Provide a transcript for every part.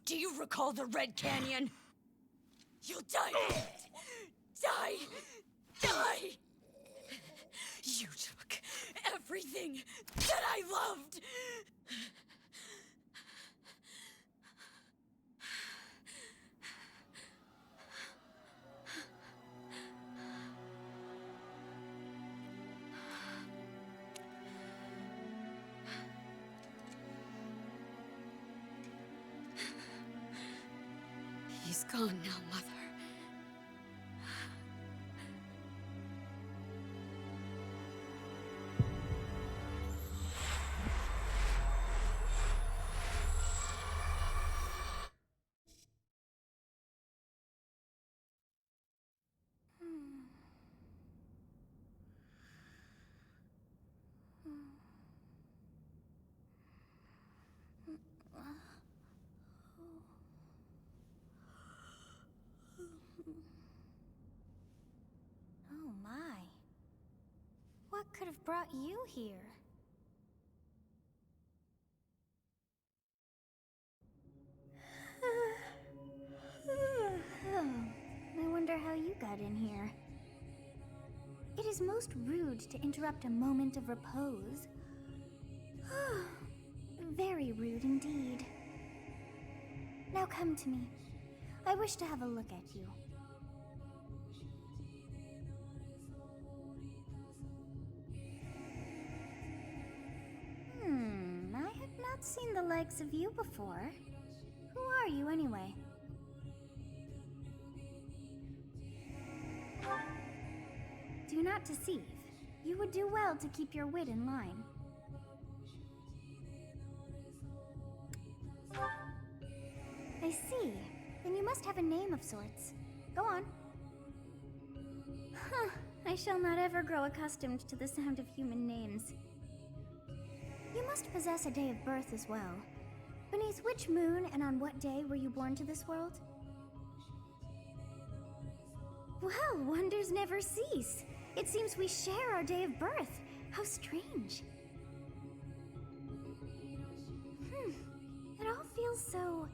Do you recall the Red Canyon? You'll die in it. Die! Die! You took everything that I loved! He's gone now, Mother. Oh my. What could have brought you here? I wonder how you got in here. It is most rude to interrupt a moment of repose. Very rude indeed. Now come to me. I wish to have a look at you. I have not seen the likes of you before. Who are you anyway? Do not deceive. You would do well to keep your wit in line. I see. Then you must have a name of sorts. Go on. Huh. I shall not ever grow accustomed to the sound of human names. You must possess a day of birth as well. Beneath which moon and on what day were you born to this world? Well, wonders never cease. It seems we share our day of birth. How strange. It all feels so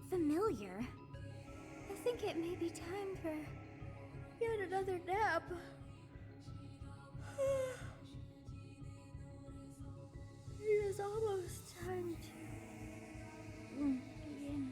familiar. I think it may be time for yet another nap. It is almost time to begin.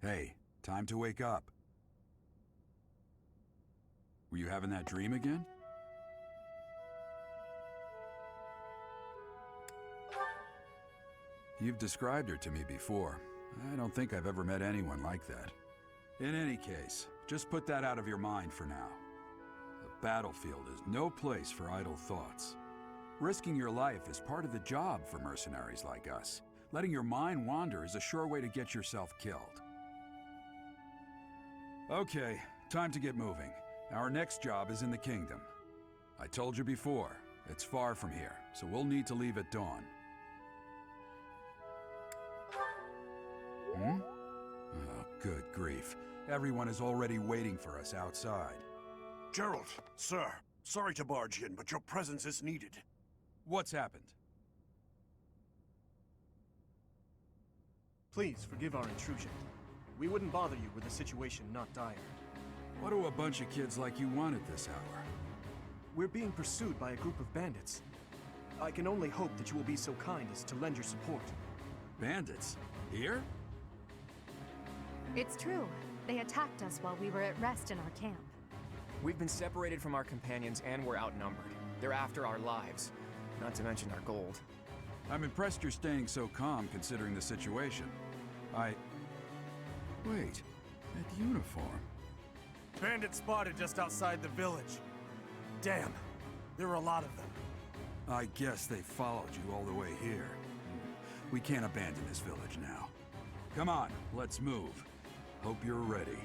Hey, time to wake up. Were you having that dream again? You've described her to me before. I don't think I've ever met anyone like that. In any case, just put that out of your mind for now. The battlefield is no place for idle thoughts. Risking your life is part of the job for mercenaries like us. Letting your mind wander is a sure way to get yourself killed. Okay, time to get moving. Our next job is in the kingdom. I told you before, it's far from here, so we'll need to leave at dawn. Oh, good grief. Everyone is already waiting for us outside. Gerald, sir, sorry to barge in, but your presence is needed. What's happened? Please forgive our intrusion. We wouldn't bother you were the situation not dire. What do a bunch of kids like you want at this hour? We're being pursued by a group of bandits. I can only hope that you will be so kind as to lend your support. Bandits? Here? It's true. They attacked us while we were at rest in our camp. We've been separated from our companions and we're outnumbered. They're after our lives, not to mention our gold. I'm impressed you're staying so calm considering the situation. Wait, that uniform. Bandits spotted just outside the village. Damn, there were a lot of them. I guess they followed you all the way here. We can't abandon this village now. Come on, let's move. Hope you're ready.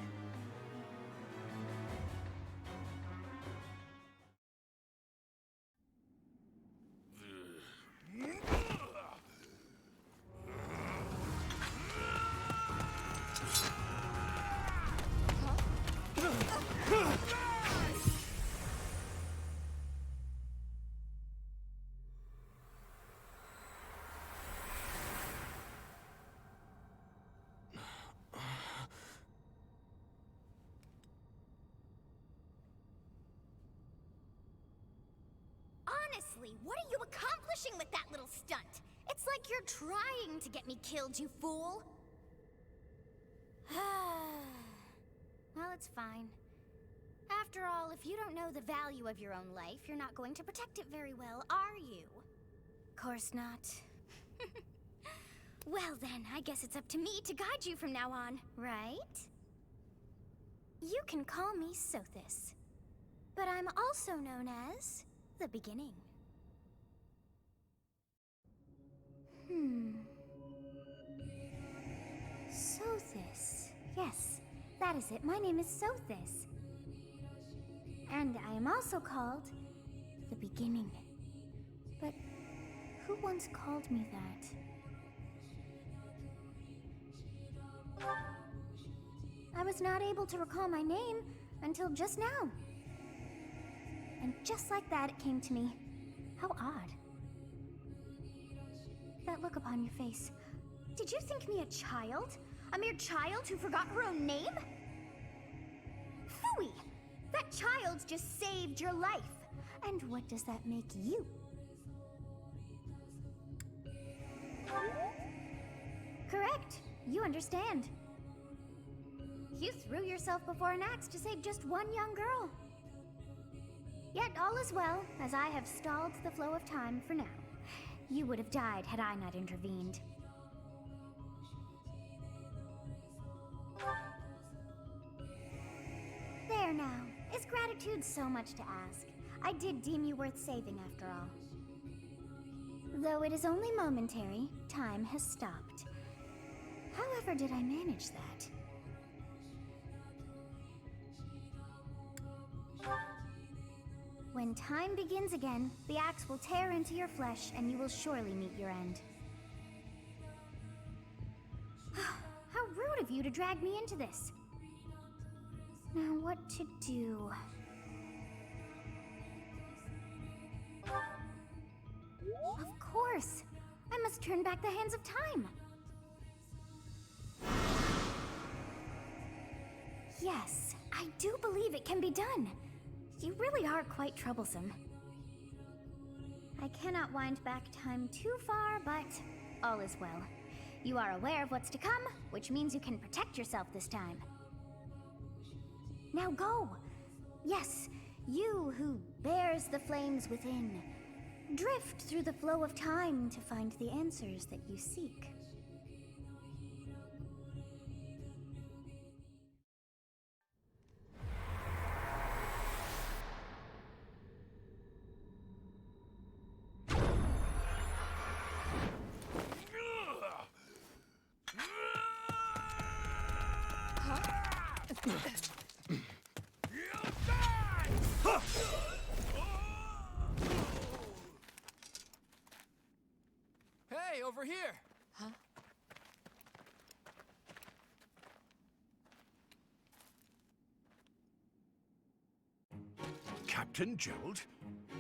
Exactly! What are you accomplishing with that little stunt? It's like you're trying to get me killed, you fool! Well, it's fine. After all, if you don't know the value of your own life, you're not going to protect it very well, are you? Course not. Well then, I guess it's up to me to guide you from now on, right? You can call me Sothis, but I'm also known as the Beginning. Sothis. Yes, that is it. My name is Sothis. And I am also called the Beginning. But who once called me that? I was not able to recall my name until just now. And just like that, it came to me. How odd. That look upon your face. Did you think me a child? A mere child who forgot her own name? Phooey! That child just saved your life. And what does that make you? Correct. You understand. You threw yourself before an axe to save just one young girl. Yet all is well, as I have stalled the flow of time for now. You would have died had I not intervened. There now. Is gratitude so much to ask? I did deem you worth saving after all. Though it is only momentary, time has stopped. However did I manage that? When time begins again, the axe will tear into your flesh and you will surely meet your end. How rude of you to drag me into this. Now what to do? Of course! I must turn back the hands of time! Yes, I do believe it can be done. You really are quite troublesome. I cannot wind back time too far, but all is well. You are aware of what's to come, which means you can protect yourself this time. Now go! Yes, you who bears the flames within. Drift through the flow of time to find the answers that you seek. Hey, over here! Captain Gerald?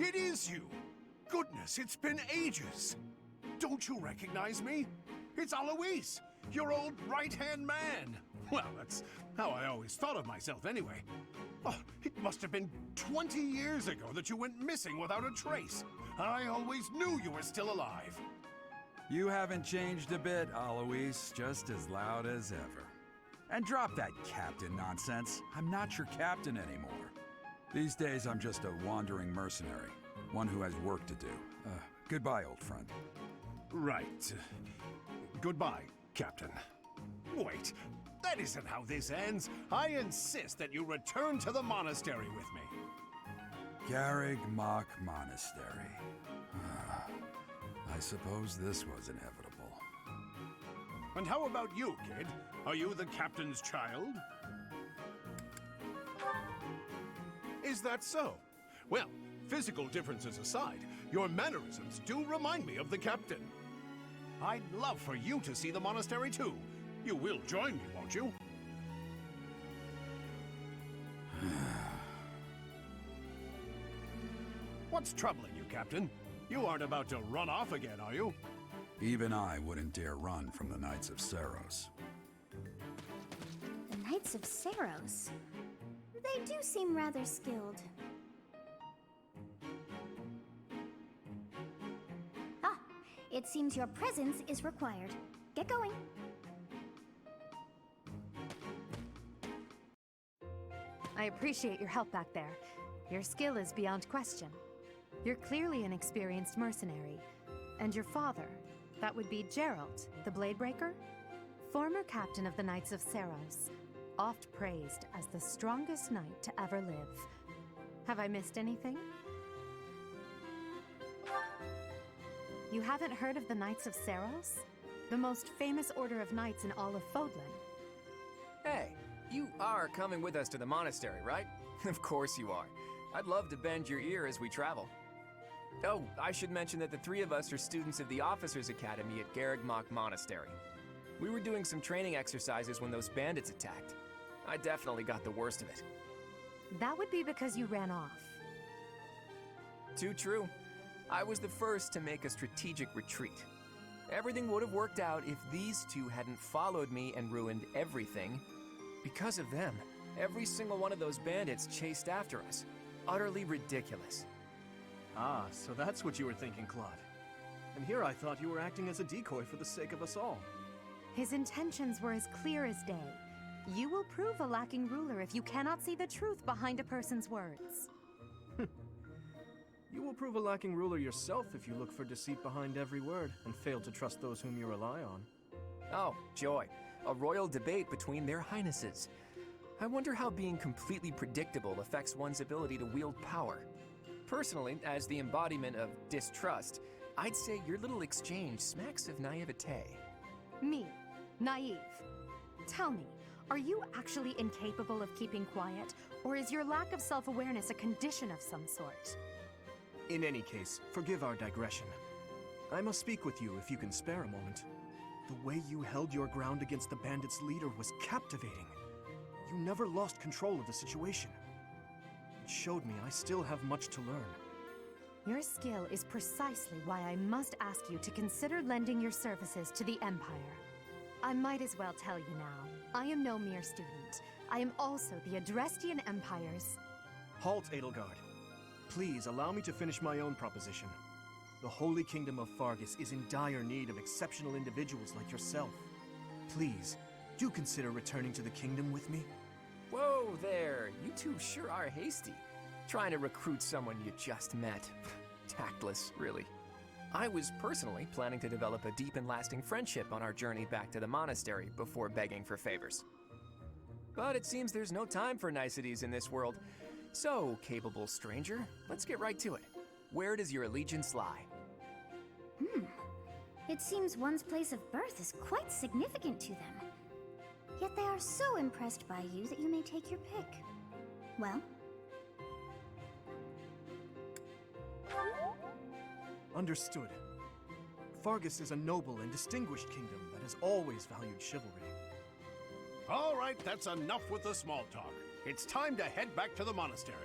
It is you! Goodness, it's been ages! Don't you recognize me? It's Alois, your old right-hand man! Well, that's how I always thought of myself anyway. Oh, it must have been 20 years ago that you went missing without a trace. I always knew you were still alive. You haven't changed a bit, Alois, just as loud as ever. And drop that captain nonsense. I'm not your captain anymore. These days, I'm just a wandering mercenary. One who has work to do. Goodbye, old friend. Right. Goodbye, Captain. Wait, that isn't how this ends. I insist that you return to the monastery with me. Garrig Mach Monastery. I suppose this was inevitable. And how about you, kid? Are you the captain's child? Is that so? Well, physical differences aside, your mannerisms do remind me of the captain. I'd love for you to see the monastery too. You will join me, won't you? What's troubling you, Captain? You aren't about to run off again, are you? Even I wouldn't dare run from the Knights of Seiros. The Knights of Seiros? They do seem rather skilled. It seems your presence is required. Get going. I appreciate your help back there. Your skill is beyond question. You're clearly an experienced mercenary. And your father, that would be Gerald, the Bladebreaker? Former captain of the Knights of Seros, oft praised as the strongest knight to ever live. Have I missed anything? You haven't heard of the Knights of Seros? The most famous order of knights in all of Fodlan. Hey, you are coming with us to the monastery, right? Of course you are. I'd love to bend your ear as we travel. Oh, I should mention that the three of us are students of the Officers' Academy at Garrigmach Monastery. We were doing some training exercises when those bandits attacked. I definitely got the worst of it. That would be because you ran off. Too true. I was the first to make a strategic retreat. Everything would have worked out if these two hadn't followed me and ruined everything. Because of them, every single one of those bandits chased after us. Utterly ridiculous. Ah, so that's what you were thinking, Claude. And here I thought you were acting as a decoy for the sake of us all. His intentions were as clear as day. You will prove a lacking ruler if you cannot see the truth behind a person's words. You will prove a lacking ruler yourself if you look for deceit behind every word and fail to trust those whom you rely on. Oh, joy. A royal debate between their highnesses. I wonder how being completely predictable affects one's ability to wield power. Personally, as the embodiment of distrust, I'd say your little exchange smacks of naivete. Me, naive. Tell me, are you actually incapable of keeping quiet, or is your lack of self-awareness a condition of some sort? In any case, forgive our digression. I must speak with you if you can spare a moment. The way you held your ground against the bandits' leader was captivating. You never lost control of the situation. It showed me I still have much to learn. Your skill is precisely why I must ask you to consider lending your services to the Empire. I might as well tell you now, I am no mere student. I am also the Adrestian Empire's... Halt, Edelgard. Please allow me to finish my own proposition. The Holy Kingdom of Fargus is in dire need of exceptional individuals like yourself. Please, do consider returning to the kingdom with me. Whoa there, you two sure are hasty. Trying to recruit someone you just met. Tactless, really. I was personally planning to develop a deep and lasting friendship on our journey back to the monastery before begging for favors. But it seems there's no time for niceties in this world. So, capable stranger, let's get right to it. Where does your allegiance lie? It seems one's place of birth is quite significant to them. Yet they are so impressed by you that you may take your pick. Well? Understood. Fargus is a noble and distinguished kingdom that has always valued chivalry. All right, that's enough with the small talk. It's time to head back to the monastery.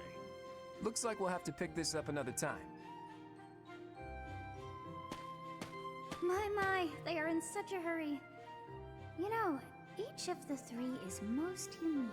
Looks like we'll have to pick this up another time. My, they are in such a hurry. You know, each of the three is most unique.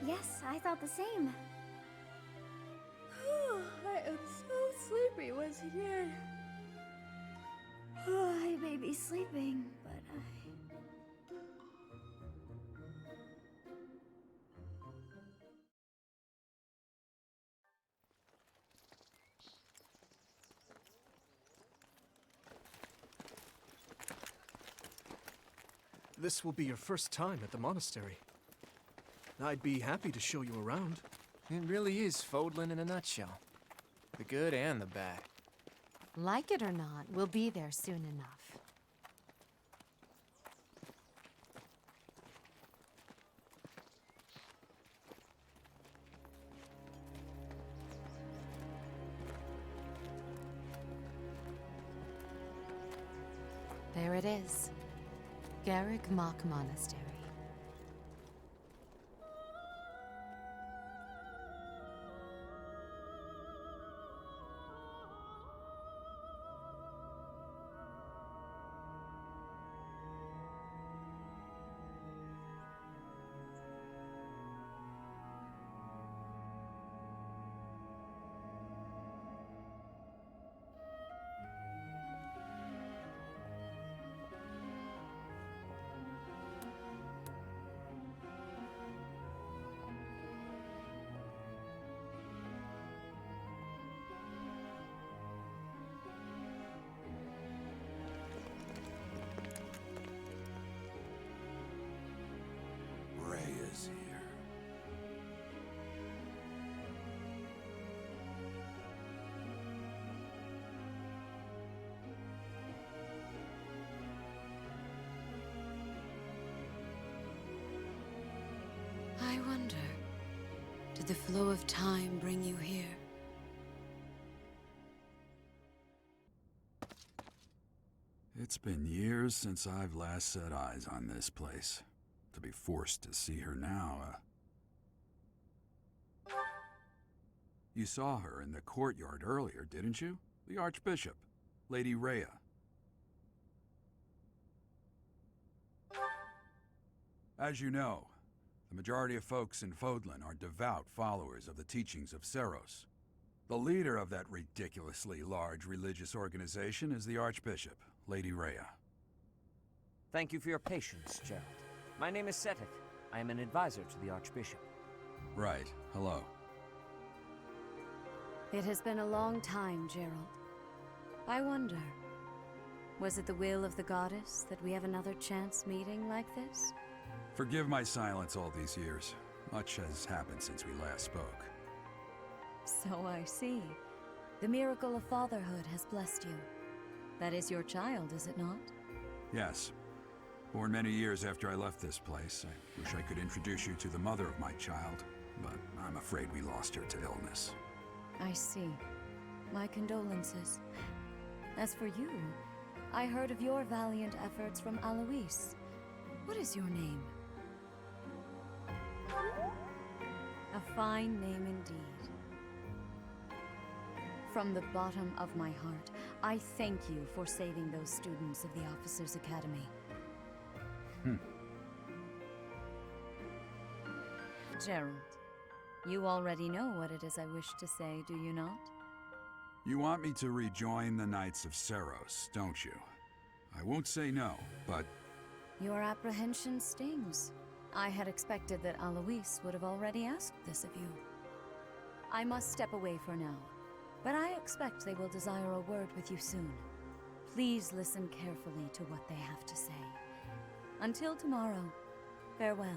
Yes, I thought the same. I am so sleepy once again. I may be sleeping, but This will be your first time at the monastery. I'd be happy to show you around. It really is Fodlan in a nutshell. The good and the bad. Like it or not, we'll be there soon enough. There it is. Garrick Mock Monastery. Rhea's here. I wonder, did the flow of time bring you here? It's been years since I've last set eyes on this place. To be forced to see her now, You saw her in the courtyard earlier, didn't you? The Archbishop, Lady Heya. As you know, the majority of folks in Fodlan are devout followers of the teachings of Seros. The leader of that ridiculously large religious organization is the Archbishop, Lady Heya. Thank you for your patience, Gerald. My name is Seteth. I am an advisor to the Archbishop. Right. Hello. It has been a long time, Gerald. I wonder, was it the will of the goddess that we have another chance meeting like this? Forgive my silence all these years. Much has happened since we last spoke. So I see. The miracle of fatherhood has blessed you. That is your child, is it not? Yes. Born many years after I left this place, I wish I could introduce you to the mother of my child, but I'm afraid we lost her to illness. I see. My condolences. As for you, I heard of your valiant efforts from Alois. What is your name? A fine name indeed. From the bottom of my heart, I thank you for saving those students of the Officers' Academy. Gerald, you already know what it is I wish to say, do you not? You want me to rejoin the Knights of Seros, don't you? I won't say no, but... Your apprehension stings. I had expected that Alois would have already asked this of you. I must step away for now, but I expect they will desire a word with you soon. Please listen carefully to what they have to say. Until tomorrow, farewell.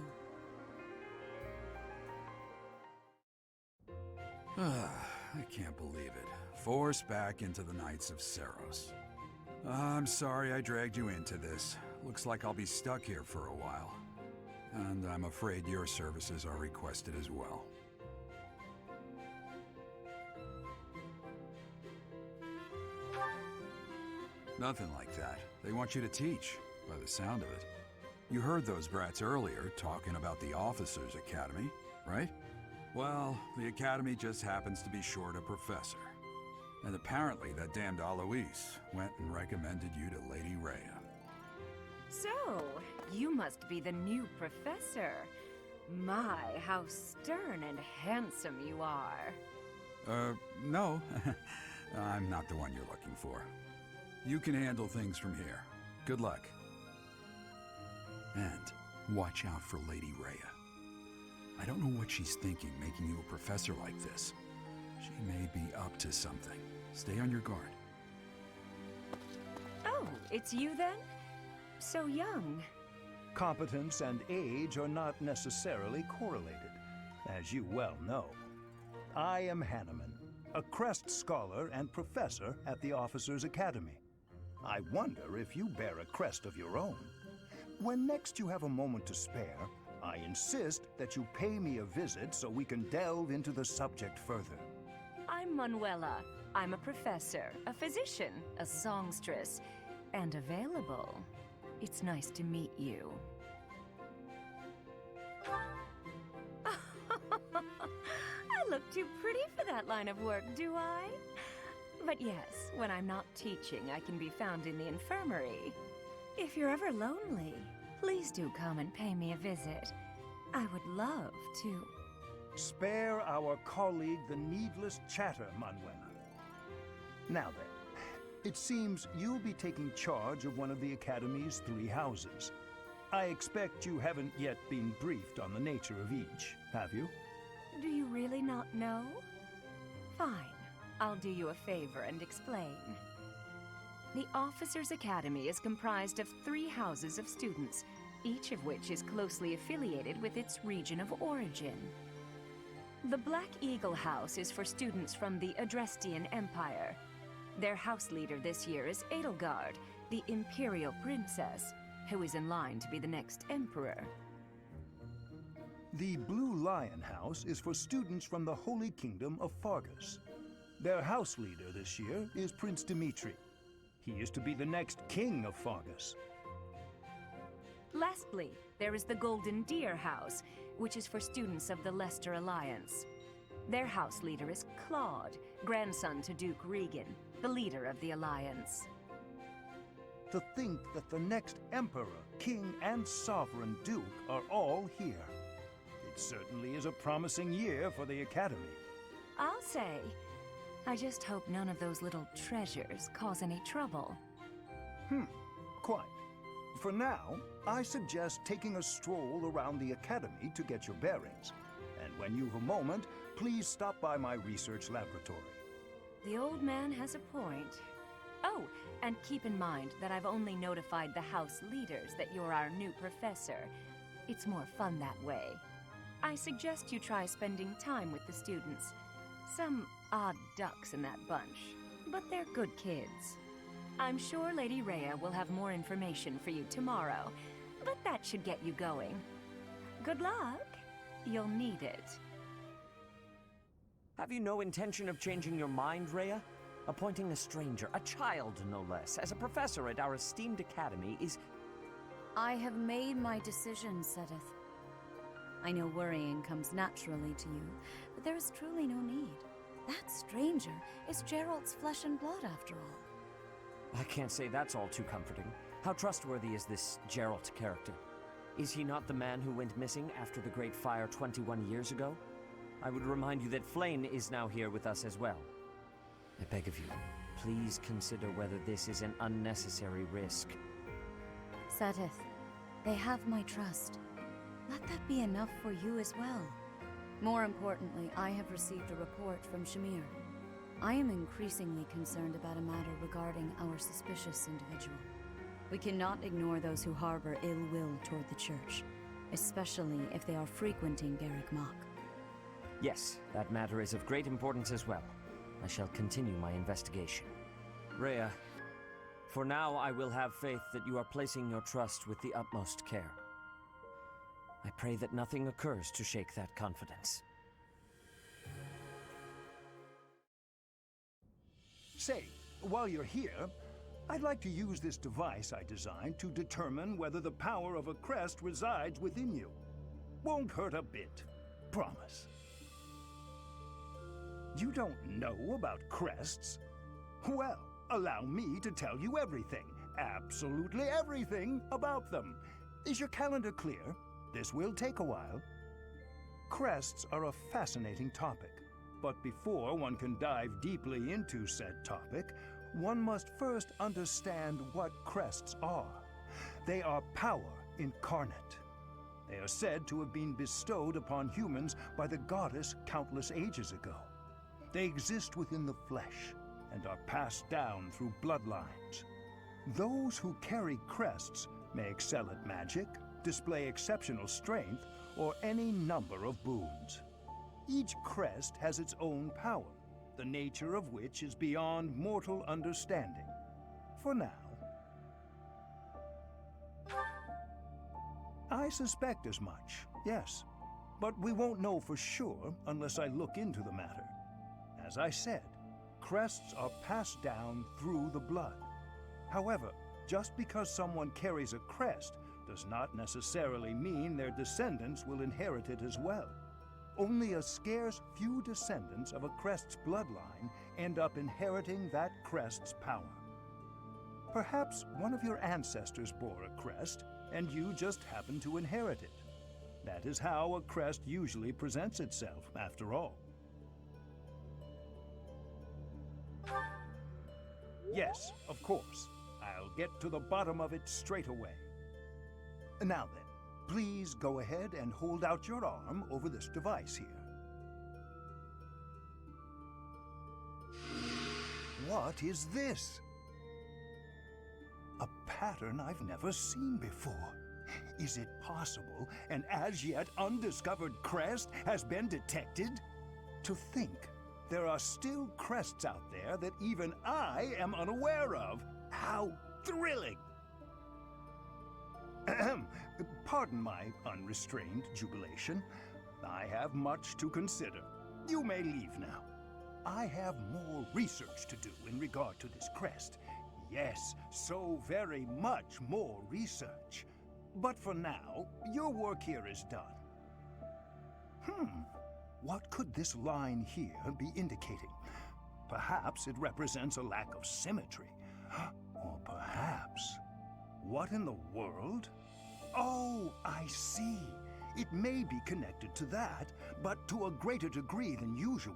I can't believe it. Forced back into the Knights of Seros. I'm sorry I dragged you into this. Looks like I'll be stuck here for a while. And I'm afraid your services are requested as well. Nothing like that. They want you to teach, by the sound of it. You heard those brats earlier talking about the Officers' Academy, right? Well, the Academy just happens to be short a professor. And apparently that damned Alois went and recommended you to Lady Heya. So, you must be the new professor. My, how stern and handsome you are. No. I'm not the one you're looking for. You can handle things from here. Good luck. And watch out for Lady Heya. I don't know what she's thinking making you a professor like this. She may be up to something. Stay on your guard. Oh, it's you then? So young. Competence and age are not necessarily correlated, as you well know. I am Hanneman, a Crest Scholar and Professor at the Officers' Academy. I wonder if you bear a crest of your own. When next you have a moment to spare, I insist that you pay me a visit so we can delve into the subject further. I'm Manuela. I'm a professor, a physician, a songstress, and available It's nice to meet you. I look too pretty for that line of work, do I? But yes, when I'm not teaching, I can be found in the infirmary. If you're ever lonely, please do come and pay me a visit. I would love to. Spare our colleague the needless chatter, Manuela. Now then, it seems you'll be taking charge of one of the Academy's 3 houses. I expect you haven't yet been briefed on the nature of each, have you? Do you really not know? Fine. I'll do you a favor and explain. The Officers' Academy is comprised of 3 houses of students, each of which is closely affiliated with its region of origin. The Black Eagle House is for students from the Adrestian Empire. Their house leader this year is Edelgard, the Imperial Princess, who is in line to be the next Emperor. The Blue Lion House is for students from the Holy Kingdom of Fargus. Their house leader this year is Prince Dimitri. He is to be the next king of Fargus. Lastly, there is the Golden Deer House, which is for students of the Leicester Alliance. Their house leader is Claude, grandson to Duke Regan, the leader of the Alliance. To think that the next Emperor, King, and Sovereign Duke are all here. It certainly is a promising year for the Academy. I'll say. I just hope none of those little treasures cause any trouble. Quite. For now, I suggest taking a stroll around the Academy to get your bearings. And when you've a moment, please stop by my research laboratory. The old man has a point. Oh, and keep in mind that I've only notified the house leaders that you're our new professor. It's more fun that way. I suggest you try spending time with the students. Some odd ducks in that bunch, but they're good kids. I'm sure Lady Heya will have more information for you tomorrow, but that should get you going. Good luck. You'll need it. Have you no intention of changing your mind, Heya? Appointing a stranger, a child no less, as a professor at our esteemed academy is... I have made my decision, Sedith. I know worrying comes naturally to you, but there is truly no need. That stranger is Gerald's flesh and blood, after all. I can't say that's all too comforting. How trustworthy is this Gerald character? Is he not the man who went missing after the Great Fire 21 years ago? I would remind you that Flame is now here with us as well. I beg of you, please consider whether this is an unnecessary risk. Sedith, they have my trust. Let that be enough for you as well. More importantly, I have received a report from Shamir. I am increasingly concerned about a matter regarding our suspicious individual. We cannot ignore those who harbor ill will toward the Church, especially if they are frequenting Garrick Mach. Yes, that matter is of great importance as well. I shall continue my investigation. Heya, for now I will have faith that you are placing your trust with the utmost care. I pray that nothing occurs to shake that confidence. Say, while you're here, I'd like to use this device I designed to determine whether the power of a crest resides within you. Won't hurt a bit. Promise. You don't know about crests? Well, allow me to tell you everything, absolutely everything about them. Is your calendar clear? This will take a while. Crests are a fascinating topic, but before one can dive deeply into said topic, one must first understand what crests are. They are power incarnate. They are said to have been bestowed upon humans by the goddess countless ages ago. They exist within the flesh and are passed down through bloodlines. Those who carry crests may excel at magic, display exceptional strength, or any number of boons. Each crest has its own power, the nature of which is beyond mortal understanding. For now. I suspect as much, yes. But we won't know for sure unless I look into the matter. As I said, crests are passed down through the blood. However, Just because someone carries a crest does not necessarily mean their descendants will inherit it as well. Only a scarce few descendants of a crest's bloodline end up inheriting that crest's power. Perhaps one of your ancestors bore a crest, and you just happen to inherit it. That is how a crest usually presents itself, after all. Yes, of course. I'll get to the bottom of it straight away. Now then, please go ahead and hold out your arm over this device here. What is this? A pattern I've never seen before. Is it possible an as yet undiscovered crest has been detected? To think there are still crests out there that even I am unaware of. How thrilling! Ahem. Pardon my unrestrained jubilation. I have much to consider. You may leave now. I have more research to do in regard to this crest. Yes, so very much more research. But for now, your work here is done. What could this line here be indicating? Perhaps it represents a lack of symmetry. Or perhaps... What in the world? Oh, I see. It may be connected to that, but to a greater degree than usual.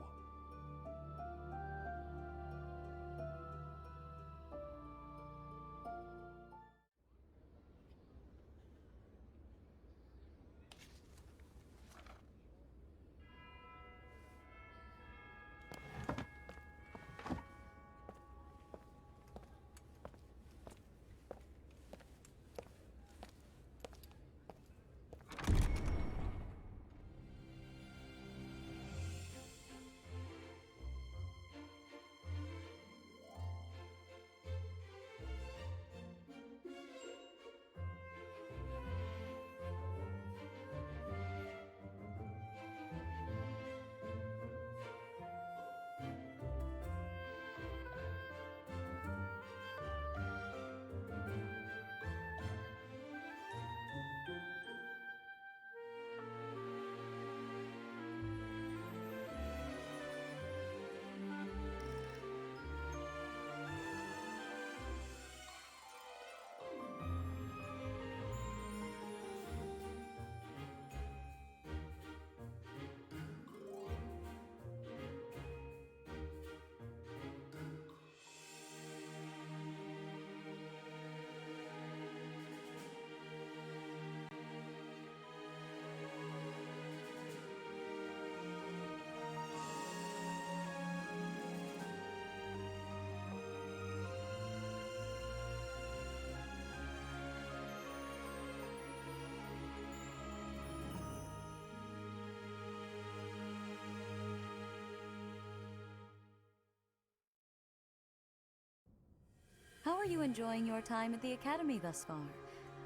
How are you enjoying your time at the Academy thus far?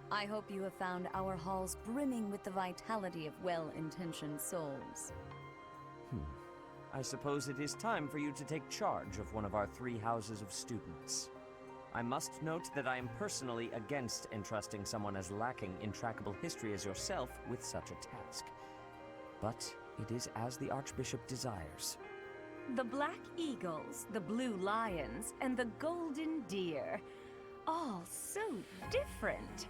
I hope you have found our halls brimming with the vitality of well-intentioned souls. I suppose it is time for you to take charge of one of our 3 houses of students. I must note that I am personally against entrusting someone as lacking in trackable history as yourself with such a task. But it is as the Archbishop desires. The Black Eagles, the Blue Lions, and the Golden Deer. All so different.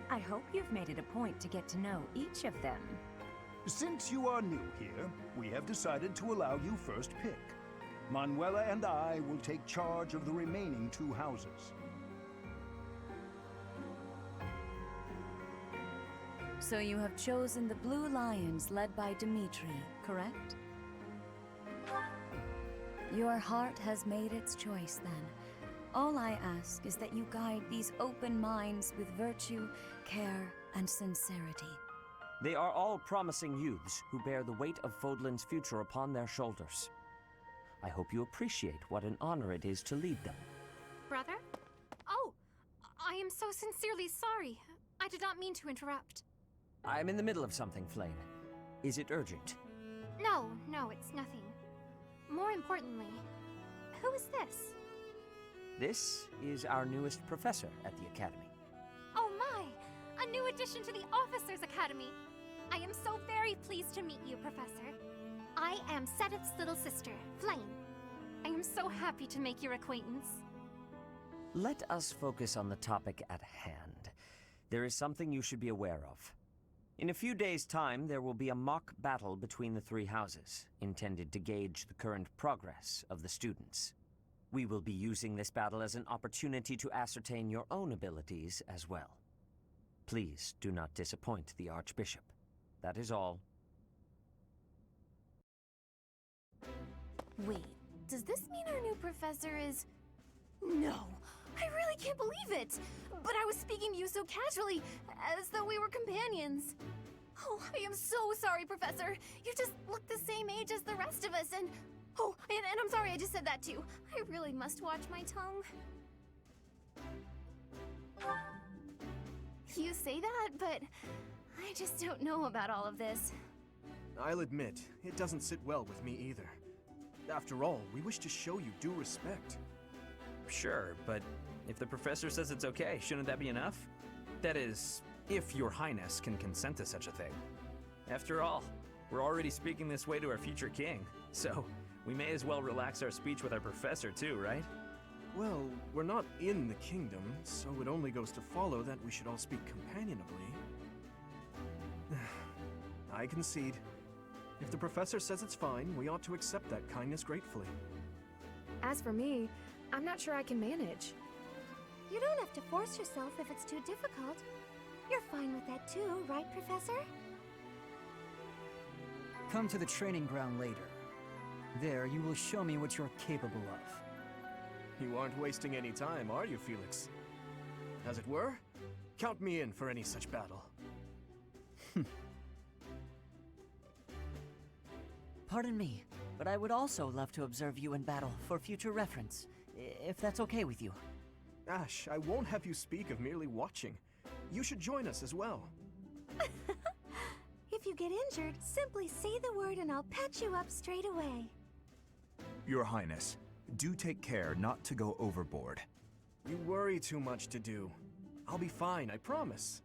I hope you've made it a point to get to know each of them. Since you are new here, we have decided to allow you first pick. Manuela and I will take charge of the remaining 2 houses. So you have chosen the Blue Lions led by Dimitri, correct? Your heart has made its choice then. All I ask is that you guide these open minds with virtue, care, and sincerity. They are all promising youths who bear the weight of Fodlan's future upon their shoulders. I hope you appreciate what an honor it is to lead them. Brother? Oh, I am so sincerely sorry. I did not mean to interrupt. I'm in the middle of something, Flame. Is it urgent? No, it's nothing. More importantly, who is this? This is our newest professor at the Academy. Oh my! A new addition to the Officers Academy! I am so very pleased to meet you, Professor. I am Sedith's little sister, Flame. I am so happy to make your acquaintance. Let us focus on the topic at hand. There is something you should be aware of. In a few days' time, there will be a mock battle between the three houses, intended to gauge the current progress of the students. We will be using this battle as an opportunity to ascertain your own abilities as well. Please do not disappoint the Archbishop. That is all. Wait, does this mean our new professor is... No, I really can't believe it! But I was speaking to you so casually, as though we were companions. Oh, I am so sorry, Professor. You just look the same age as the rest of us, and... Oh, and I'm sorry I just said that too. I really must watch my tongue. You say that, but I just don't know about all of this. I'll admit, it doesn't sit well with me either. After all, we wish to show you due respect. Sure, but if the professor says it's okay, shouldn't that be enough? That is, if your highness can consent to such a thing. After all, we're already speaking this way to our future king, so we may as well relax our speech with our professor too, right? Well, we're not in the kingdom, so it only goes to follow that we should all speak companionably. I concede. If the professor says it's fine, we ought to accept that kindness gratefully. As for me, I'm not sure I can manage. You don't have to force yourself if it's too difficult. You're fine with that too, right, Professor? Come to the training ground later. There, you will show me what you're capable of. You aren't wasting any time, are you, Felix? As it were, count me in for any such battle. Pardon me, but I would also love to observe you in battle for future reference, if that's okay with you. Ash, I won't have you speak of merely watching. You should join us as well. If you get injured, simply say the word and I'll patch you up straight away. Your Highness, do take care not to go overboard. You worry too much to do. I'll be fine, I promise.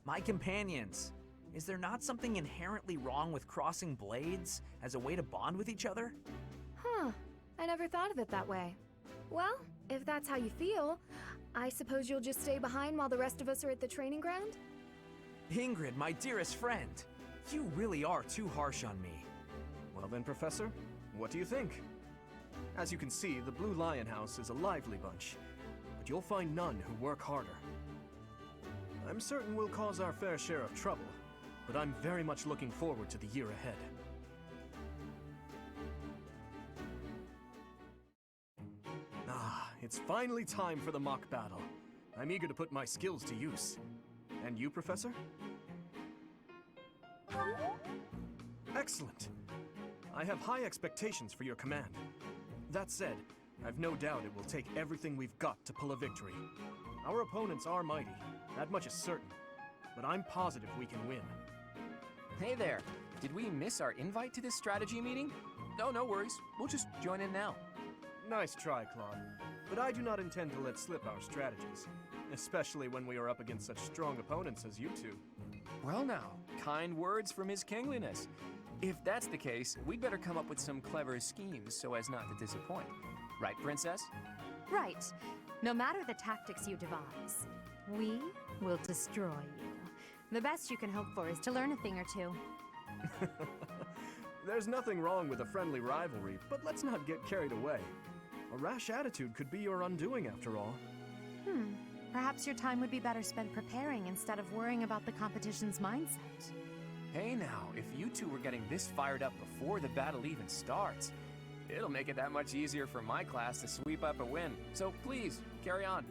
My companions, is there not something inherently wrong with crossing blades as a way to bond with each other? Huh, I never thought of it that way. Well, if that's how you feel, I suppose you'll just stay behind while the rest of us are at the training ground? Ingrid, my dearest friend, you really are too harsh on me. Well then, Professor, what do you think? As you can see, the Blue Lion House is a lively bunch, but you'll find none who work harder. I'm certain we'll cause our fair share of trouble, but I'm very much looking forward to the year ahead. Ah, it's finally time for the mock battle. I'm eager to put my skills to use. And you, Professor? Excellent! I have high expectations for your command. That said, I've no doubt it will take everything we've got to pull a victory. Our opponents are mighty, that much is certain, but I'm positive we can win. Hey there, did we miss our invite to this strategy meeting? No worries, we'll just join in now. Nice try, Claude, but I do not intend to let slip our strategies, especially when we are up against such strong opponents as you two. Well now, kind words from His Kingliness. If that's the case, we'd better come up with some clever schemes so as not to disappoint. Right, Princess? Right. No matter the tactics you devise, we will destroy you. The best you can hope for is to learn a thing or two. There's nothing wrong with a friendly rivalry, but let's not get carried away. A rash attitude could be your undoing after all. Perhaps your time would be better spent preparing instead of worrying about the competition's mindset. Hey now, if you two were getting this fired up before the battle even starts, it'll make it that much easier for my class to sweep up a win. So please, carry on.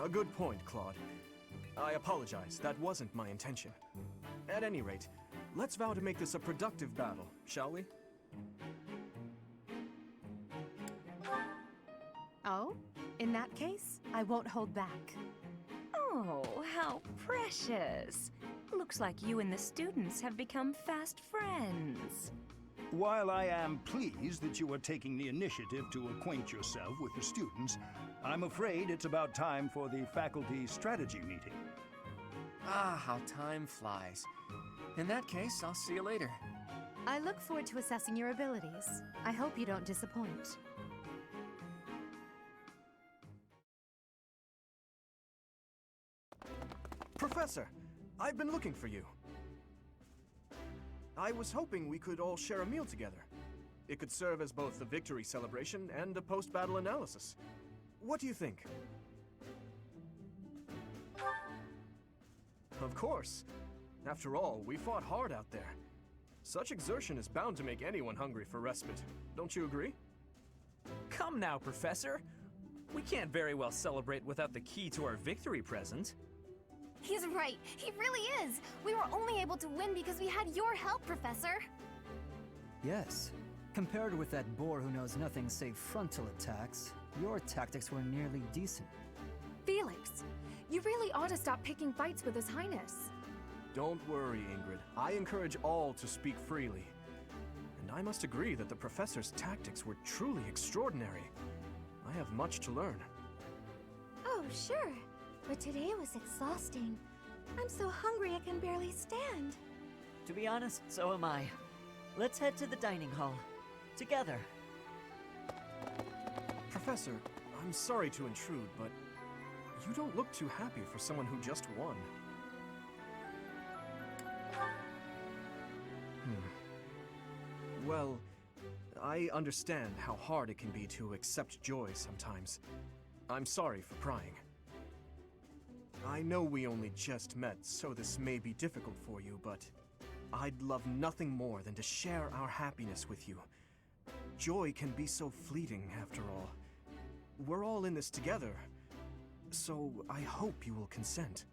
A good point, Claude. I apologize, that wasn't my intention. At any rate, let's vow to make this a productive battle, shall we? Oh? In that case, I won't hold back. Oh, how precious. Looks like you and the students have become fast friends. While I am pleased that you are taking the initiative to acquaint yourself with the students, I'm afraid it's about time for the faculty strategy meeting. Ah, how time flies. In that case, I'll see you later. I look forward to assessing your abilities. I hope you don't disappoint. Professor, I've been looking for you. I was hoping we could all share a meal together. It could serve as both a victory celebration and a post-battle analysis. What do you think? Of course. After all, we fought hard out there. Such exertion is bound to make anyone hungry for respite. Don't you agree? Come now, Professor. We can't very well celebrate without the key to our victory present. He's right. He really is. We were only able to win because we had your help, Professor. Yes. Compared with that boar who knows nothing save frontal attacks, your tactics were nearly decent. Felix, you really ought to stop picking fights with His Highness. Don't worry, Ingrid. I encourage all to speak freely. And I must agree that the Professor's tactics were truly extraordinary. I have much to learn. Oh, sure. But today was exhausting. I'm so hungry I can barely stand. To be honest, so am I. Let's head to the dining hall. Together. Professor, I'm sorry to intrude, but you don't look too happy for someone who just won. Well, I understand how hard it can be to accept joy sometimes. I'm sorry for prying. I know we only just met, so this may be difficult for you, but I'd love nothing more than to share our happiness with you. Joy can be so fleeting, after all. We're all in this together, so I hope you will consent.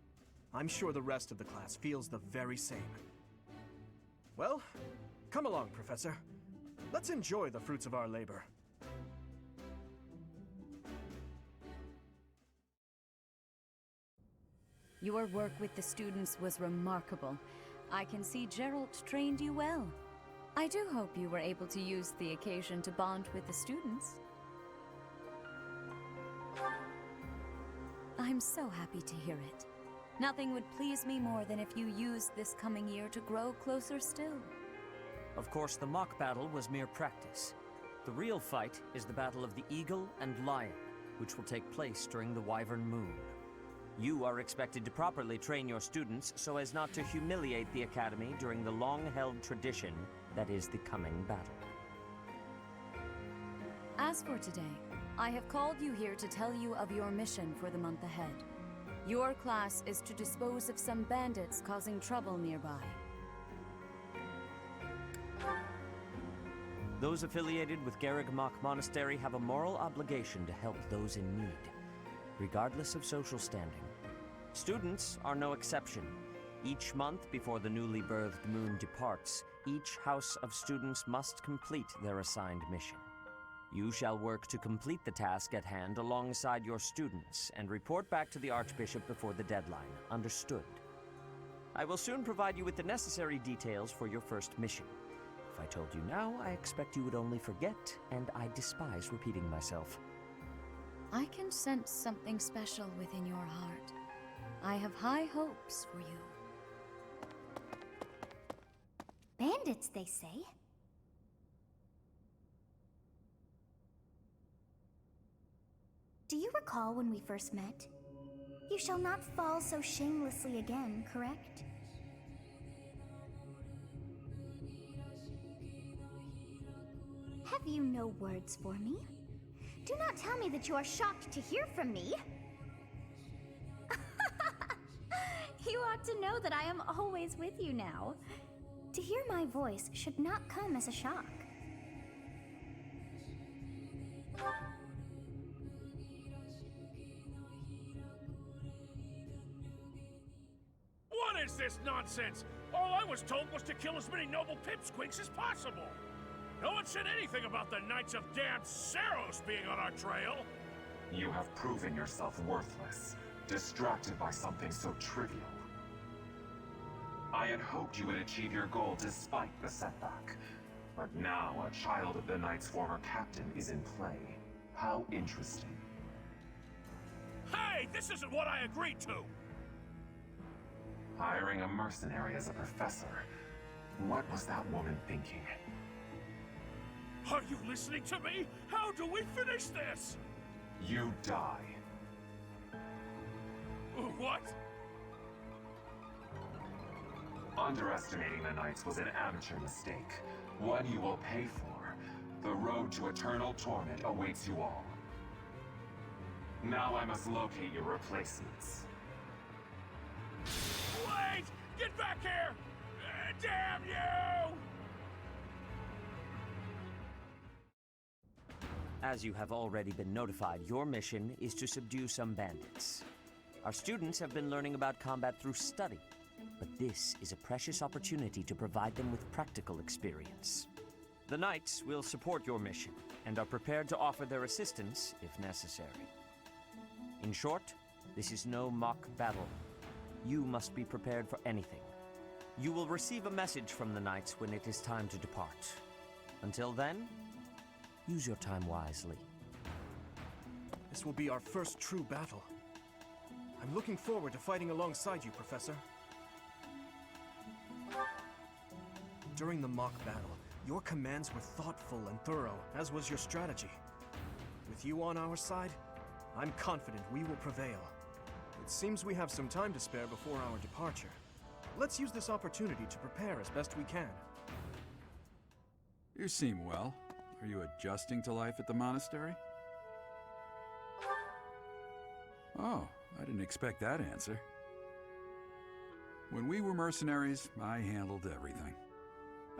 I'm sure the rest of the class feels the very same. Well, come along, Professor. Let's enjoy the fruits of our labor. Your work with the students was remarkable. I can see Gerald trained you well. I do hope you were able to use the occasion to bond with the students. I'm so happy to hear it. Nothing would please me more than if you used this coming year to grow closer still. Of course, the mock battle was mere practice. The real fight is the Battle of the Eagle and Lion, which will take place during the Wyvern Moon. You are expected to properly train your students so as not to humiliate the Academy during the long-held tradition that is the coming battle. As for today, I have called you here to tell you of your mission for the month ahead. Your class is to dispose of some bandits causing trouble nearby. Those affiliated with Garrigmach Monastery have a moral obligation to help those in need, regardless of social standing. Students are no exception. Each month before the newly birthed moon departs, each house of students must complete their assigned mission. You shall work to complete the task at hand alongside your students and report back to the Archbishop before the deadline. Understood? I will soon provide you with the necessary details for your first mission. If I told you now, I expect you would only forget, and I despise repeating myself. I can sense something special within your heart. I have high hopes for you. Bandits, they say. Do you recall when we first met? You shall not fall so shamelessly again, correct? Have you no words for me? Do not tell me that you are shocked to hear from me. You ought to know that I am always with you now. To hear my voice should not come as a shock. What is this nonsense? All I was told was to kill as many noble pipsqueaks as possible. No one said anything about the Knights of Damned Saros being on our trail. You have proven yourself worthless, distracted by something so trivial. I had hoped you would achieve your goal despite the setback, But now a child of the Knight's former captain is in play. How interesting. Hey, this isn't what I agreed to! Hiring a mercenary as a professor. What was that woman thinking? Are you listening to me? How do we finish this? You die. What? Underestimating the Knights was an amateur mistake. One you will pay for. The road to eternal torment awaits you all. Now I must locate your replacements. Wait! Get back here! Damn you! As you have already been notified, your mission is to subdue some bandits. Our students have been learning about combat through study, but this is a precious opportunity to provide them with practical experience. The Knights will support your mission, and are prepared to offer their assistance if necessary. In short, this is no mock battle. You must be prepared for anything. You will receive a message from the Knights when it is time to depart. Until then, use your time wisely. This will be our first true battle. I'm looking forward to fighting alongside you, Professor. During the mock battle, your commands were thoughtful and thorough, as was your strategy. With you on our side, I'm confident we will prevail. It seems we have some time to spare before our departure. Let's use this opportunity to prepare as best we can. You seem well. Are you adjusting to life at the monastery? Oh, I didn't expect that answer. When we were mercenaries, I handled everything.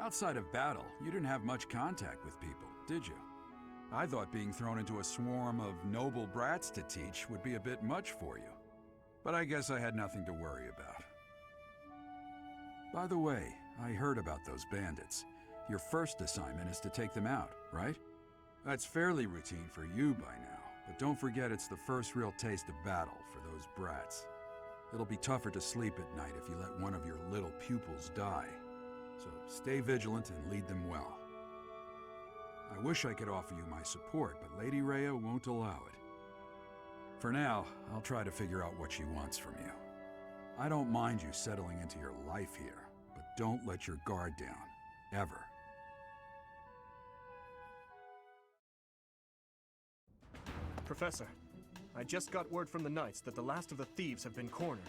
Outside of battle, you didn't have much contact with people, did you? I thought being thrown into a swarm of noble brats to teach would be a bit much for you. But I guess I had nothing to worry about. By the way, I heard about those bandits. Your first assignment is to take them out, right? That's fairly routine for you by now, but don't forget it's the first real taste of battle for those brats. It'll be tougher to sleep at night if you let one of your little pupils die. So stay vigilant and lead them well. I wish I could offer you my support, but Lady Heya won't allow it. For now, I'll try to figure out what she wants from you. I don't mind you settling into your life here, but don't let your guard down, ever. Professor, I just got word from the Knights that the last of the thieves have been cornered.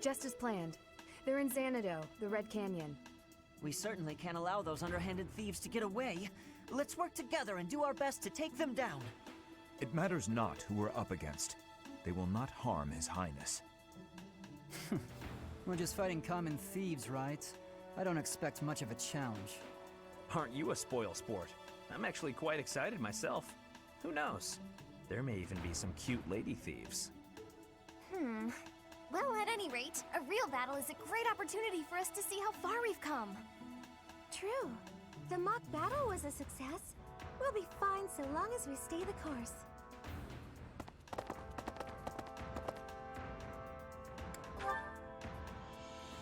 Just as planned. They're in Xanadu, the Red Canyon. We certainly can't allow those underhanded thieves to get away. Let's work together and do our best to take them down. It matters not who we're up against. They will not harm His Highness. We're just fighting common thieves, right? I don't expect much of a challenge. Aren't you a spoil sport? I'm actually quite excited myself. Who knows? There may even be some cute lady thieves. Well, at any rate, a real battle is a great opportunity for us to see how far we've come. True. The mock battle was a success. We'll be fine so long as we stay the course.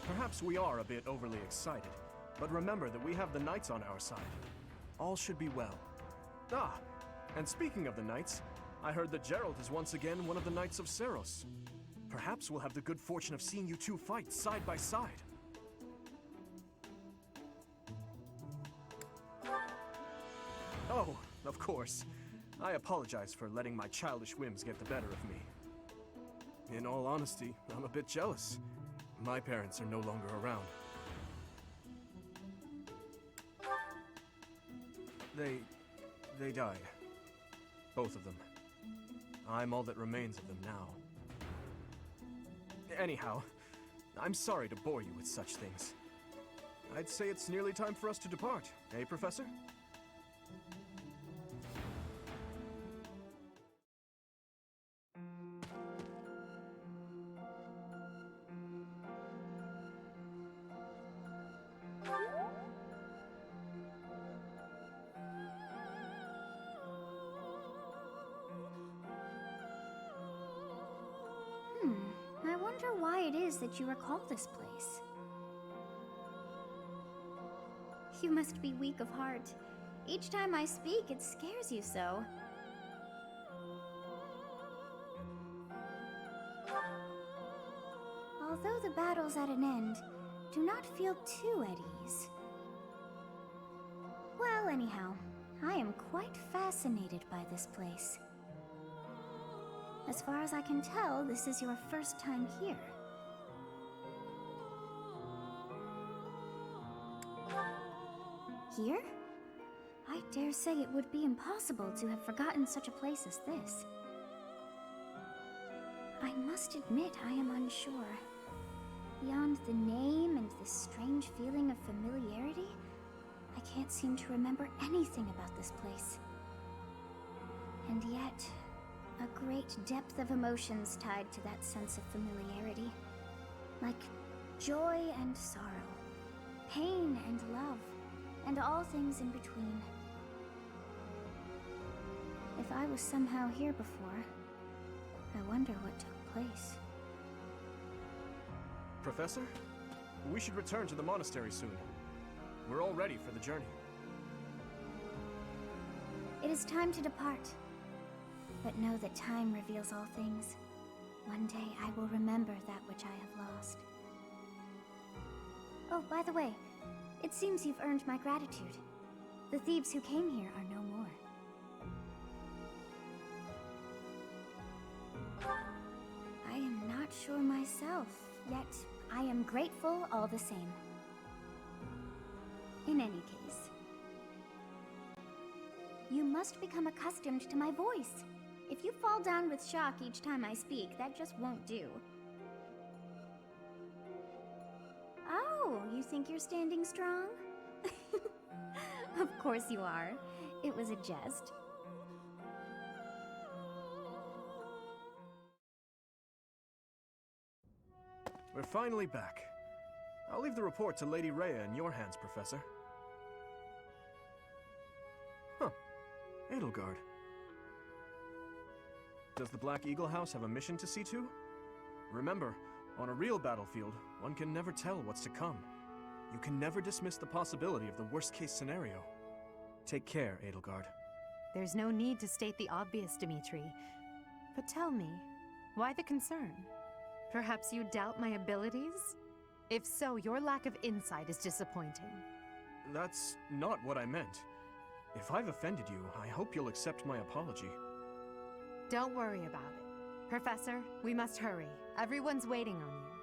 Perhaps we are a bit overly excited, but remember that we have the Knights on our side. All should be well. Ah, and speaking of the Knights, I heard that Gerald is once again one of the Knights of Seros. Perhaps we'll have the good fortune of seeing you two fight side by side. Oh, of course. I apologize for letting my childish whims get the better of me. In all honesty, I'm a bit jealous. My parents are no longer around. They died. Both of them. I'm all that remains of them now. Anyhow, I'm sorry to bore you with such things. I'd say it's nearly time for us to depart, eh, Professor? I wonder why it is that you recall this place. You must be weak of heart. Each time I speak, it scares you so. Although the battle's at an end, do not feel too at ease. Well, anyhow, I am quite fascinated by this place. As far as I can tell, this is your first time here. Here? I dare say it would be impossible to have forgotten such a place as this. I must admit I am unsure. Beyond the name and this strange feeling of familiarity, I can't seem to remember anything about this place. And yet, a great depth of emotions tied to that sense of familiarity. Like joy and sorrow, pain and love, and all things in between. If I was somehow here before, I wonder what took place. Professor, we should return to the monastery soon. We're all ready for the journey. It is time to depart. But know that time reveals all things. One day I will remember that which I have lost. Oh, by the way, it seems you've earned my gratitude. The thieves who came here are no more. I am not sure myself, yet I am grateful all the same. In any case, you must become accustomed to my voice. If you fall down with shock each time I speak, that just won't do. Oh, you think you're standing strong? Of course you are. It was a jest. We're finally back. I'll leave the report to Lady Heya in your hands, Professor. Huh. Edelgard. Does the Black Eagle House have a mission to see to? Remember, on a real battlefield, one can never tell what's to come. You can never dismiss the possibility of the worst-case scenario. Take care, Edelgard. There's no need to state the obvious, Dimitri. But tell me, why the concern? Perhaps you doubt my abilities? If so, your lack of insight is disappointing. That's not what I meant. If I've offended you, I hope you'll accept my apology. Don't worry about it. Professor, we must hurry. Everyone's waiting on you.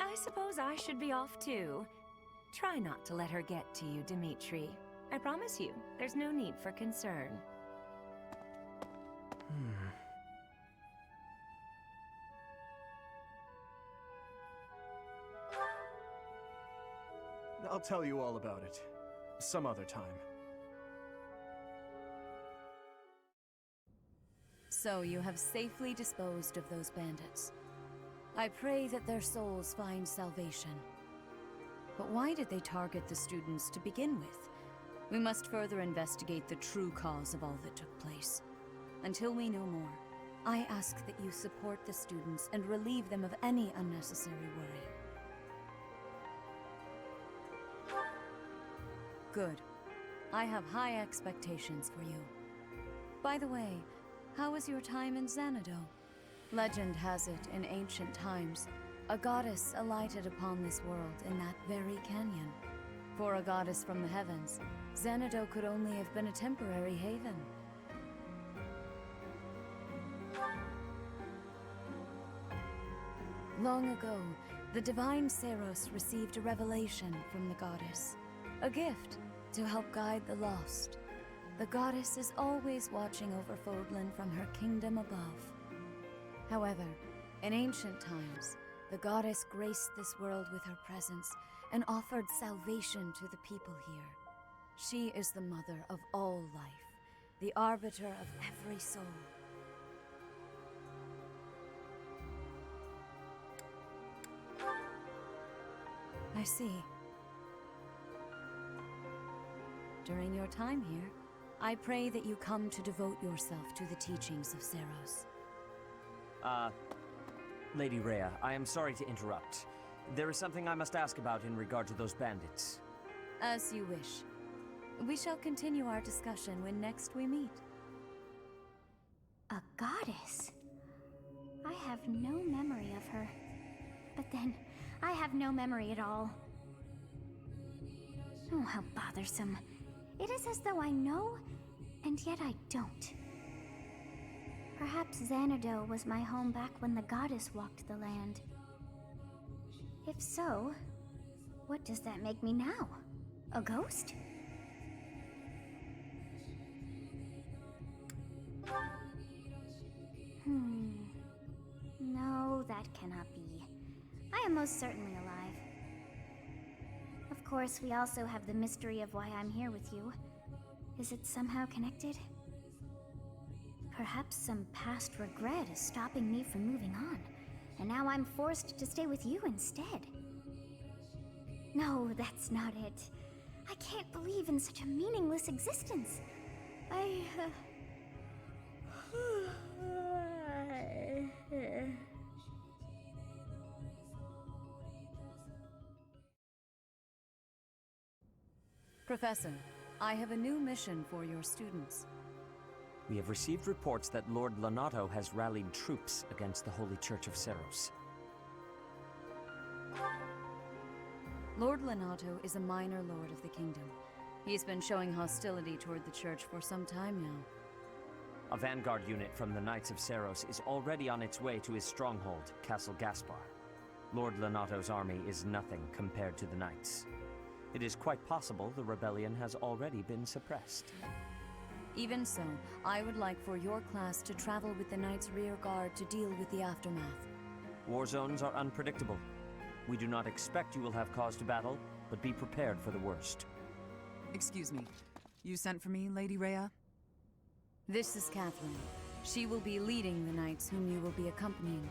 I suppose I should be off too. Try not to let her get to you, Dimitri. I promise you, there's no need for concern. I'll tell you all about it. Some other time. So you have safely disposed of those bandits. I pray that their souls find salvation. But why did they target the students to begin with? We must further investigate the true cause of all that took place. Until we know more, I ask that you support the students and relieve them of any unnecessary worry. Good. I have high expectations for you. By the way, how was your time in Xanadu? Legend has it, in ancient times, a goddess alighted upon this world in that very canyon. For a goddess from the heavens, Xanadu could only have been a temporary haven. Long ago, the divine Seros received a revelation from the goddess. A gift to help guide the lost. The goddess is always watching over Fodlan from her kingdom above. However, in ancient times, the goddess graced this world with her presence and offered salvation to the people here. She is the mother of all life, the arbiter of every soul. I see. During your time here, I pray that you come to devote yourself to the teachings of Seros. Lady Heya, I am sorry to interrupt. There is something I must ask about in regard to those bandits. As you wish. We shall continue our discussion when next we meet. A goddess? I have no memory of her. But then, I have no memory at all. Oh, how bothersome. It is as though I know, and yet I don't. Perhaps Xanadu was my home back when the goddess walked the land. If so, what does that make me now? A ghost? No, that cannot be. I am most certainly alive. Of course, we also have the mystery of why I'm here with you. Is it somehow connected? Perhaps some past regret is stopping me from moving on, and now I'm forced to stay with you instead. No, that's not it. I can't believe in such a meaningless existence. Professor, I have a new mission for your students. We have received reports that Lord Lonato has rallied troops against the Holy Church of Seros. Lord Lonato is a minor lord of the kingdom. He's been showing hostility toward the church for some time now. A vanguard unit from the Knights of Seros is already on its way to his stronghold, Castle Gaspar. Lord Lonato's army is nothing compared to the Knights. It is quite possible the rebellion has already been suppressed. Even so, I would like for your class to travel with the Knights' rear guard to deal with the aftermath. War zones are unpredictable. We do not expect you will have cause to battle, but be prepared for the worst. Excuse me. You sent for me, Lady Heya? This is Catherine. She will be leading the Knights whom you will be accompanying.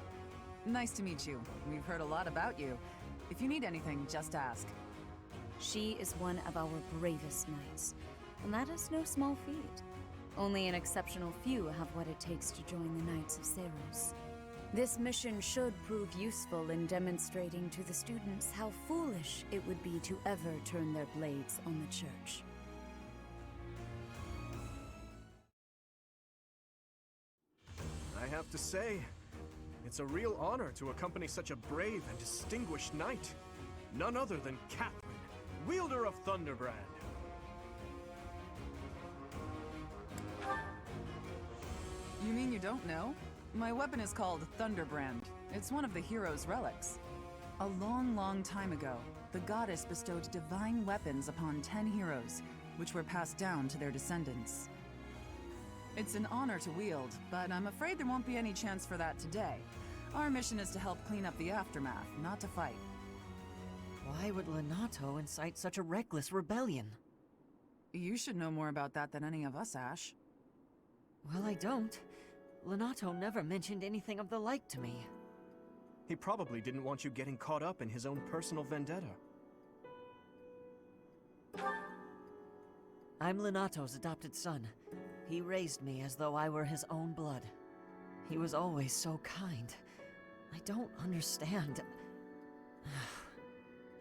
Nice to meet you. We've heard a lot about you. If you need anything, just ask. She is one of our bravest Knights, and that is no small feat. Only an exceptional few have what it takes to join the Knights of Seros. This mission should prove useful in demonstrating to the students how foolish it would be to ever turn their blades on the Church. I have to say, it's a real honor to accompany such a brave and distinguished knight. None other than Catherine, wielder of Thunderbrand. You mean you don't know? My weapon is called Thunderbrand. It's one of the hero's relics. A long, long time ago, the goddess bestowed divine weapons upon 10 heroes, which were passed down to their descendants. It's an honor to wield, but I'm afraid there won't be any chance for that today. Our mission is to help clean up the aftermath, not to fight. Why would Lonato incite such a reckless rebellion? You should know more about that than any of us, Ash. Well, I don't. Lonato never mentioned anything of the like to me. He probably didn't want you getting caught up in his own personal vendetta. I'm Lonato's adopted son. He raised me as though I were his own blood. He was always so kind. I don't understand.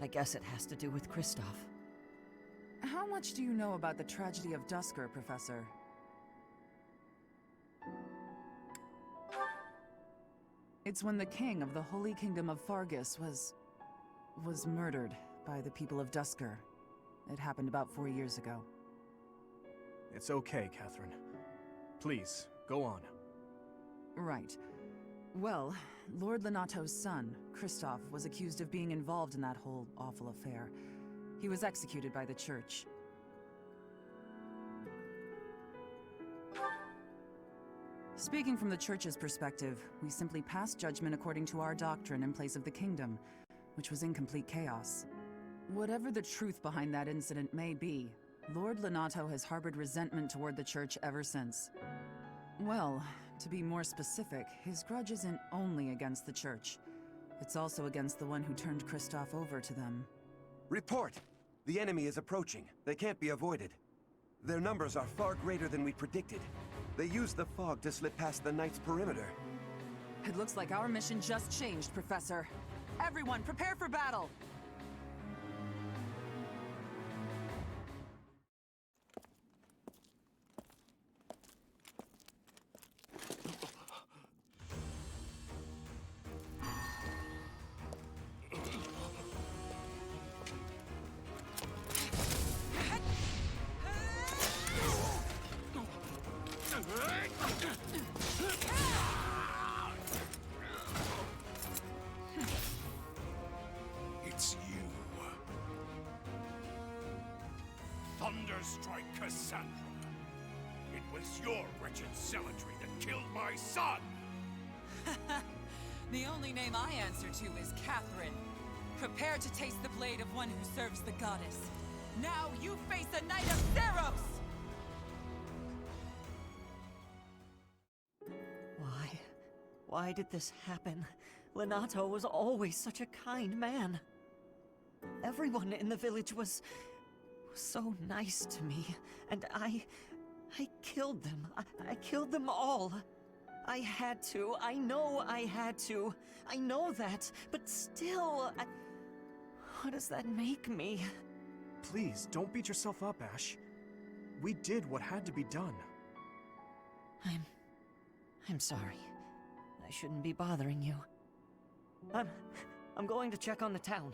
I guess it has to do with Kristoff. How much do you know about the tragedy of Duscur, Professor? It's when the king of the Holy Kingdom of Fargus was murdered by the people of Duscur. It happened about 4 years ago. It's okay, Catherine. Please, go on. Right. Well, Lord Lonato's son, Kristoff, was accused of being involved in that whole awful affair. He was executed by the church. Speaking from the church's perspective, we simply passed judgment according to our doctrine in place of the kingdom, which was in complete chaos. Whatever the truth behind that incident may be, Lord Lonato has harbored resentment toward the church ever since. Well, to be more specific, his grudge isn't only against the church. It's also against the one who turned Kristoff over to them. Report! The enemy is approaching. They can't be avoided. Their numbers are far greater than we predicted. They used the fog to slip past the Knight's perimeter. It looks like our mission just changed, Professor. Everyone, prepare for battle! It's you. Thunderstrike Cassandra. It was your wretched zealotry that killed my son! The only name I answer to is Catherine. Prepare to taste the blade of one who serves the goddess. Now you face a Knight of Zeros! Why did this happen? Lenato was always such a kind man. Everyone in the village was so nice to me, and I killed them. I killed them all. I had to. I know I had to. I know that, but still, what does that make me? Please, don't beat yourself up, Ash. We did what had to be done. I'm sorry. I shouldn't be bothering you. I'm going to check on the town.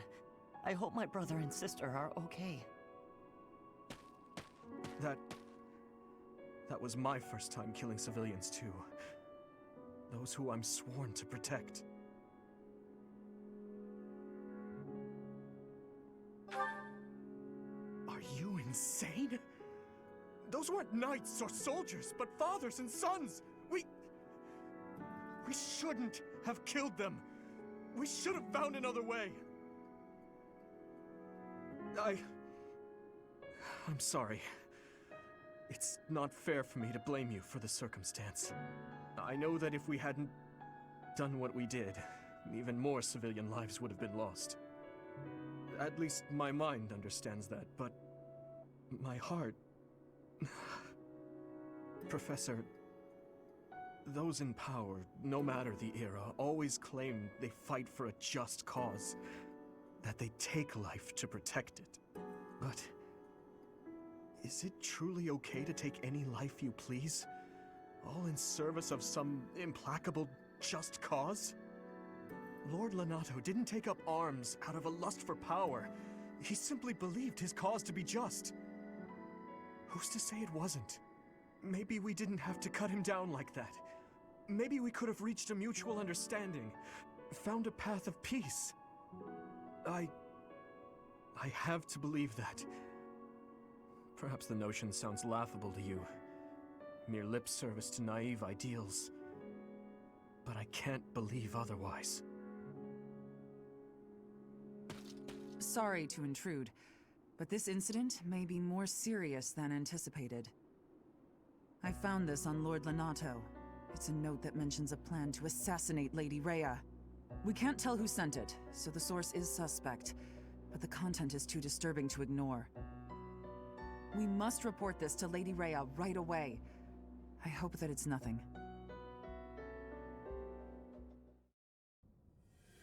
I hope my brother and sister are okay. That was my first time killing civilians too. Those who I'm sworn to protect. Are you insane? Those weren't knights or soldiers, but fathers and sons! We shouldn't have killed them! We should have found another way! I'm sorry. It's not fair for me to blame you for the circumstance. I know that if we hadn't done what we did, even more civilian lives would have been lost. At least my mind understands that, but my heart... Professor, those in power, no matter the era, always claim they fight for a just cause, that they take life to protect it. But is it truly okay to take any life you please? All in service of some implacable, just cause? Lord Lenato didn't take up arms out of a lust for power. He simply believed his cause to be just. Who's to say it wasn't? Maybe we didn't have to cut him down like that. Maybe we could have reached a mutual understanding, found a path of peace. I have to believe that. Perhaps the notion sounds laughable to you. Mere lip service to naive ideals. But I can't believe otherwise. Sorry to intrude, but this incident may be more serious than anticipated. I found this on Lord Lenato. It's a note that mentions a plan to assassinate Lady Heya. We can't tell who sent it, so the source is suspect, but the content is too disturbing to ignore. We must report this to Lady Heya right away. I hope that it's nothing.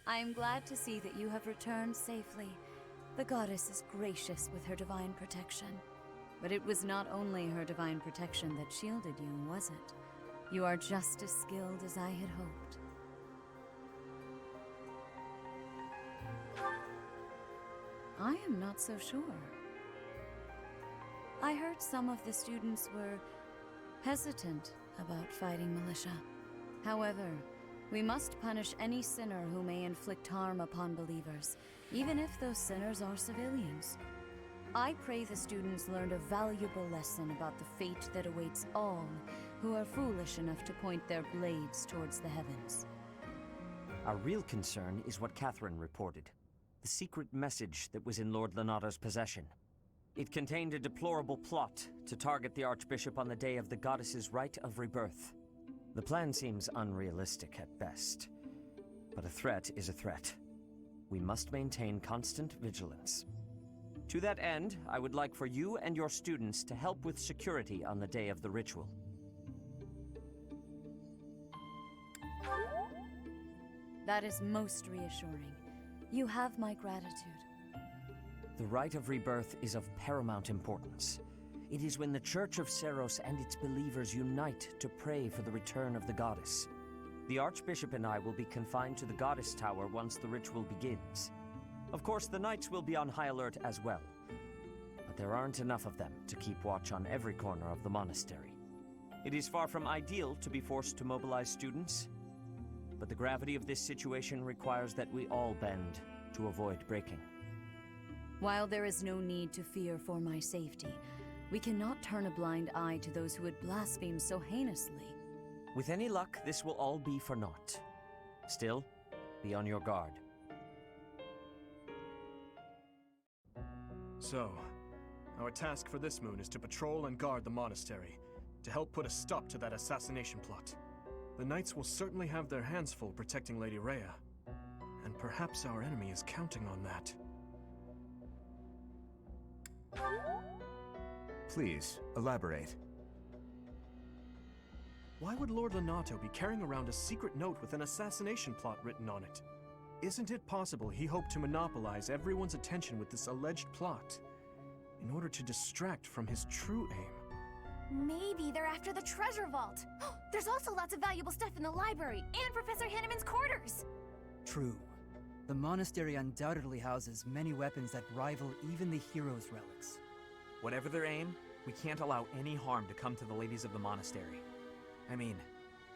I am glad to see that you have returned safely. The goddess is gracious with her divine protection. But it was not only her divine protection that shielded you, was it? You are just as skilled as I had hoped. I am not so sure. I heard some of the students were hesitant about fighting militia. However, we must punish any sinner who may inflict harm upon believers, even if those sinners are civilians. I pray the students learned a valuable lesson about the fate that awaits all who are foolish enough to point their blades towards the heavens. Our real concern is what Catherine reported. The secret message that was in Lord Lenato's possession. It contained a deplorable plot to target the Archbishop on the day of the goddess's rite of rebirth. The plan seems unrealistic at best, but a threat is a threat. We must maintain constant vigilance. To that end, I would like for you and your students to help with security on the day of the ritual. That is most reassuring. You have my gratitude. The rite of rebirth is of paramount importance. It is when the Church of Seros and its believers unite to pray for the return of the goddess. The Archbishop and I will be confined to the Goddess Tower once the ritual begins. Of course, the Knights will be on high alert as well, but there aren't enough of them to keep watch on every corner of the monastery. It is far from ideal to be forced to mobilize students, but the gravity of this situation requires that we all bend to avoid breaking. While there is no need to fear for my safety, we cannot turn a blind eye to those who would blaspheme so heinously. With any luck, this will all be for naught. Still, be on your guard. So, our task for this moon is to patrol and guard the monastery, to help put a stop to that assassination plot. The Knights will certainly have their hands full protecting Lady Heya, and perhaps our enemy is counting on that. Please, elaborate. Why would Lord Lenato be carrying around a secret note with an assassination plot written on it? Isn't it possible he hoped to monopolize everyone's attention with this alleged plot, in order to distract from his true aim? Maybe they're after the treasure vault. There's also lots of valuable stuff in the library and Professor Hanneman's quarters. True. The monastery undoubtedly houses many weapons that rival even the hero's relics. Whatever their aim, we can't allow any harm to come to the ladies of the monastery. I mean,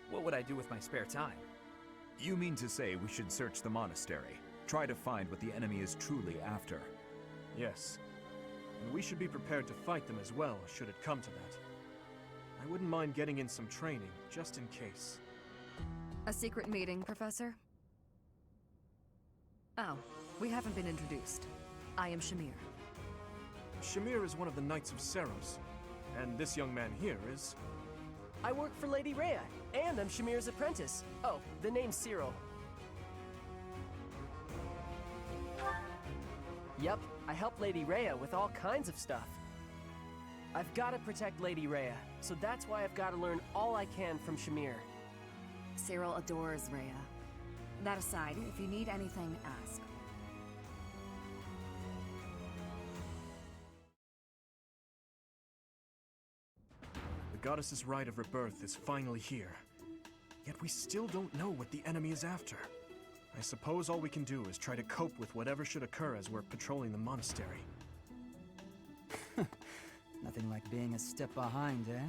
what would I do with my spare time? You mean to say we should search the monastery, try to find what the enemy is truly after? Yes. And we should be prepared to fight them as well, should it come to that. I wouldn't mind getting in some training, just in case. A secret meeting, Professor? Oh, we haven't been introduced. I am Shamir. Shamir is one of the Knights of Seros, and this young man here is... I work for Lady Heya, and I'm Shamir's apprentice. Oh, the name's Cyril. Yep, I help Lady Heya with all kinds of stuff. I've got to protect Lady Heya, so that's why I've got to learn all I can from Shamir. Cyril adores Heya. That aside, if you need anything, ask. The goddess's rite of rebirth is finally here. Yet we still don't know what the enemy is after. I suppose all we can do is try to cope with whatever should occur as we're patrolling the monastery. Nothing like being a step behind, eh?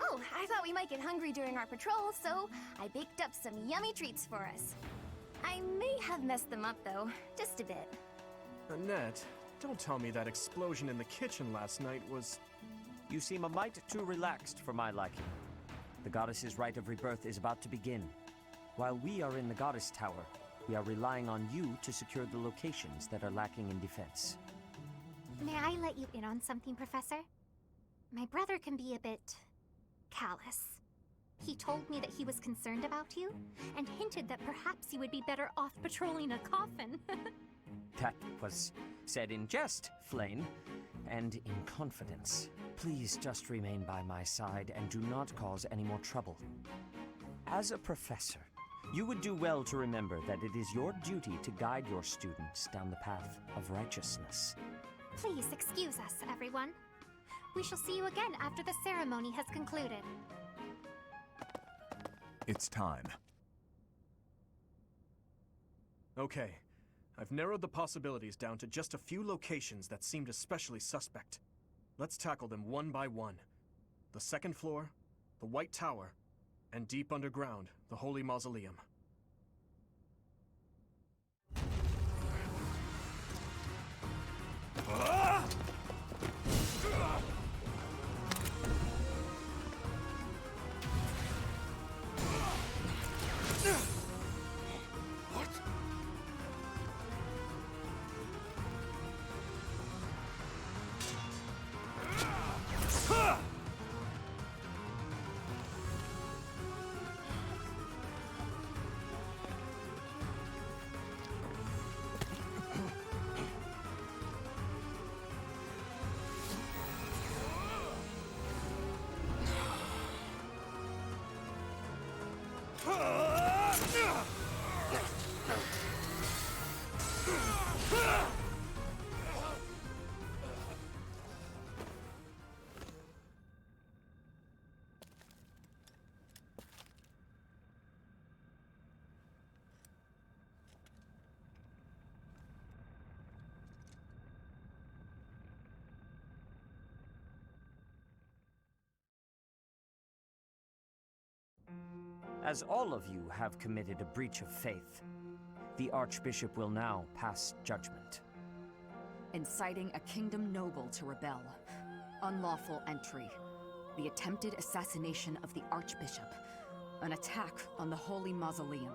Oh, I thought we might get hungry during our patrol, so I baked up some yummy treats for us. I may have messed them up, though. Just a bit. Annette, don't tell me that explosion in the kitchen last night was... You seem a mite too relaxed for my liking. The goddess's rite of rebirth is about to begin. While we are in the goddess tower, we are relying on you to secure the locations that are lacking in defense. May I let you in on something, Professor? My brother can be a bit... callous. He told me that he was concerned about you, and hinted that perhaps you would be better off patrolling a coffin. That was said in jest, Flame, and in confidence. Please just remain by my side and do not cause any more trouble. As a professor, you would do well to remember that it is your duty to guide your students down the path of righteousness. Please excuse us, everyone. We shall see you again after the ceremony has concluded. It's time. Okay, I've narrowed the possibilities down to just a few locations that seemed especially suspect. Let's tackle them one by one. The second floor, the White Tower, and deep underground, the Holy Mausoleum. As all of you have committed a breach of faith, the Archbishop will now pass judgment. Inciting a kingdom noble to rebel. Unlawful entry. The attempted assassination of the Archbishop. An attack on the Holy Mausoleum.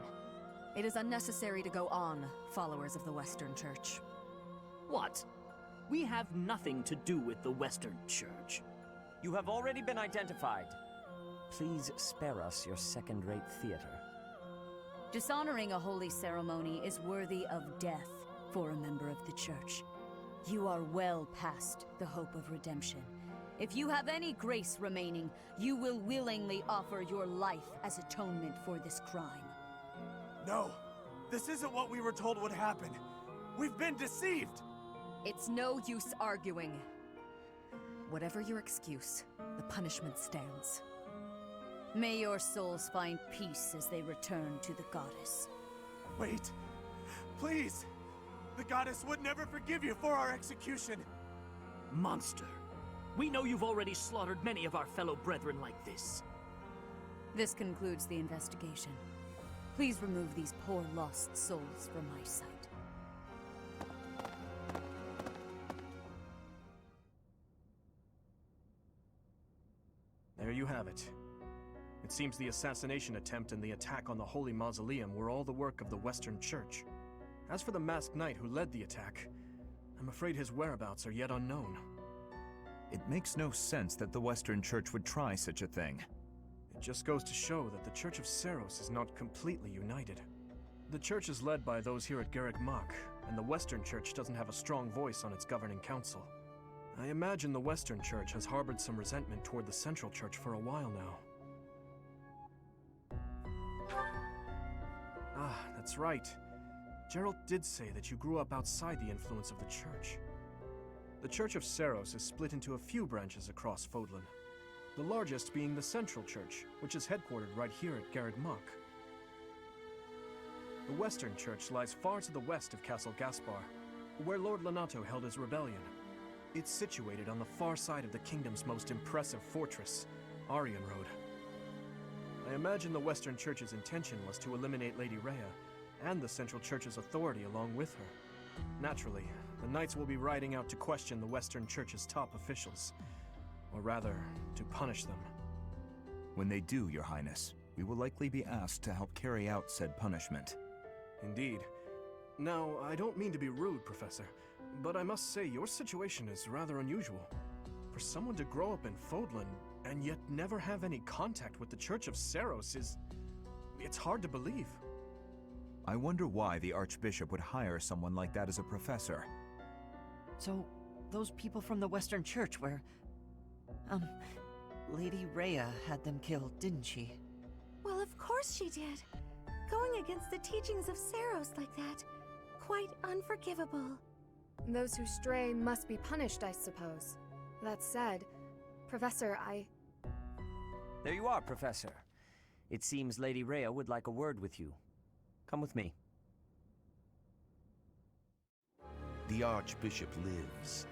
It is unnecessary to go on, followers of the Western Church. What? We have nothing to do with the Western Church. You have already been identified. Please spare us your second-rate theater. Dishonoring a holy ceremony is worthy of death for a member of the Church. You are well past the hope of redemption. If you have any grace remaining, you will willingly offer your life as atonement for this crime. No, this isn't what we were told would happen. We've been deceived! It's no use arguing. Whatever your excuse, the punishment stands. May your souls find peace as they return to the Goddess. Wait, please! The Goddess would never forgive you for our execution! Monster. We know you've already slaughtered many of our fellow brethren like this. This concludes the investigation. Please remove these poor lost souls from my sight. There you have it. It seems the assassination attempt and the attack on the Holy Mausoleum were all the work of the Western Church. As for the masked knight who led the attack, I'm afraid his whereabouts are yet unknown. It makes no sense that the Western Church would try such a thing. It just goes to show that the Church of Seiros is not completely united. The Church is led by those here at Garreg Mach, and the Western Church doesn't have a strong voice on its governing council. I imagine the Western Church has harbored some resentment toward the Central Church for a while now. Ah, that's right. Geralt did say that you grew up outside the influence of the Church. The Church of Seiros is split into a few branches across Fodlan, the largest being the Central Church, which is headquartered right here at Garreg Mach. The Western Church lies far to the west of Castle Gaspar, where Lord Lonato held his rebellion. It's situated on the far side of the kingdom's most impressive fortress, Aryan Road. I imagine the Western Church's intention was to eliminate Lady Heya, and the Central Church's authority along with her. Naturally, the Knights will be riding out to question the Western Church's top officials. Or rather, to punish them. When they do, Your Highness, we will likely be asked to help carry out said punishment. Indeed. Now, I don't mean to be rude, Professor, but I must say your situation is rather unusual. For someone to grow up in Fodlan and yet never have any contact with the Church of Seiros it's hard to believe. I wonder why the Archbishop would hire someone like that as a professor. So, those people from the Western Church were... Lady Heya had them killed, didn't she? Well, of course she did. Going against the teachings of Seiros like that, quite unforgivable. Those who stray must be punished, I suppose. That said, Professor, There you are, Professor. It seems Lady Heya would like a word with you. Come with me. The Archbishop lives.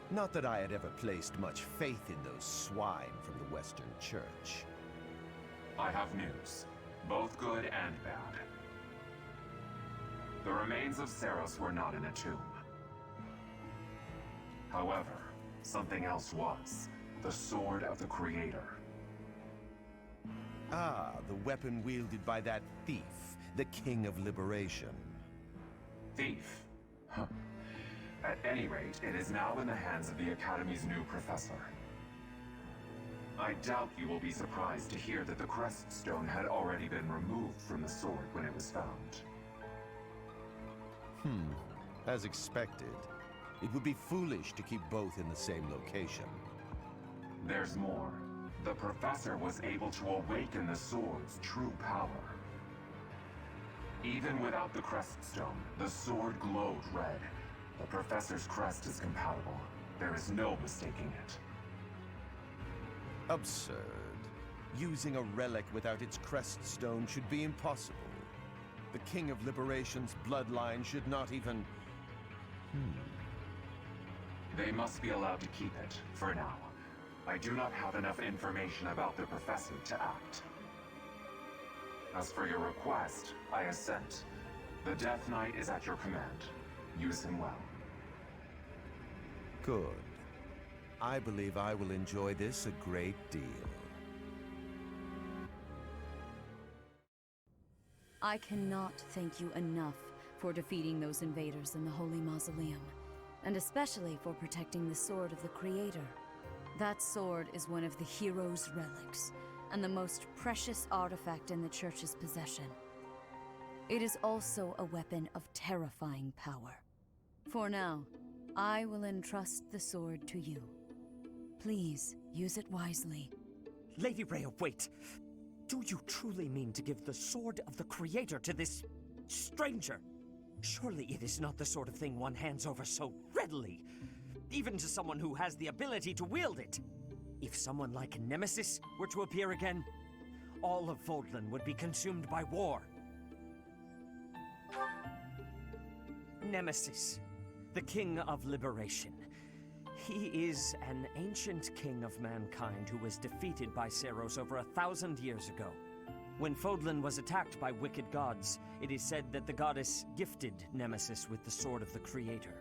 Not that I had ever placed much faith in those swine from the Western Church. I have news, both good and bad. The remains of Seiros were not in a tomb. However, something else was. The Sword of the Creator. Ah, the weapon wielded by that thief, the King of Liberation. Thief? Huh. At any rate, it is now in the hands of the Academy's new professor. I doubt you will be surprised to hear that the crest stone had already been removed from the sword when it was found. As expected. It would be foolish to keep both in the same location. There's more. The professor was able to awaken the sword's true power. Even without the crest stone, the sword glowed red. The professor's crest is compatible. There is no mistaking it. Absurd. Using a relic without its crest stone should be impossible. The King of Liberation's bloodline should not even... They must be allowed to keep it, for now. I do not have enough information about the professor to act. As for your request, I assent. The Death Knight is at your command. Use him well. Good. I believe I will enjoy this a great deal. I cannot thank you enough for defeating those invaders in the Holy Mausoleum, and especially for protecting the Sword of the Creator. That sword is one of the hero's relics, and the most precious artifact in the Church's possession. It is also a weapon of terrifying power. For now, I will entrust the sword to you. Please, use it wisely. Lady Rhea, wait! Do you truly mean to give the Sword of the Creator to this stranger? Surely it is not the sort of thing one hands over so readily, even to someone who has the ability to wield it. If someone like Nemesis were to appear again, all of Fodlan would be consumed by war. Nemesis, the King of Liberation. He is an ancient king of mankind who was defeated by Seiros over 1,000 years ago. When Fodlan was attacked by wicked gods, it is said that the goddess gifted Nemesis with the Sword of the Creator.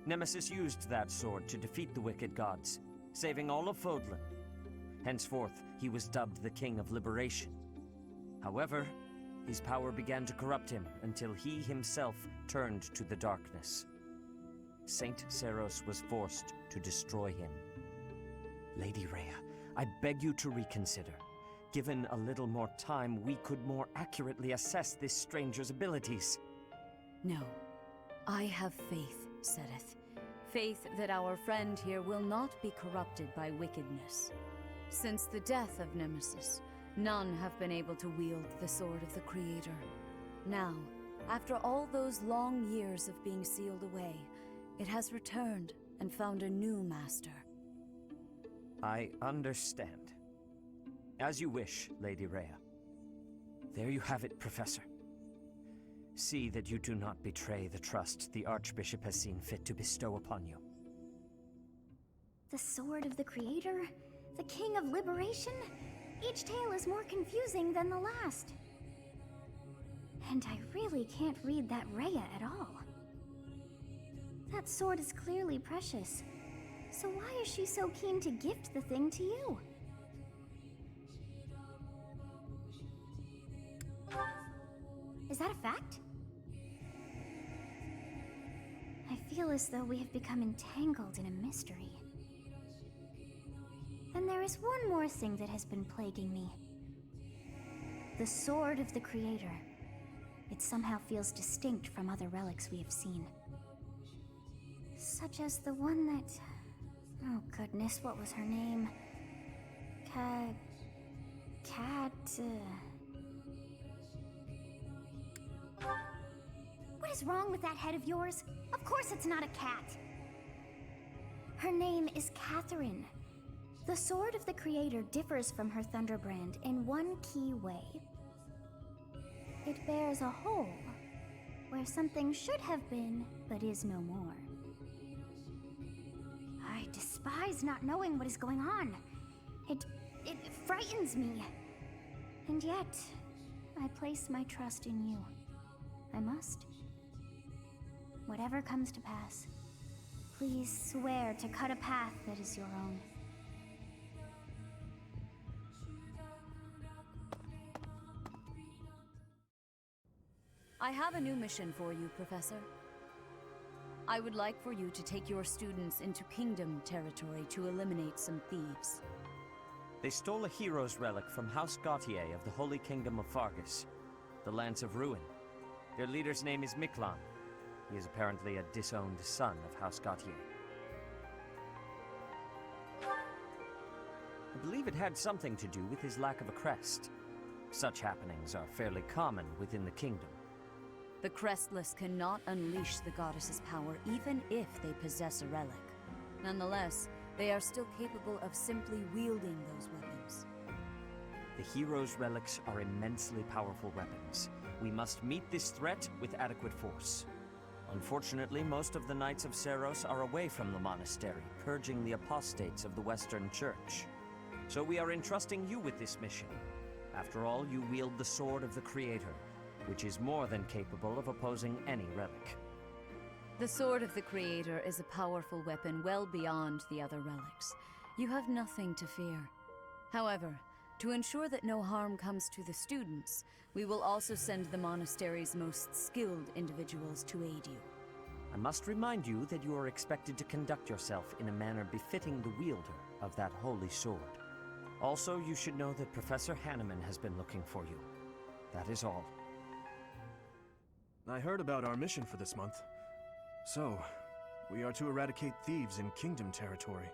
Nemesis used that sword to defeat the wicked gods, saving all of Fodlan. Henceforth, he was dubbed the King of Liberation. However, his power began to corrupt him until he himself turned to the darkness. Saint Seiros was forced to destroy him. Lady Rhea, I beg you to reconsider. Given a little more time, we could more accurately assess this stranger's abilities. No. I have faith, Seteth. Faith that our friend here will not be corrupted by wickedness. Since the death of Nemesis, none have been able to wield the Sword of the Creator. Now, after all those long years of being sealed away, it has returned and found a new master. I understand. As you wish, Lady Rhea. There you have it, Professor. See that you do not betray the trust the Archbishop has seen fit to bestow upon you. The Sword of the Creator? The King of Liberation? Each tale is more confusing than the last. And I really can't read that Rhea at all. That sword is clearly precious. So why is she so keen to gift the thing to you? Is that a fact? I feel as though we have become entangled in a mystery. And there is one more thing that has been plaguing me. The Sword of the Creator. It somehow feels distinct from other relics we have seen. Such as the one that... Oh goodness, what was her name? What is wrong with that head of yours? Of course it's not a cat! Her name is Catherine. The Sword of the Creator differs from her Thunderbrand in one key way. It bears a hole, where something should have been, but is no more. I despise not knowing what is going on. It frightens me. And yet, I place my trust in you. I must. Whatever comes to pass, please swear to cut a path that is your own. I have a new mission for you, Professor. I would like for you to take your students into Kingdom territory to eliminate some thieves. They stole a hero's relic from House Gautier of the Holy Kingdom of Fargus, the Lance of Ruin. Their leader's name is Miklan. He is apparently a disowned son of House Gautier. I believe it had something to do with his lack of a crest. Such happenings are fairly common within the kingdom. The Crestless cannot unleash the goddess's power even if they possess a relic. Nonetheless, they are still capable of simply wielding those weapons. The hero's relics are immensely powerful weapons. We must meet this threat with adequate force. Unfortunately, most of the Knights of Seiros are away from the monastery, purging the apostates of the Western Church. So we are entrusting you with this mission. After all, you wield the sword of the Creator, which is more than capable of opposing any relic. The Sword of the Creator is a powerful weapon well beyond the other relics. You have nothing to fear. However, to ensure that no harm comes to the students, we will also send the monastery's most skilled individuals to aid you. I must remind you that you are expected to conduct yourself in a manner befitting the wielder of that holy sword. Also, you should know that Professor Hanneman has been looking for you. That is all. I heard about our mission for this month. So, we are to eradicate thieves in Kingdom territory.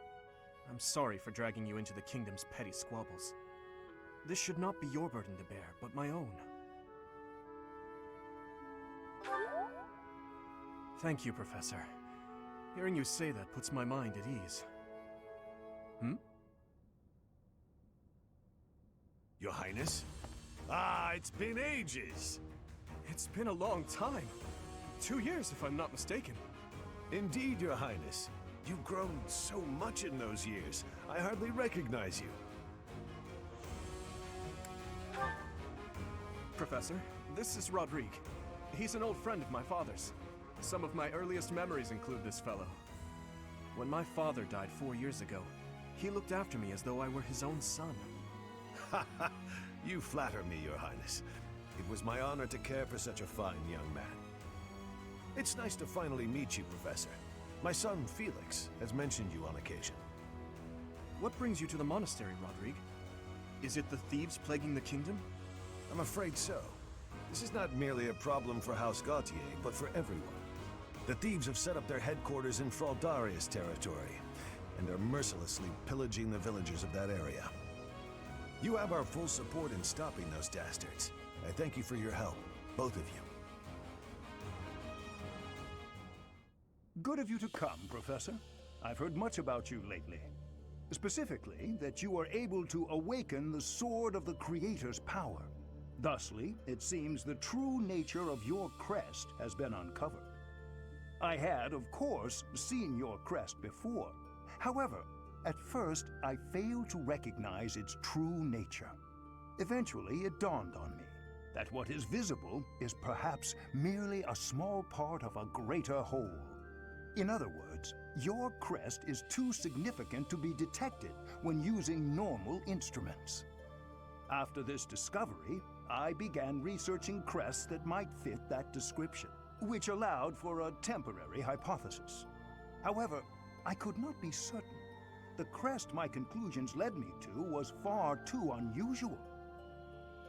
I'm sorry for dragging you into the Kingdom's petty squabbles. This should not be your burden to bear, but my own. Thank you, Professor. Hearing you say that puts my mind at ease. Your Highness? Ah, it's been ages! It's been a long time. 2 years, if I'm not mistaken. Indeed, Your Highness. You've grown so much in those years, I hardly recognize you. Professor, this is Rodrigue. He's an old friend of my father's. Some of my earliest memories include this fellow. When my father died 4 years ago, he looked after me as though I were his own son. Ha ha! You flatter me, Your Highness. It was my honor to care for such a fine young man. It's nice to finally meet you, Professor. My son, Felix, has mentioned you on occasion. What brings you to the monastery, Rodrigue? Is it the thieves plaguing the kingdom? I'm afraid so. This is not merely a problem for House Gautier, but for everyone. The thieves have set up their headquarters in Fraldarius territory, and are mercilessly pillaging the villagers of that area. You have our full support in stopping those dastards. I thank you for your help, both of you. Good of you to come, Professor. I've heard much about you lately. Specifically, that you are able to awaken the Sword of the Creator's power. Thusly, it seems the true nature of your crest has been uncovered. I had, of course, seen your crest before. However, at first, I failed to recognize its true nature. Eventually, it dawned on me that what is visible is perhaps merely a small part of a greater whole. In other words, your crest is too significant to be detected when using normal instruments. After this discovery, I began researching crests that might fit that description, which allowed for a temporary hypothesis. However, I could not be certain. The crest my conclusions led me to was far too unusual.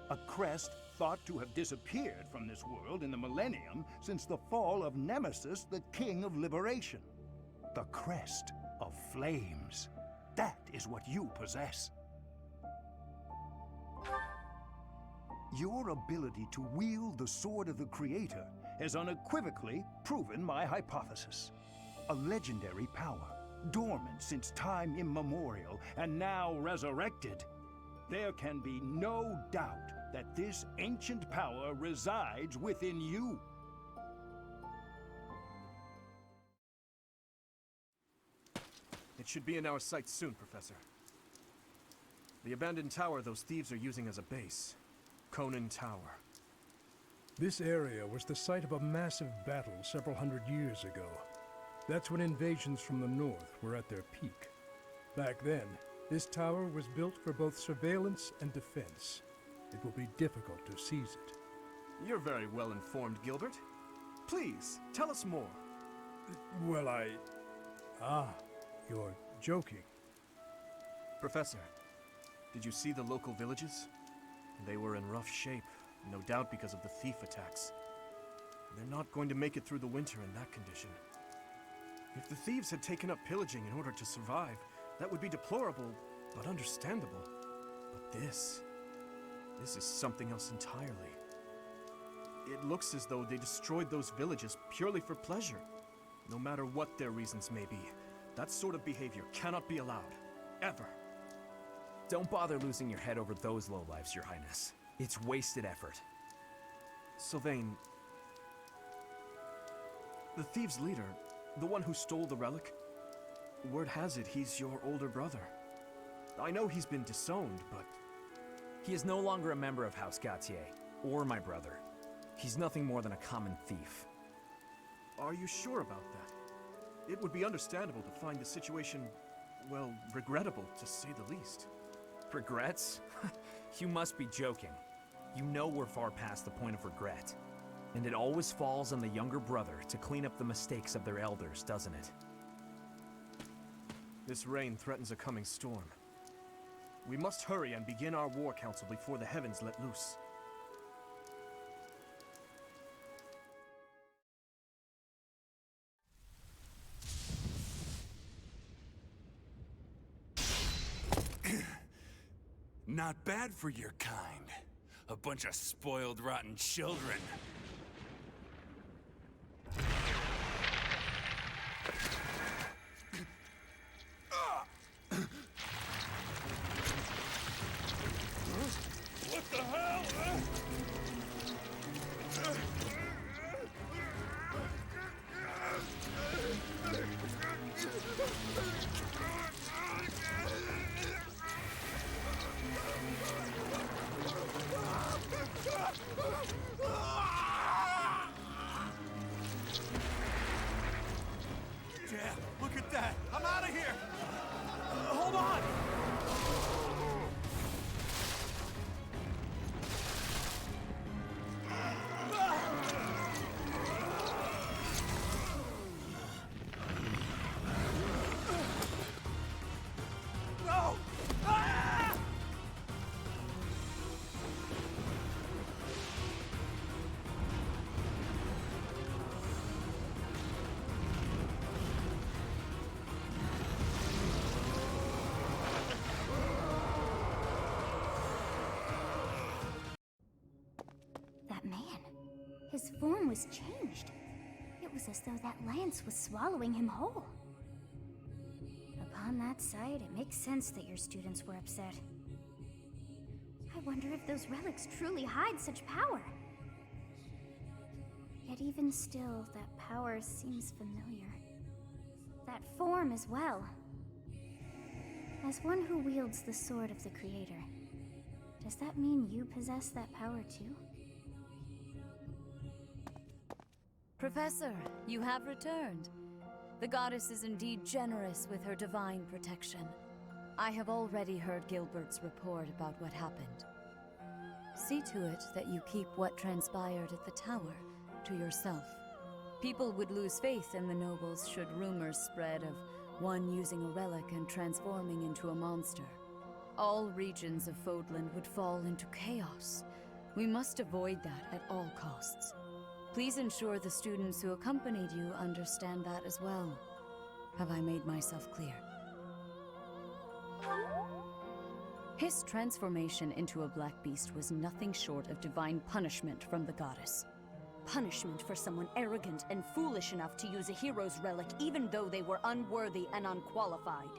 A crest thought to have disappeared from this world in the millennium since the fall of Nemesis, the King of Liberation. The crest of flames. That is what you possess. Your ability to wield the Sword of the Creator has unequivocally proven my hypothesis. A legendary power, dormant since time immemorial, and now resurrected. There can be no doubt that this ancient power resides within you. It should be in our sights soon, Professor. The abandoned tower those thieves are using as a base. Conan Tower. This area was the site of a massive battle several hundred years ago. That's when invasions from the north were at their peak. Back then, this tower was built for both surveillance and defense. It will be difficult to seize it. You're very well informed, Gilbert. Please, tell us more. Well, you're joking. Professor, did you see the local villages? They were in rough shape, no doubt because of the thief attacks. They're not going to make it through the winter in that condition. If the thieves had taken up pillaging in order to survive, that would be deplorable, but understandable. But this is something else entirely. It looks as though they destroyed those villages purely for pleasure. No matter what their reasons may be, that sort of behavior cannot be allowed. Ever. Don't bother losing your head over those lowlifes, Your Highness. It's wasted effort. Sylvain, the thieves' leader, the one who stole the relic, word has it he's your older brother. I know he's been disowned, but He is no longer a member of House Gautier, or my brother. He's nothing more than a common thief. Are you sure about that? It would be understandable to find the situation, well, regrettable, to say the least. Regrets? You must be joking. You know we're far past the point of regret. And it always falls on the younger brother to clean up the mistakes of their elders, doesn't it? This rain threatens a coming storm. We must hurry and begin our war council before the heavens let loose. Not bad for your kind. A bunch of spoiled, rotten children. What the hell? Damn, look at that! I'm out of here! Hold on! No! Ah! That man, his form was changed. It was as though that lance was swallowing him whole. Upon that sight, it makes sense that your students were upset. I wonder if those relics truly hide such power. Yet even still, that power seems familiar. That form as well. As one who wields the sword of the Creator, does that mean you possess that power too? Professor, you have returned. The goddess is indeed generous with her divine protection. I have already heard Gilbert's report about what happened. See to it that you keep what transpired at the tower to yourself. People would lose faith in the nobles should rumors spread of one using a relic and transforming into a monster. All regions of Fodlan would fall into chaos. We must avoid that at all costs. Please ensure the students who accompanied you understand that as well. Have I made myself clear? His transformation into a black beast was nothing short of divine punishment from the goddess. Punishment for someone arrogant and foolish enough to use a hero's relic even though they were unworthy and unqualified.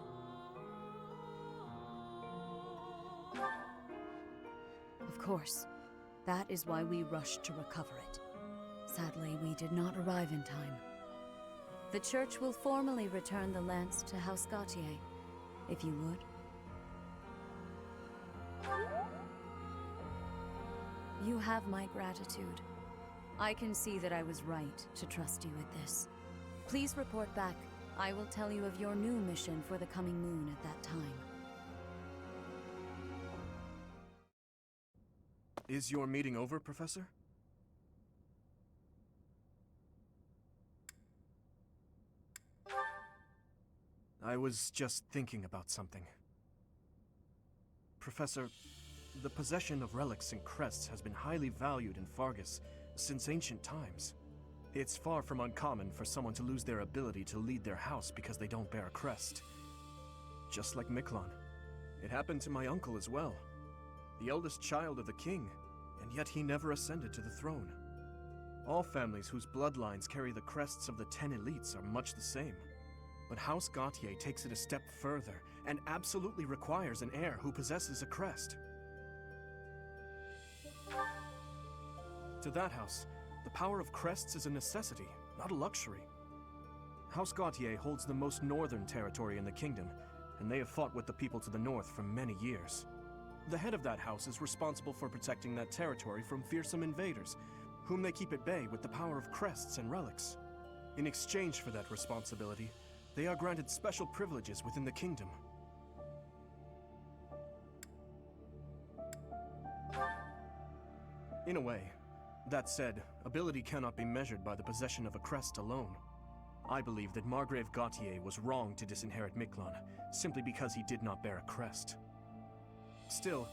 Of course, that is why we rushed to recover it. Sadly, we did not arrive in time. The church will formally return the lance to House Gautier, if you would. You have my gratitude. I can see that I was right to trust you with this. Please report back. I will tell you of your new mission for the coming moon at that time. Is your meeting over, Professor? I was just thinking about something. Professor, the possession of relics and crests has been highly valued in Fargus since ancient times. It's far from uncommon for someone to lose their ability to lead their house because they don't bear a crest. Just like Miklon. It happened to my uncle as well. The eldest child of the king, and yet he never ascended to the throne. All families whose bloodlines carry the crests of the 10 elites are much the same. But House Gautier takes it a step further and absolutely requires an heir who possesses a crest. To that house, the power of crests is a necessity, not a luxury. House Gautier holds the most northern territory in the kingdom, and they have fought with the people to the north for many years. The head of that house is responsible for protecting that territory from fearsome invaders, whom they keep at bay with the power of crests and relics. In exchange for that responsibility, they are granted special privileges within the kingdom. In a way. That said, ability cannot be measured by the possession of a crest alone. I believe that Margrave Gautier was wrong to disinherit Miklon, simply because he did not bear a crest. Still,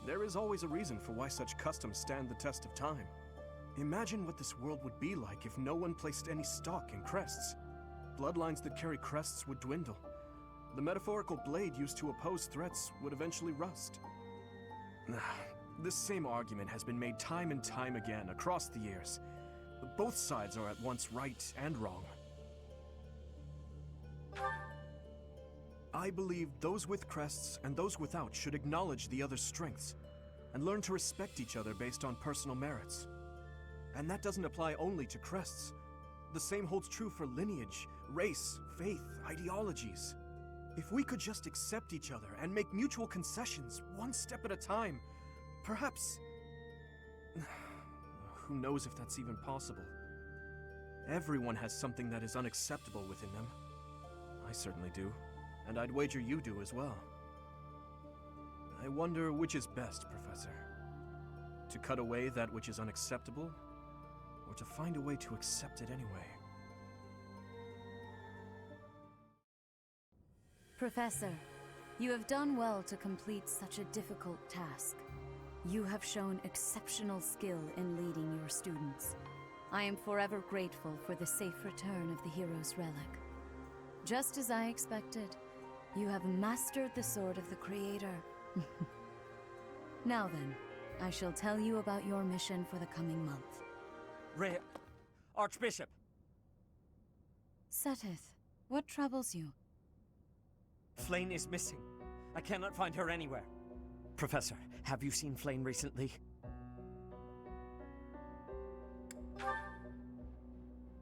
there is always a reason for why such customs stand the test of time. Imagine what this world would be like if no one placed any stock in crests. Bloodlines that carry crests would dwindle. The metaphorical blade used to oppose threats would eventually rust. This same argument has been made time and time again across the years. Both sides are at once right and wrong. I believe those with crests and those without should acknowledge the other's strengths and learn to respect each other based on personal merits. And that doesn't apply only to crests. The same holds true for lineage, race, faith, ideologies. If we could just accept each other and make mutual concessions one step at a time, perhaps... Who knows if that's even possible? Everyone has something that is unacceptable within them. I certainly do, and I'd wager you do as well. I wonder which is best, Professor. To cut away that which is unacceptable, or to find a way to accept it anyway? Professor, you have done well to complete such a difficult task. You have shown exceptional skill in leading your students. I am forever grateful for the safe return of the hero's relic. Just as I expected, you have mastered the sword of the Creator. Now then, I shall tell you about your mission for the coming month. Archbishop! Seteth, what troubles you? Flayn is missing. I cannot find her anywhere. Professor, have you seen Flayn recently?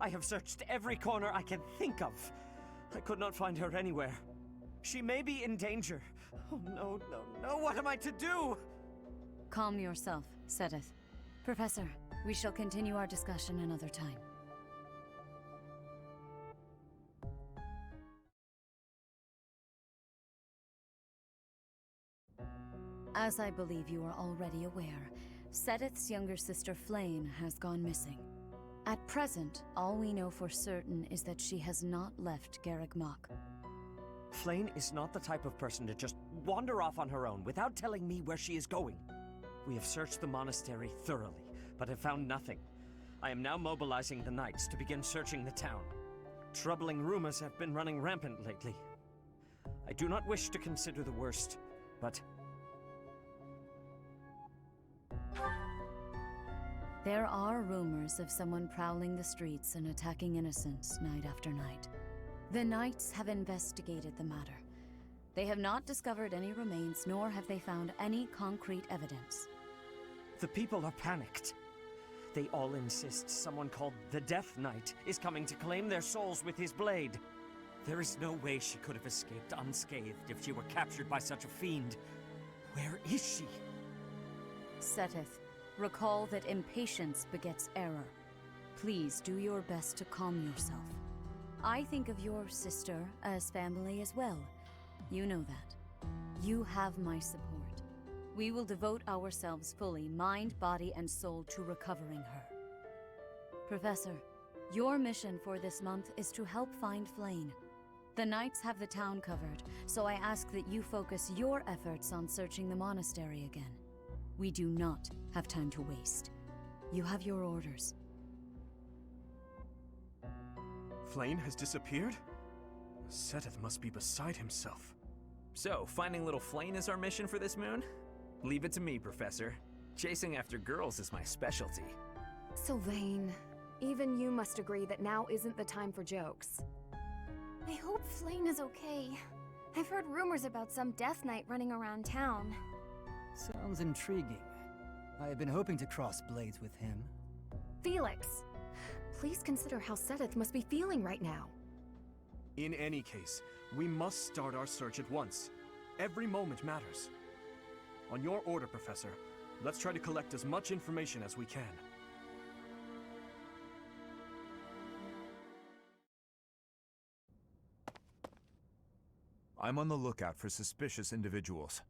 I have searched every corner I can think of. I could not find her anywhere. She may be in danger. Oh no, no, no, what am I to do? Calm yourself, Seteth. Professor, we shall continue our discussion another time. As I believe you are already aware, Seteth's younger sister Flayn has gone missing. At present, all we know for certain is that she has not left Garreg Mach. Flayn is not the type of person to just wander off on her own without telling me where she is going. We have searched the monastery thoroughly, but have found nothing. I am now mobilizing the knights to begin searching the town. Troubling rumors have been running rampant lately. I do not wish to consider the worst, but... There are rumors of someone prowling the streets and attacking innocents night after night. The Knights have investigated the matter. They have not discovered any remains, nor have they found any concrete evidence. The people are panicked. They all insist someone called the Death Knight is coming to claim their souls with his blade. There is no way she could have escaped unscathed if she were captured by such a fiend. Where is she? Seteth, recall that impatience begets error. Please do your best to calm yourself. I think of your sister as family as well. You know that. You have my support. We will devote ourselves fully, mind, body, and soul to recovering her. Professor, your mission for this month is to help find Flayn. The Knights have the town covered, so I ask that you focus your efforts on searching the monastery again. We do not have time to waste. You have your orders. Flayn has disappeared? Seteth must be beside himself. So, finding little Flayn is our mission for this moon? Leave it to me, Professor. Chasing after girls is my specialty. Sylvain, even you must agree that now isn't the time for jokes. I hope Flayn is okay. I've heard rumors about some Death Knight running around town. Sounds intriguing. I have been hoping to cross blades with him. Felix, please consider how Seteth must be feeling right now. In any case, we must start our search at once. Every moment matters. On your order, Professor. Let's try to collect as much information as we can. I'm on the lookout for suspicious individuals.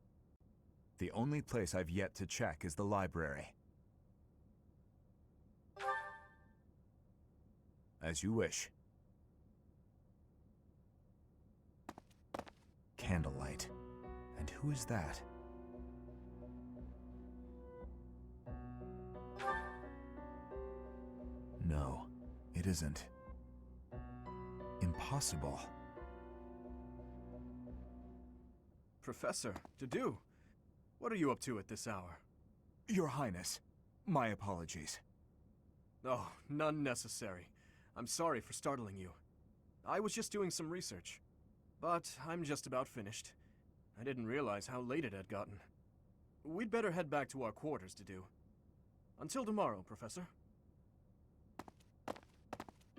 The only place I've yet to check is the library. As you wish. Candlelight. And who is that? No, it isn't. Impossible. Professor, Dedu, what are you up to at this hour? Your Highness, my apologies. Oh, none necessary. I'm sorry for startling you. I was just doing some research. But I'm just about finished. I didn't realize how late it had gotten. We'd better head back to our quarters, Dedu. Until tomorrow, Professor.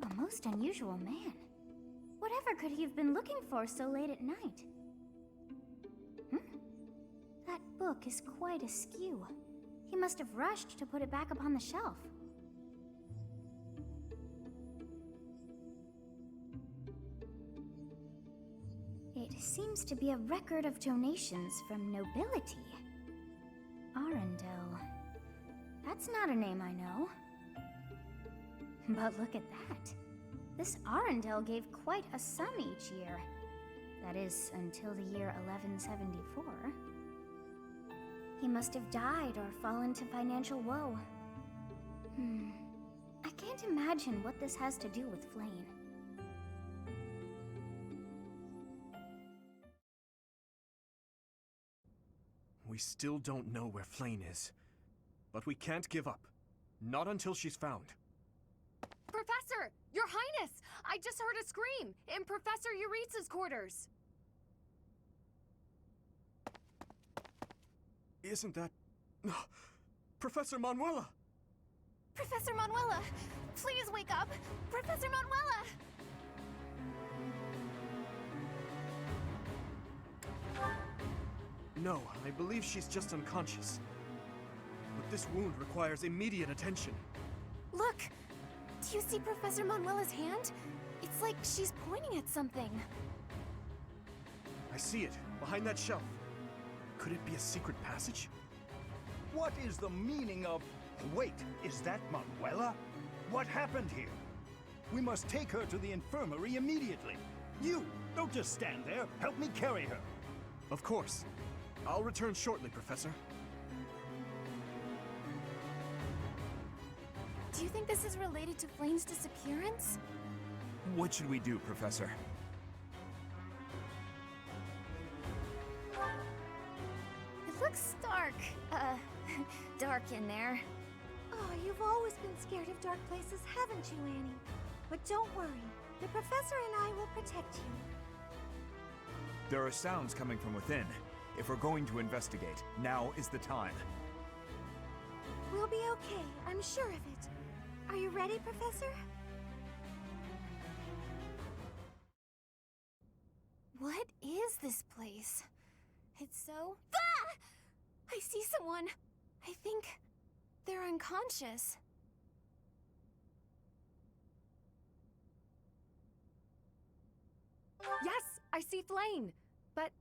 A most unusual man. Whatever could he have been looking for so late at night? That book is quite askew. He must have rushed to put it back upon the shelf. It seems to be a record of donations from nobility. Arundel. That's not a name I know. But look at that. This Arundel gave quite a sum each year. That is, until the year 1174. He must have died or fallen to financial woe. I can't imagine what this has to do with Flayn. We still don't know where Flayn is. But we can't give up. Not until she's found. Professor! Your Highness! I just heard a scream! In Professor Euritsa's quarters! Isn't that... Professor Manuela! Professor Manuela! Please wake up! Professor Manuela! No, I believe she's just unconscious. But this wound requires immediate attention. Look! Do you see Professor Manuela's hand? It's like she's pointing at something. I see it, behind that shelf. Could it be a secret passage? What is the meaning of... Wait, is that Manuela? What happened here? We must take her to the infirmary immediately. You, don't just stand there. Help me carry her. Of course. I'll return shortly, Professor. Do you think this is related to Flayn's disappearance? What should we do, Professor? It looks dark. Dark in there. Oh, you've always been scared of dark places, haven't you, Annie? But don't worry. The professor and I will protect you. There are sounds coming from within. If we're going to investigate, now is the time. We'll be okay, I'm sure of it. Are you ready, Professor? What is this place? It's so... Ah! I see someone. I think they're unconscious. Yes, I see Flayn. But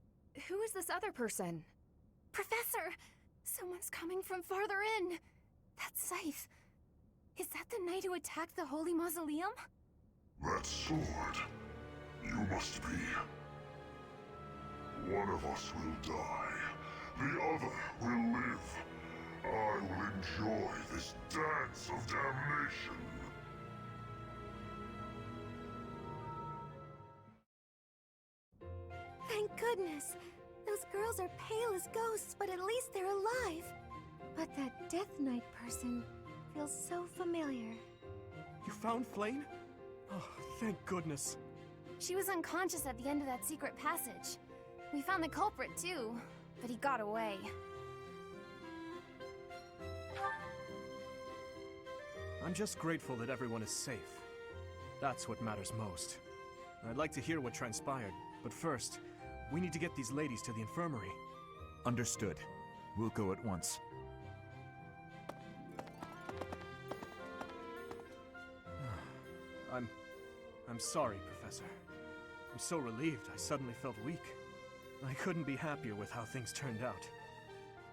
who is this other person? Professor! Someone's coming from farther in. That Scythe. Is that the knight who attacked the Holy Mausoleum? That sword. You must be. One of us will die. The other will live. I will enjoy this dance of damnation. Thank goodness. Those girls are pale as ghosts, but at least they're alive. But that Death Knight person feels so familiar. You found Flayn? Oh, thank goodness. She was unconscious at the end of that secret passage. We found the culprit too, but he got away. I'm just grateful that everyone is safe. That's what matters most. I'd like to hear what transpired, but first, we need to get these ladies to the infirmary. Understood. We'll go at once. I'm sorry, Professor. I'm so relieved I suddenly felt weak. I couldn't be happier with how things turned out.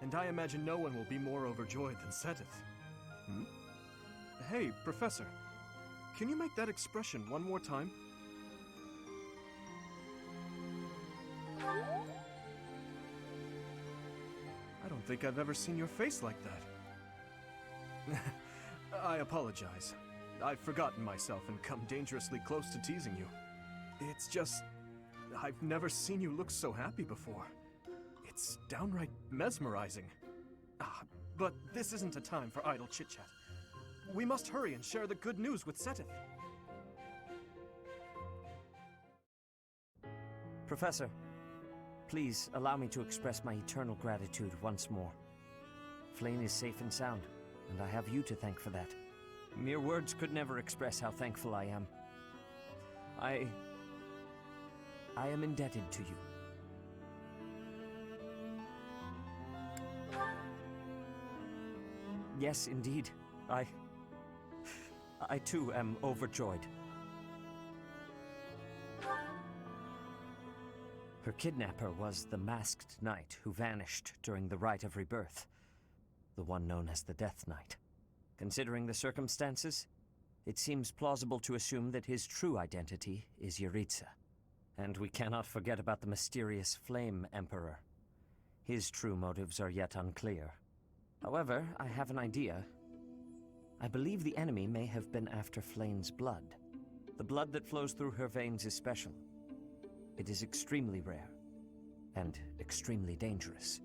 And I imagine no one will be more overjoyed than Seteth. Hmm? Hey, Professor. Can you make that expression one more time? I don't think I've ever seen your face like that. I apologize. I've forgotten myself and come dangerously close to teasing you. It's just... I've never seen you look so happy before. It's downright mesmerizing. But this isn't a time for idle chit-chat. We must hurry and share the good news with Seteth. Professor, please allow me to express my eternal gratitude once more. Flayn is safe and sound, and I have you to thank for that. Mere words could never express how thankful I am. I am indebted to you. Yes, indeed. I too am overjoyed. Her kidnapper was the masked knight who vanished during the Rite of Rebirth, the one known as the Death Knight. Considering the circumstances, it seems plausible to assume that his true identity is Yaritza. And we cannot forget about the mysterious Flame Emperor. His true motives are yet unclear. However, I have an idea. I believe the enemy may have been after Flayn's blood. The blood that flows through her veins is special. It is extremely rare, and extremely dangerous.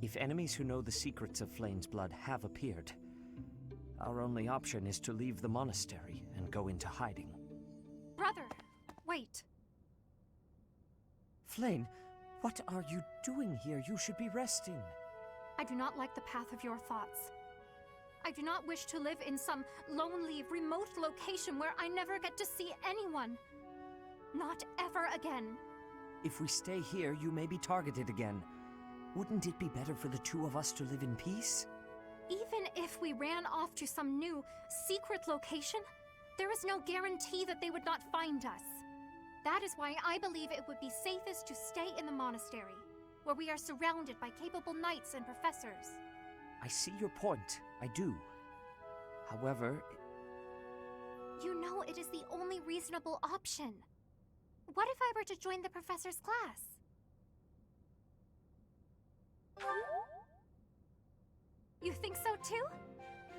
If enemies who know the secrets of Flayn's blood have appeared, our only option is to leave the monastery and go into hiding. Brother, wait. Flayn, what are you doing here? You should be resting. I do not like the path of your thoughts. I do not wish to live in some lonely, remote location where I never get to see anyone. Not ever again. If we stay here, you may be targeted again. Wouldn't it be better for the two of us to live in peace? Even if we ran off to some new, secret location, there is no guarantee that they would not find us. That is why I believe it would be safest to stay in the monastery, where we are surrounded by capable knights and professors. I see your point. I do. However... You know it is the only reasonable option. What if I were to join the professor's class? You think so too?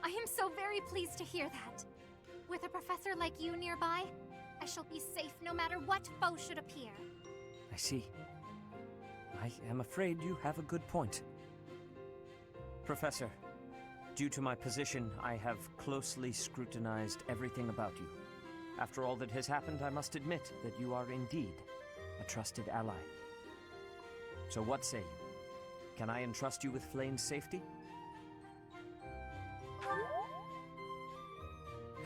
I am so very pleased to hear that. With a professor like you nearby, I shall be safe no matter what foe should appear. I see. I am afraid you have a good point. Professor, due to my position, I have closely scrutinized everything about you. After all that has happened, I must admit that you are indeed a trusted ally. So what say you? Can I entrust you with Flayn's safety?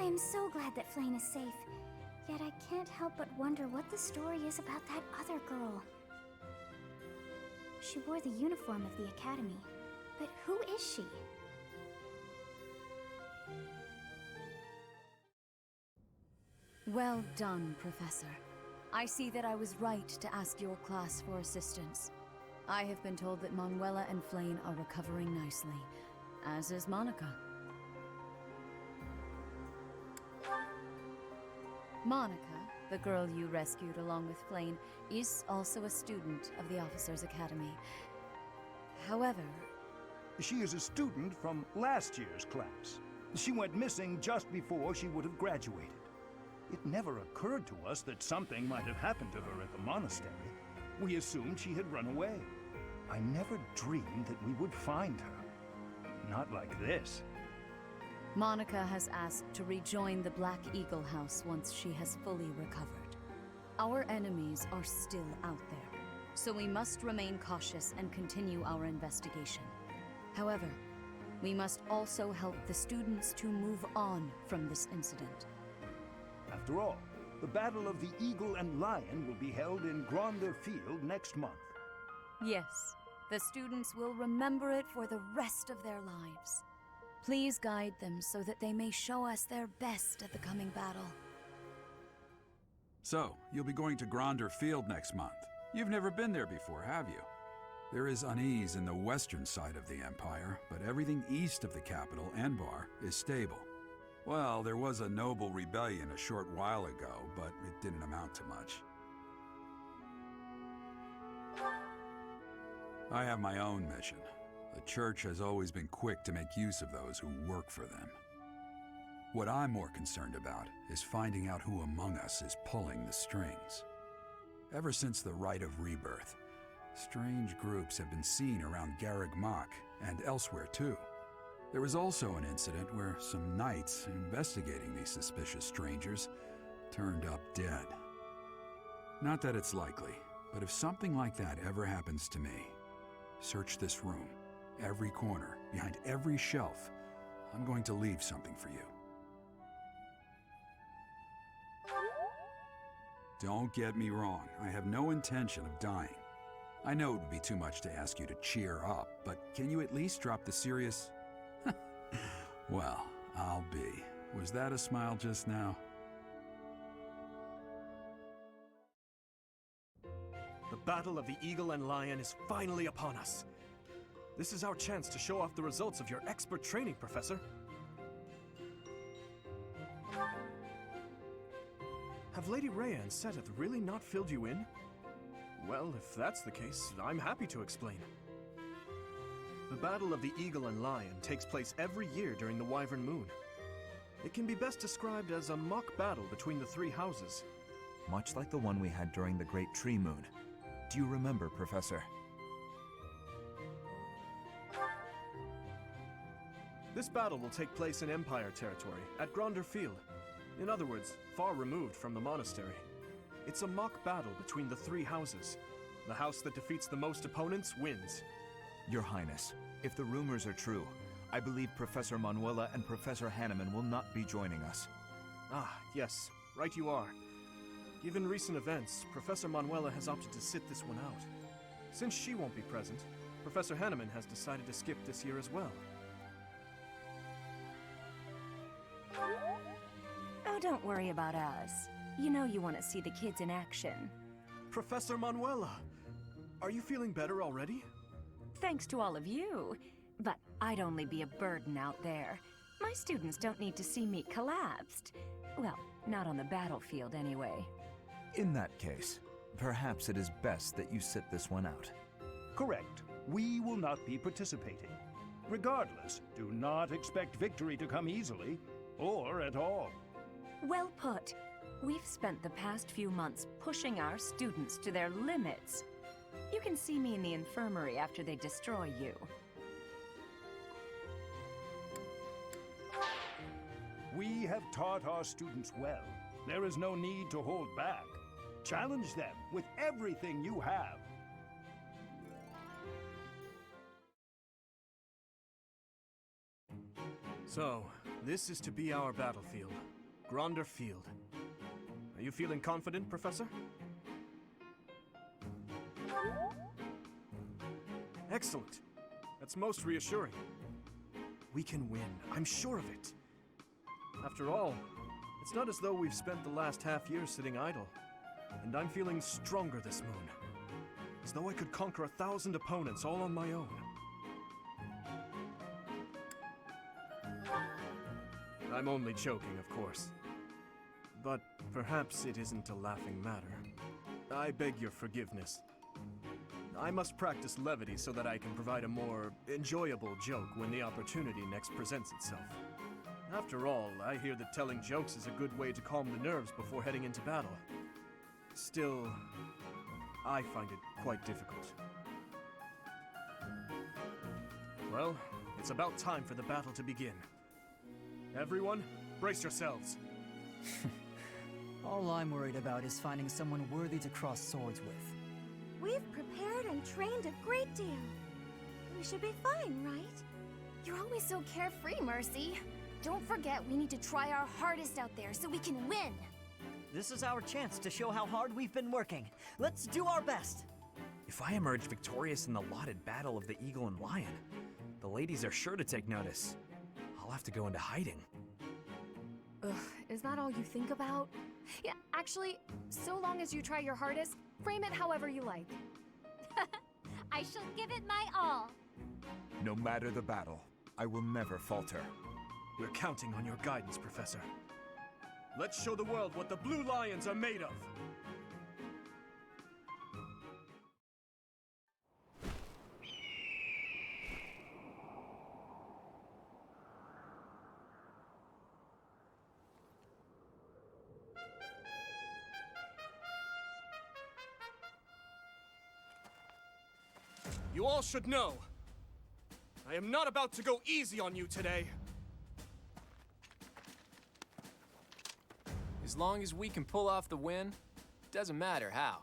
I am so glad that Flayn is safe. Yet I can't help but wonder what the story is about that other girl. She wore the uniform of the academy, but who is she? Well done, Professor. I see that I was right to ask your class for assistance. I have been told that Manuela and Flayn are recovering nicely, as is Monica. Monica, the girl you rescued along with Flayn, is also a student of the Officers' Academy. However... She is a student from last year's class. She went missing just before she would have graduated. It never occurred to us that something might have happened to her at the monastery. We assumed she had run away. I never dreamed that we would find her. Not like this. Monica has asked to rejoin the Black Eagle House once she has fully recovered. Our enemies are still out there, so we must remain cautious and continue our investigation. However, we must also help the students to move on from this incident. After all, the Battle of the Eagle and Lion will be held in Gronder Field next month. Yes, The students will remember it for the rest of their lives. Please guide them so that they may show us their best at the coming battle. So, you'll be going to Gronder Field next month. You've never been there before, have you? There is unease in the western side of the Empire, but everything east of the capital, Enbar, is stable. Well, there was a noble rebellion a short while ago, but it didn't amount to much. I have my own mission. The Church has always been quick to make use of those who work for them. What I'm more concerned about is finding out who among us is pulling the strings. Ever since the Rite of Rebirth, strange groups have been seen around Garreg Mach and elsewhere too. There was also an incident where some knights investigating these suspicious strangers turned up dead. Not that it's likely, but if something like that ever happens to me, search this room, every corner, behind every shelf. I'm going to leave something for you. Don't get me wrong, I have no intention of dying. I know it would be too much to ask you to cheer up, but can you at least drop the serious... Well, I'll be. Was that a smile just now? The Battle of the Eagle and Lion is finally upon us. This is our chance to show off the results of your expert training, Professor. Have Lady Heya and Seteth really not filled you in? Well, if that's the case, I'm happy to explain. The Battle of the Eagle and Lion takes place every year during the Wyvern Moon. It can be best described as a mock battle between the three houses. Much like the one we had during the Great Tree Moon. Do you remember, Professor? This battle will take place in Empire territory, at Gronder Field. In other words, far removed from the monastery. It's a mock battle between the three houses. The house that defeats the most opponents wins. Your Highness, if the rumors are true, I believe Professor Manuela and Professor Hanneman will not be joining us. Ah, yes, right you are. Given recent events, Professor Manuela has opted to sit this one out. Since she won't be present, Professor Hanneman has decided to skip this year as well. Oh, don't worry about us. You know you want to see the kids in action. Professor Manuela! Are you feeling better already? Thanks to all of you. But I'd only be a burden out there. My students don't need to see me collapsed. Well, not on the battlefield anyway. In that case, perhaps it is best that you sit this one out. Correct. We will not be participating. Regardless, do not expect victory to come easily, or at all. Well put. We've spent the past few months pushing our students to their limits. You can see me in the infirmary after they destroy you. We have taught our students well. There is no need to hold back. Challenge them with everything you have. So, this is to be our battlefield. Gronder Field. Are you feeling confident, Professor? Excellent. That's most reassuring. We can win, I'm sure of it. After all, it's not as though we've spent the last half year sitting idle. And I'm feeling stronger this moon. As though I could conquer 1,000 opponents all on my own. I'm only joking, of course. But perhaps it isn't a laughing matter. I beg your forgiveness. I must practice levity so that I can provide a more enjoyable joke when the opportunity next presents itself. After all, I hear that telling jokes is a good way to calm the nerves before heading into battle. Still, I find it quite difficult. Well, it's about time for the battle to begin. Everyone, brace yourselves. All I'm worried about is finding someone worthy to cross swords with. We've prepared and trained a great deal. We should be fine, right? You're always so carefree, Mercy. Don't forget we need to try our hardest out there so we can win. This is our chance to show how hard we've been working. Let's do our best. If I emerge victorious in the lauded battle of the Eagle and Lion, the ladies are sure to take notice. I'll have to go into hiding. Ugh, is that all you think about? Yeah, actually, so long as you try your hardest, frame it however you like. I shall give it my all. No matter the battle, I will never falter. We're counting on your guidance, Professor. Let's show the world what the Blue Lions are made of! You all should know, I am not about to go easy on you today. As long as we can pull off the win, doesn't matter how.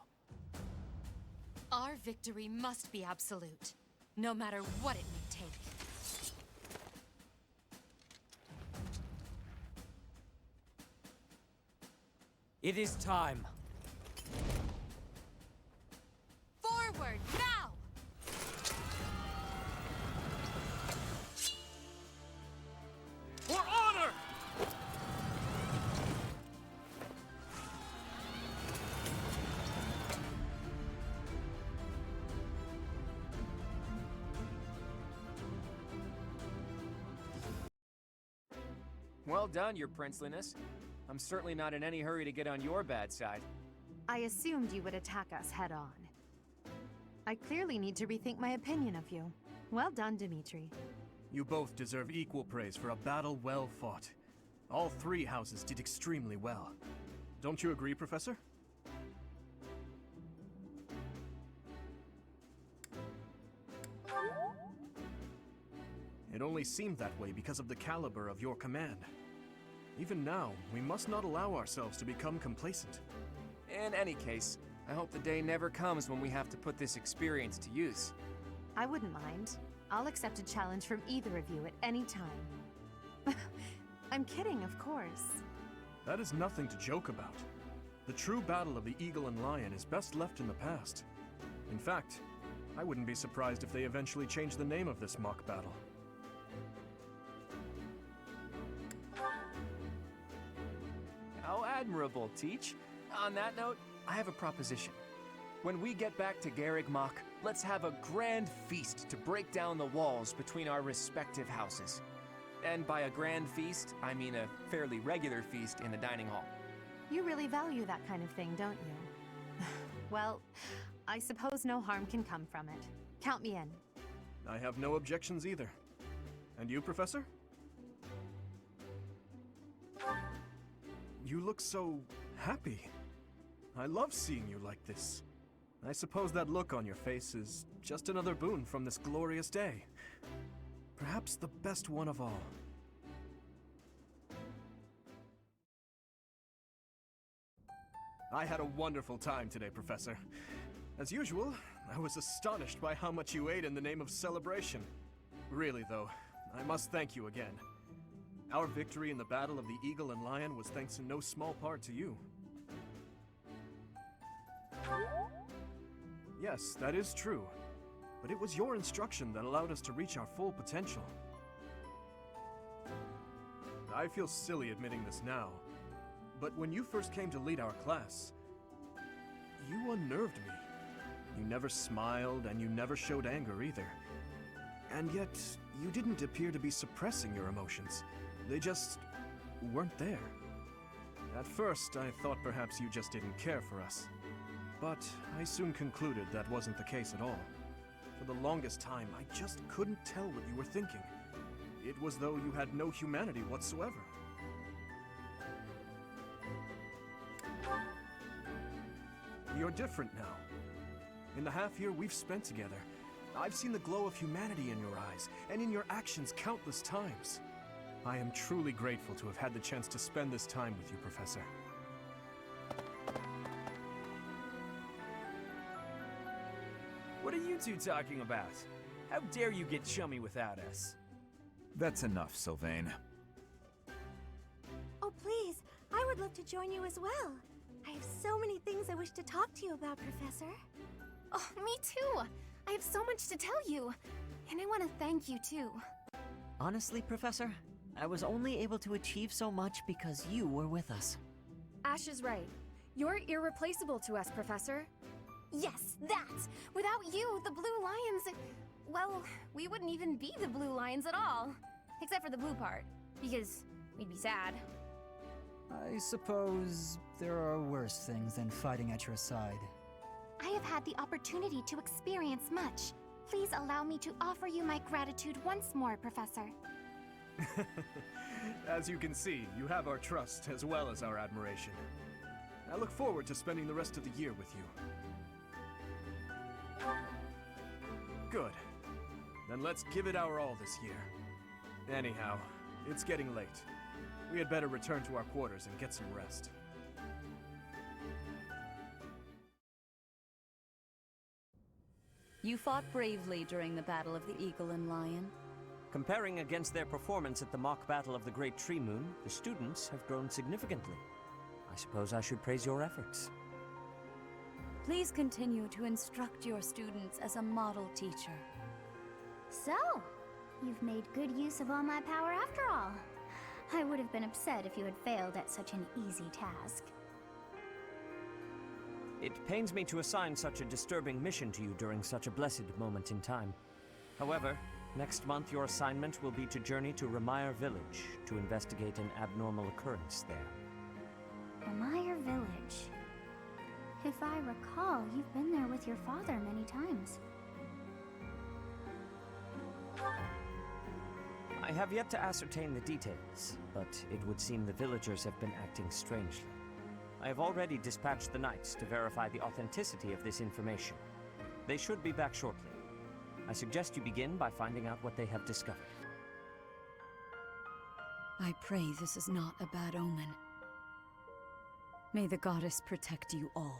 Our victory must be absolute, no matter what it may take. It is time. Forward, now! For honor! Well done, your princeliness. I'm certainly not in any hurry to get on your bad side. I assumed you would attack us head on. I clearly need to rethink my opinion of you. Well done, Dimitri. You both deserve equal praise for a battle well fought. All three houses did extremely well. Don't you agree, Professor? It only seemed that way because of the caliber of your command. Even now, we must not allow ourselves to become complacent. In any case, I hope the day never comes when we have to put this experience to use. I wouldn't mind. I'll accept a challenge from either of you at any time. I'm kidding, of course. That is nothing to joke about. The true battle of the Eagle and Lion is best left in the past. In fact, I wouldn't be surprised if they eventually change the name of this mock battle. How admirable, Teach. On that note, I have a proposition. When we get back to Garreg Mach, let's have a grand feast to break down the walls between our respective houses. And by a grand feast, I mean a fairly regular feast in the dining hall. You really value that kind of thing, don't you? Well, I suppose no harm can come from it. Count me in. I have no objections either. And you, Professor? You look so happy. I love seeing you like this. I suppose that look on your face is just another boon from this glorious day. Perhaps the best one of all. I had a wonderful time today, Professor. As usual, I was astonished by how much you ate in the name of celebration. Really, though, I must thank you again. Our victory in the Battle of the Eagle and Lion was thanks in no small part to you. Yes, that is true. But it was your instruction that allowed us to reach our full potential. I feel silly admitting this now, but when you first came to lead our class, you unnerved me. You never smiled, and you never showed anger either. And yet, you didn't appear to be suppressing your emotions. They just weren't there. At first, I thought perhaps you just didn't care for us. But I soon concluded that wasn't the case at all. For the longest time, I just couldn't tell what you were thinking. It was though you had no humanity whatsoever. You're different now. In the half year we've spent together, I've seen the glow of humanity in your eyes, and in your actions countless times. I am truly grateful to have had the chance to spend this time with you, Professor. What are you two talking about? How dare you get chummy without us? That's enough, Sylvain. Oh, please. I would love to join you as well. I have so many things I wish to talk to you about, Professor. Oh, me too! I have so much to tell you. And I want to thank you too. Honestly, Professor, I was only able to achieve so much because you were with us. Ash is right. You're irreplaceable to us, Professor. Yes, that! Without you, the Blue Lions... Well, we wouldn't even be the Blue Lions at all. Except for the blue part. Because we'd be sad. I suppose there are worse things than fighting at your side. I have had the opportunity to experience much. Please allow me to offer you my gratitude once more, Professor. As you can see, you have our trust as well as our admiration. I look forward to spending the rest of the year with you. Good. Then let's give it our all this year. Anyhow, it's getting late. We had better return to our quarters and get some rest. You fought bravely during the Battle of the Eagle and Lion. Comparing against their performance at the mock battle of the Great Tree Moon, the students have grown significantly. I suppose I should praise your efforts. Please continue to instruct your students as a model teacher. So, you've made good use of all my power after all. I would have been upset if you had failed at such an easy task. It pains me to assign such a disturbing mission to you during such a blessed moment in time. However, next month your assignment will be to journey to Remire Village to investigate an abnormal occurrence there. Remire Village. If I recall, you've been there with your father many times. I have yet to ascertain the details, but it would seem the villagers have been acting strangely. I have already dispatched the knights to verify the authenticity of this information. They should be back shortly. I suggest you begin by finding out what they have discovered. I pray this is not a bad omen. May the goddess protect you all.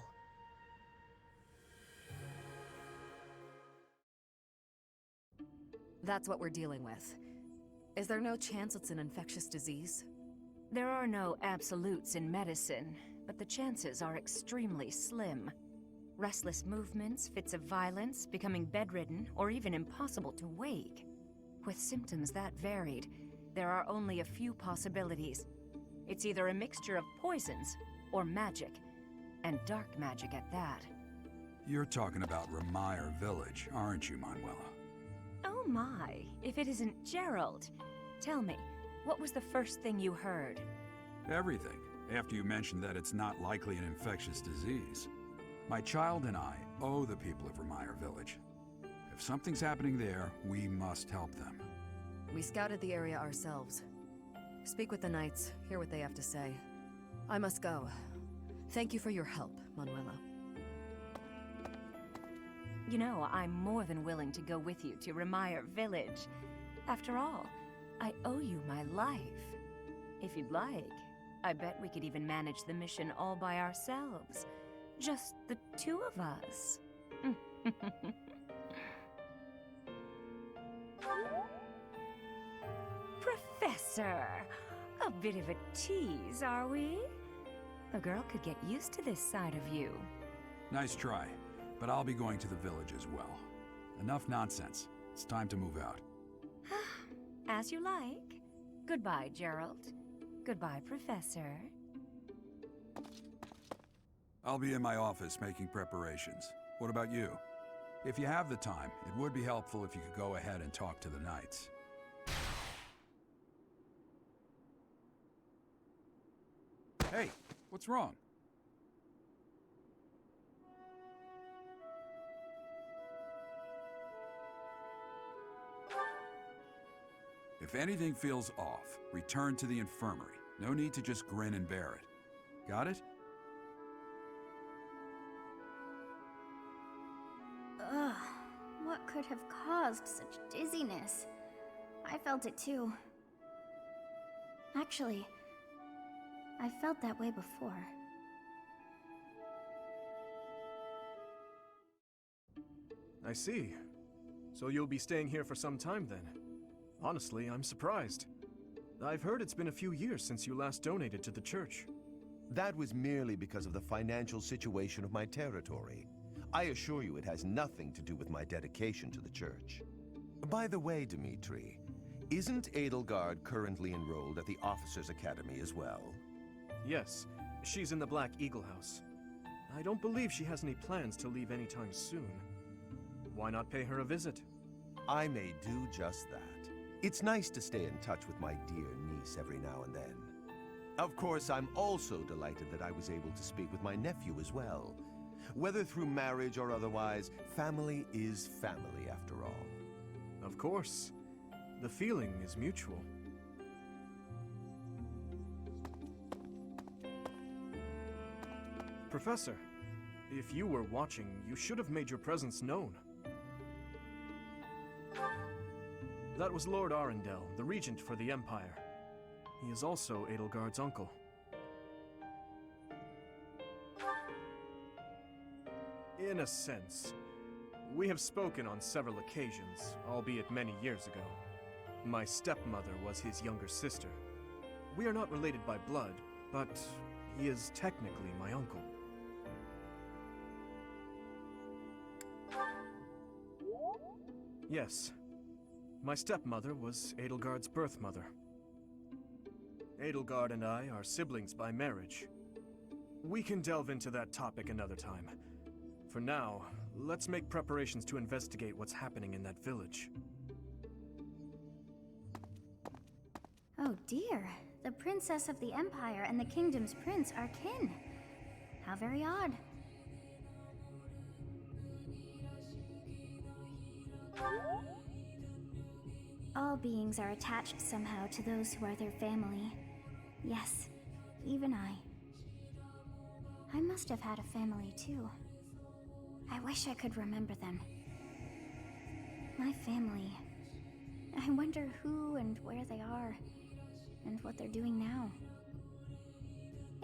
That's what we're dealing with. Is there no chance it's an infectious disease? There are no absolutes in medicine, but the chances are extremely slim. Restless movements, fits of violence, becoming bedridden, or even impossible to wake. With symptoms that varied, there are only a few possibilities. It's either a mixture of poisons or magic, and dark magic at that. You're talking about Remire Village, aren't you, Manuela? Oh my, if it isn't Gerald. Tell me, what was the first thing you heard? Everything, after you mentioned that it's not likely an infectious disease. My child and I owe the people of Remire Village. If something's happening there, we must help them. We scouted the area ourselves. Speak with the knights, hear what they have to say. I must go. Thank you for your help, Manuela. You know, I'm more than willing to go with you to Remire Village. After all, I owe you my life. If you'd like, I bet we could even manage the mission all by ourselves. Just the two of us. Professor! A bit of a tease, are we? A girl could get used to this side of you. Nice try, but I'll be going to the village as well. Enough nonsense. It's time to move out. As you like. Goodbye, Gerald. Goodbye, Professor. I'll be in my office making preparations. What about you? If you have the time, it would be helpful if you could go ahead and talk to the knights. Hey, what's wrong? If anything feels off, return to the infirmary. No need to just grin and bear it. Got it? Ugh, what could have caused such dizziness? I felt it too. Actually, I felt that way before. I see. So you'll be staying here for some time then? Honestly, I'm surprised. I've heard it's been a few years since you last donated to the church. That was merely because of the financial situation of my territory. I assure you it has nothing to do with my dedication to the Church. By the way, Dimitri, isn't Edelgard currently enrolled at the Officers' Academy as well? Yes, she's in the Black Eagle House. I don't believe she has any plans to leave anytime soon. Why not pay her a visit? I may do just that. It's nice to stay in touch with my dear niece every now and then. Of course, I'm also delighted that I was able to speak with my nephew as well. Whether through marriage or otherwise, family is family after all. Of course. The feeling is mutual. Professor, if you were watching, you should have made your presence known. That was Lord Arundel, the regent for the Empire. He is also Edelgard's uncle. In a sense. We have spoken on several occasions, albeit many years ago. My stepmother was his younger sister. We are not related by blood, but he is technically my uncle. Yes. My stepmother was Edelgard's birth mother. Edelgard and I are siblings by marriage. We can delve into that topic another time. For now, let's make preparations to investigate what's happening in that village. Oh dear. The princess of the Empire and the kingdom's prince are kin. How very odd. All beings are attached somehow to those who are their family. Yes, even I. I must have had a family too. I wish I could remember them. My family. I wonder who and where they are, and what they're doing now.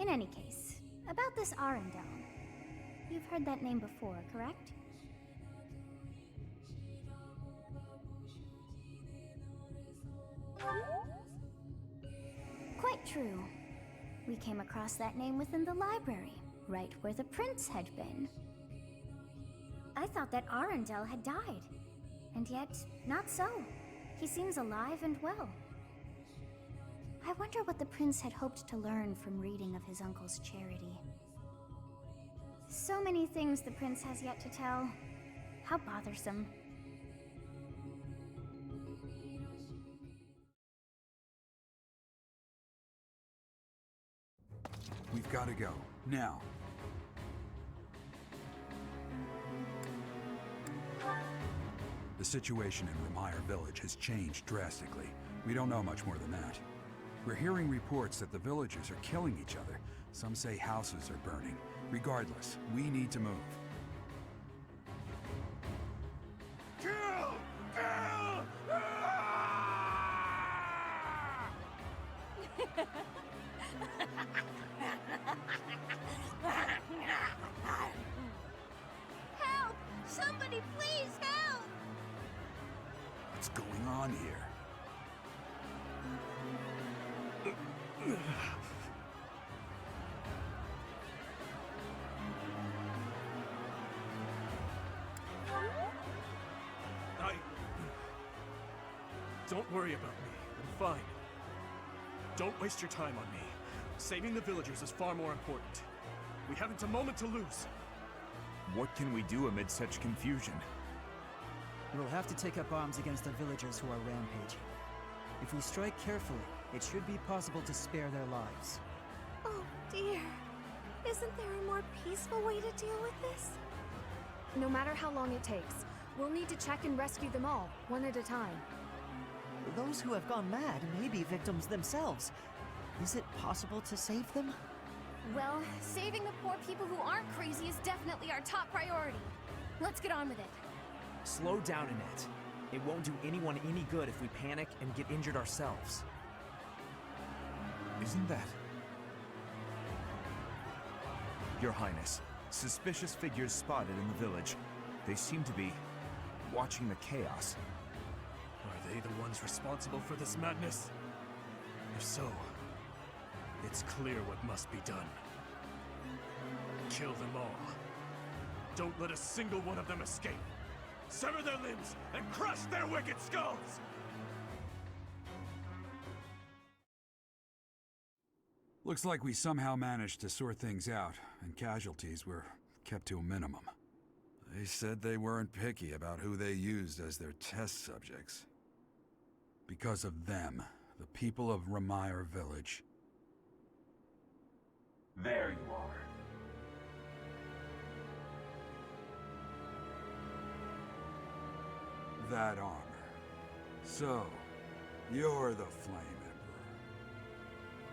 In any case, about this Arundel. You've heard that name before, correct? Quite true. We came across that name within the library, right where the prince had been. I thought that Arundel had died, and yet, not so. He seems alive and well. I wonder what the prince had hoped to learn from reading of his uncle's charity. So many things the prince has yet to tell. How bothersome. We've got to go. Now. The situation in Ramire Village has changed drastically. We don't know much more than that. We're hearing reports that the villagers are killing each other. Some say houses are burning. Regardless, we need to move. Kill! Kill! Help! Somebody please help! What's going on here? Don't worry about me. I'm fine. Don't waste your time on me. Saving the villagers is far more important. We haven't a moment to lose. What can we do amid such confusion? We'll have to take up arms against the villagers who are rampaging. If we strike carefully, it should be possible to spare their lives. Oh dear. Isn't there a more peaceful way to deal with this? No matter how long it takes, we'll need to check and rescue them all, one at a time. Those who have gone mad may be victims themselves. Is it possible to save them? Well, saving the poor people who aren't crazy is definitely our top priority. Let's get on with it. Slow down, Annette. It won't do anyone any good if we panic and get injured ourselves. Isn't that... Your Highness, suspicious figures spotted in the village. They seem to be watching the chaos. Are they the ones responsible for this madness? If so, it's clear what must be done. Kill them all. Don't let a single one of them escape. Sever their limbs and crush their wicked skulls! Looks like we somehow managed to sort things out, and casualties were kept to a minimum. They said they weren't picky about who they used as their test subjects. Because of them, the people of Ramire Village. There you are. That armor. So, you're the Flame Emperor.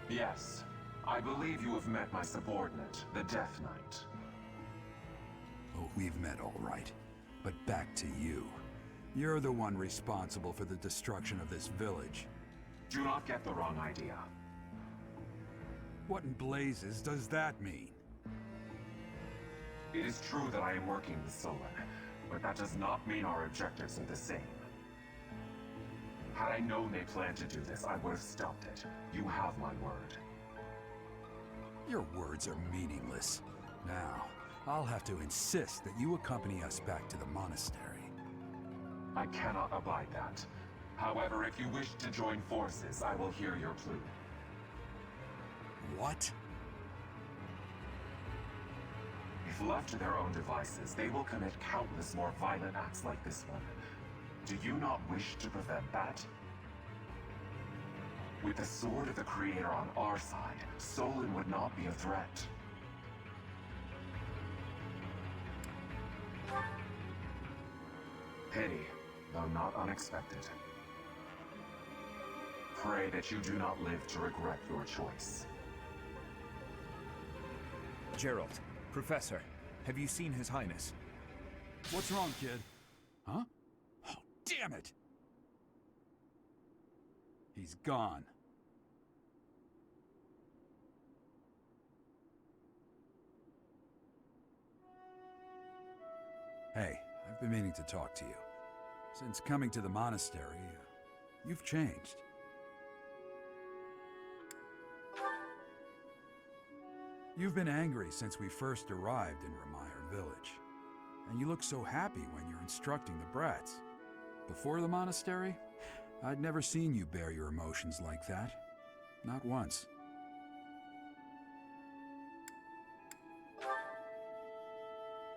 Yes. I believe you have met my subordinate, the Death Knight. Oh, we've met all right. But back to you. You're the one responsible for the destruction of this village. Do not get the wrong idea. What in blazes does that mean? It is true that I am working with Solon, but that does not mean our objectives are the same. Had I known they planned to do this, I would have stopped it. You have my word. Your words are meaningless. Now, I'll have to insist that you accompany us back to the monastery. I cannot abide that. However, if you wish to join forces, I will hear your plea. What? If left to their own devices, they will commit countless more violent acts like this one. Do you not wish to prevent that? With the sword of the Creator on our side, Solon would not be a threat. Pity, though not unexpected. Pray that you do not live to regret your choice. Gerald, Professor, have you seen His Highness? What's wrong, kid? Huh? Oh, damn it! He's gone. Hey, I've been meaning to talk to you. Since coming to the monastery, you've changed. You've been angry since we first arrived in Ramire Village. And you look so happy when you're instructing the brats. Before the monastery, I'd never seen you bear your emotions like that. Not once.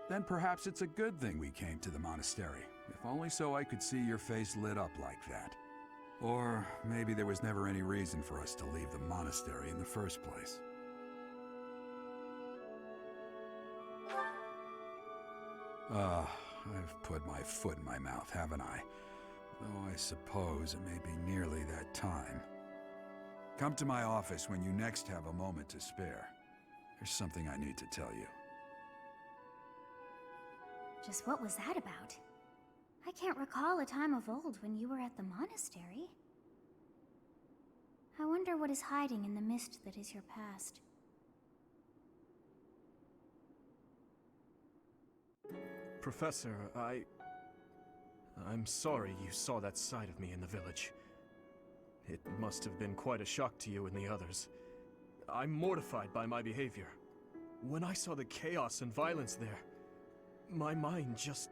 Then perhaps it's a good thing we came to the monastery, if only so I could see your face lit up like that. Or maybe there was never any reason for us to leave the monastery in the first place. I've put my foot in my mouth, haven't I? Though I suppose it may be nearly that time. Come to my office when you next have a moment to spare. There's something I need to tell you. Just what was that about? I can't recall a time of old when you were at the monastery. I wonder what is hiding in the mist that is your past. Professor, I'm sorry you saw that side of me in the village. It must have been quite a shock to you and the others. I'm mortified by my behavior. When I saw the chaos and violence there, my mind just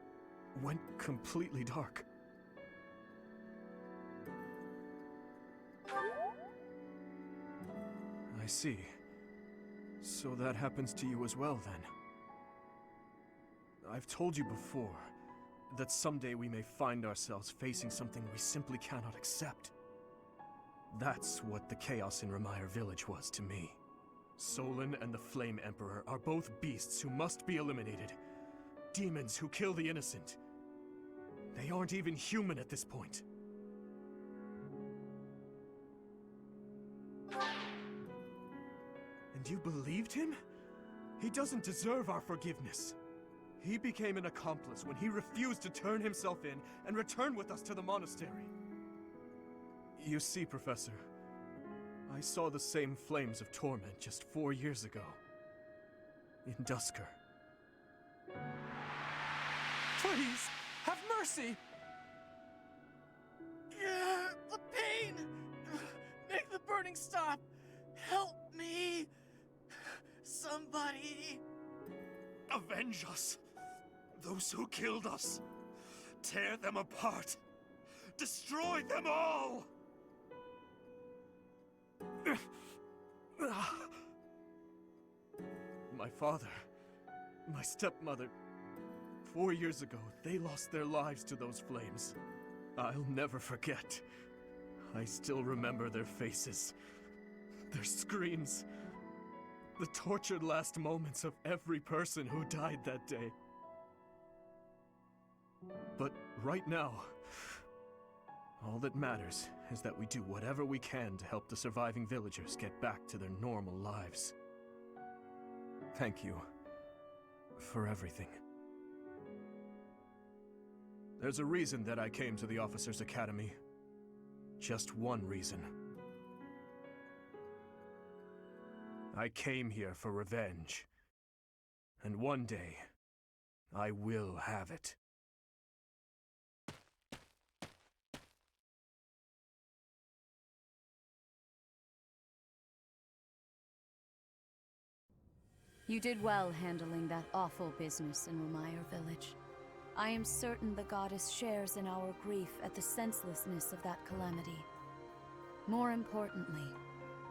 went completely dark. I see. So that happens to you as well, then. I've told you before that someday we may find ourselves facing something we simply cannot accept. That's what the chaos in Ramire Village was to me. Solon and the Flame Emperor are both beasts who must be eliminated. Demons who kill the innocent. They aren't even human at this point. And you believed him? He doesn't deserve our forgiveness. He became an accomplice when he refused to turn himself in and return with us to the monastery. You see, Professor, I saw the same flames of torment just 4 years ago. In Dusker. Please, have mercy! The pain! Make the burning stop! Help me! Somebody! Avenge us! Those who killed us. Tear them apart. Destroy them all! My father, my stepmother, 4 years ago, they lost their lives to those flames. I'll never forget. I still remember their faces, their screams, the tortured last moments of every person who died that day. But right now, all that matters is that we do whatever we can to help the surviving villagers get back to their normal lives. Thank you for everything. There's a reason that I came to the Officers' Academy. Just one reason. I came here for revenge. And one day, I will have it. You did well handling that awful business in Romire Village. I am certain the goddess shares in our grief at the senselessness of that calamity. More importantly,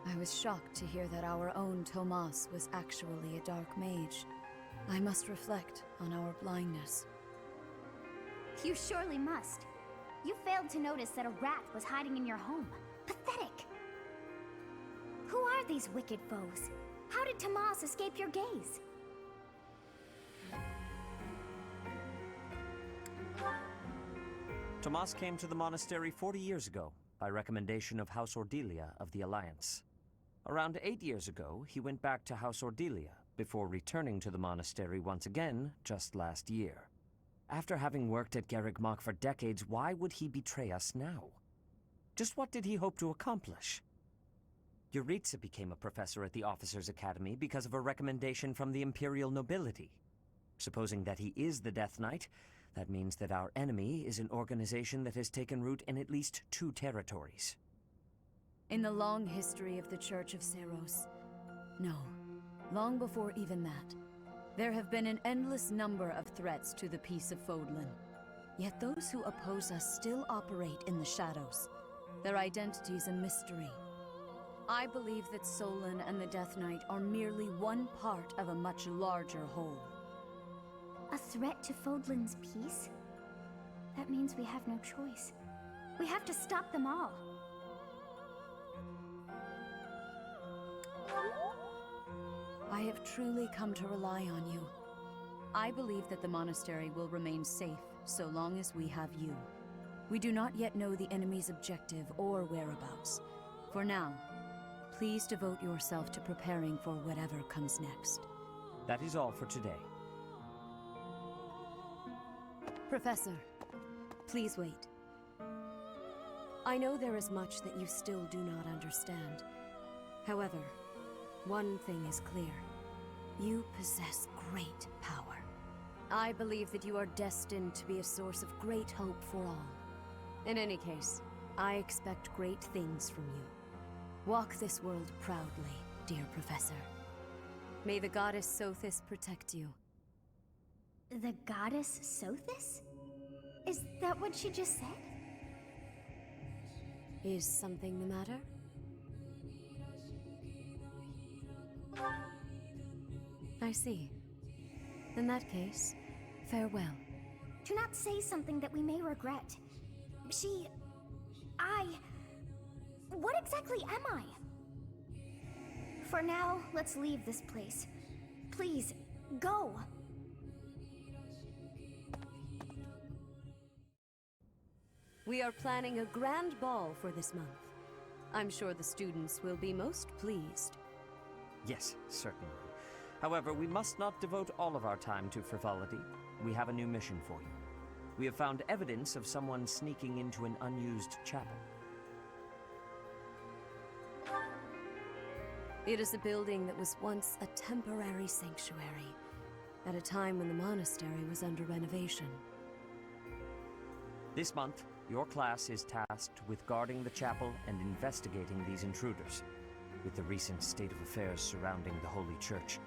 I was shocked to hear that our own Tomas was actually a dark mage. I must reflect on our blindness. You surely must. You failed to notice that a rat was hiding in your home. Pathetic! Who are these wicked foes? How did Tomas escape your gaze? Tomas came to the monastery 40 years ago, by recommendation of House Ordelia of the Alliance. Around 8 years ago, he went back to House Ordelia, before returning to the monastery once again just last year. After having worked at Garreg Mach for decades, why would he betray us now? Just what did he hope to accomplish? Yuritsa became a professor at the Officers' Academy because of a recommendation from the Imperial nobility. Supposing that he is the Death Knight, that means that our enemy is an organization that has taken root in at least 2 territories. In the long history of the Church of Seros, no, long before even that, there have been an endless number of threats to the peace of Fodlan. Yet those who oppose us still operate in the shadows. Their identity is a mystery. I believe that Solon and the Death Knight are merely one part of a much larger whole. A threat to Fodlan's peace? That means we have no choice. We have to stop them all. I have truly come to rely on you. I believe that the monastery will remain safe so long as we have you. We do not yet know the enemy's objective or whereabouts. For now, please devote yourself to preparing for whatever comes next. That is all for today. Professor, please wait. I know there is much that you still do not understand. However, one thing is clear. You possess great power. I believe that you are destined to be a source of great hope for all. In any case, I expect great things from you. Walk this world proudly, dear Professor. May the goddess Sothis protect you. The goddess Sothis? Is that what she just said? Is something the matter? I see. In that case, farewell. Do not say something that we may regret. What exactly am I? For now, let's leave this place. Please, go! We are planning a grand ball for this month. I'm sure the students will be most pleased. Yes, certainly. However, we must not devote all of our time to frivolity. We have a new mission for you. We have found evidence of someone sneaking into an unused chapel. It is a building that was once a temporary sanctuary, at a time when the monastery was under renovation. This month, your class is tasked with guarding the chapel and investigating these intruders. With the recent state of affairs surrounding the Holy Church,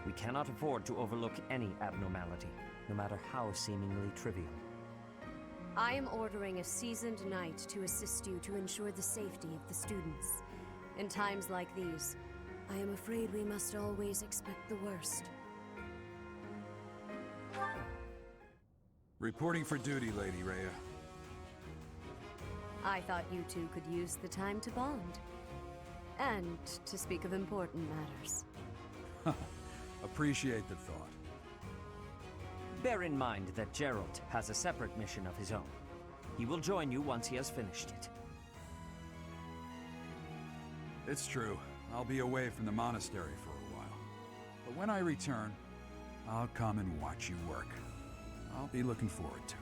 we cannot afford to overlook any abnormality. no matter how seemingly trivial. I am ordering a seasoned knight to assist you to ensure the safety of the students. In times like these, I am afraid we must always expect the worst. Reporting for duty, Lady Rhea. I thought you two could use the time to bond. And to speak of important matters. Appreciate the thought. Bear in mind that Geralt has a separate mission of his own. He will join you once he has finished it. It's true. I'll be away from the monastery for a while. But when I return, I'll come and watch you work. I'll be looking forward to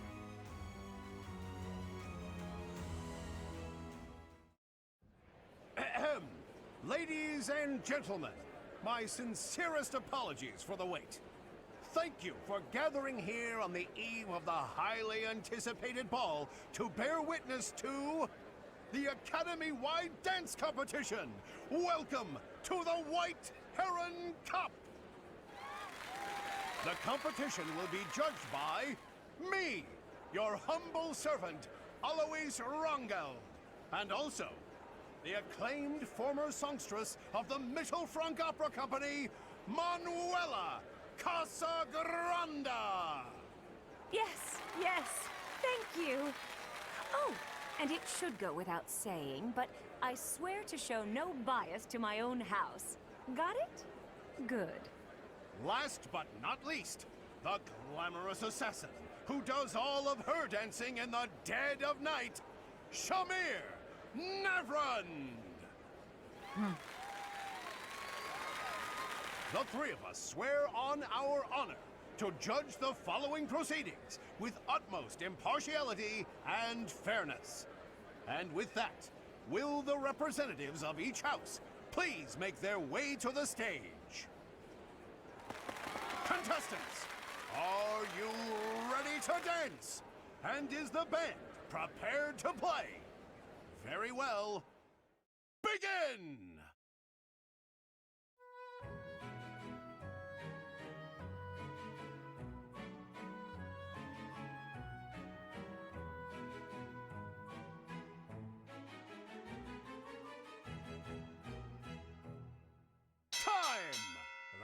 it. Ahem. Ladies and gentlemen, my sincerest apologies for the wait. Thank you for gathering here on the eve of the highly anticipated ball to bear witness to the Academy-wide dance competition. Welcome to the White Heron Cup. The competition will be judged by me, your humble servant, Alois Rangel, and also the acclaimed former songstress of the Mittelfrank Opera Company, Manuela Casagranda! Yes, yes, thank you. Oh, and it should go without saying, but I swear to show no bias to my own house. Got it? Good. Last but not least, the glamorous assassin who does all of her dancing in the dead of night, Shamir Navrand! The three of us swear on our honor to judge the following proceedings with utmost impartiality and fairness. And with that, will the representatives of each house please make their way to the stage? Contestants, are you ready to dance? And is the band prepared to play? Very well. Begin!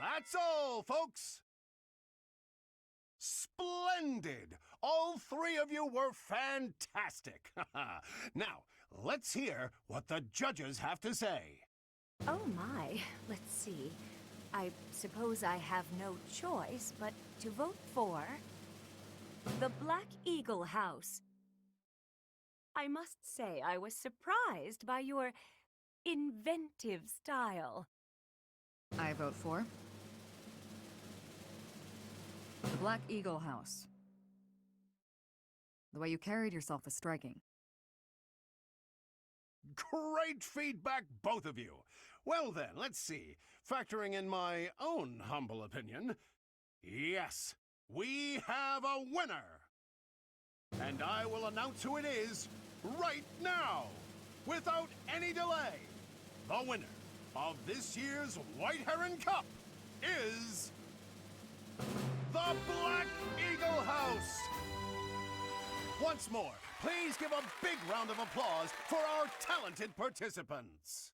That's all, folks! Splendid! All three of you were fantastic! Now, let's hear what the judges have to say. Oh my, let's see. I suppose I have no choice but to vote for the Black Eagle House. I must say I was surprised by your inventive style. I vote for the Black Eagle House. The way you carried yourself was striking. Great feedback, both of you. Well then, let's see. Factoring in my own humble opinion, yes, we have a winner! And I will announce who it is right now, without any delay. The winner of this year's White Heron Cup is the Black Eagle House! Once more, please give a big round of applause for our talented participants.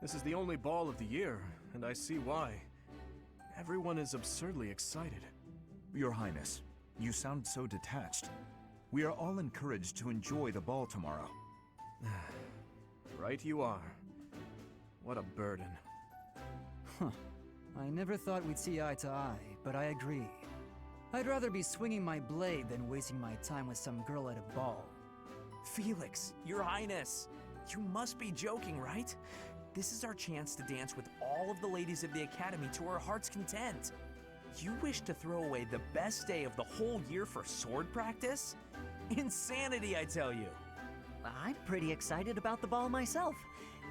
This is the only ball of the year, and I see why. Everyone is absurdly excited. Your Highness, you sound so detached. We are all encouraged to enjoy the ball tomorrow. Right you are. What a burden. Huh. I never thought we'd see eye to eye, but I agree. I'd rather be swinging my blade than wasting my time with some girl at a ball. Felix, Your Highness, you must be joking, right? This is our chance to dance with all of the ladies of the Academy to our heart's content. You wish to throw away the best day of the whole year for sword practice? Insanity, I tell you. I'm pretty excited about the ball myself.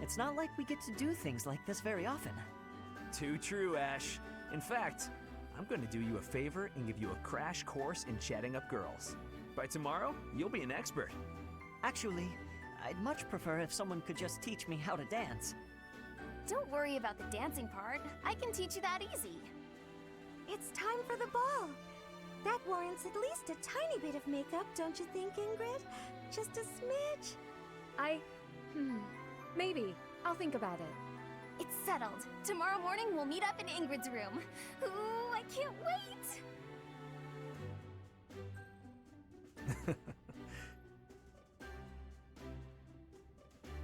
It's not like we get to do things like this very often. Too true, Ash. In fact, I'm going to do you a favor and give you a crash course in chatting up girls. By tomorrow, you'll be an expert. Actually, I'd much prefer if someone could just teach me how to dance. Don't worry about the dancing part. I can teach you that easy. It's time for the ball. That warrants at least a tiny bit of makeup, don't you think, Ingrid? Just a smidge. Maybe. I'll think about it. It's settled. Tomorrow morning we'll meet up in Ingrid's room. Ooh, I can't wait!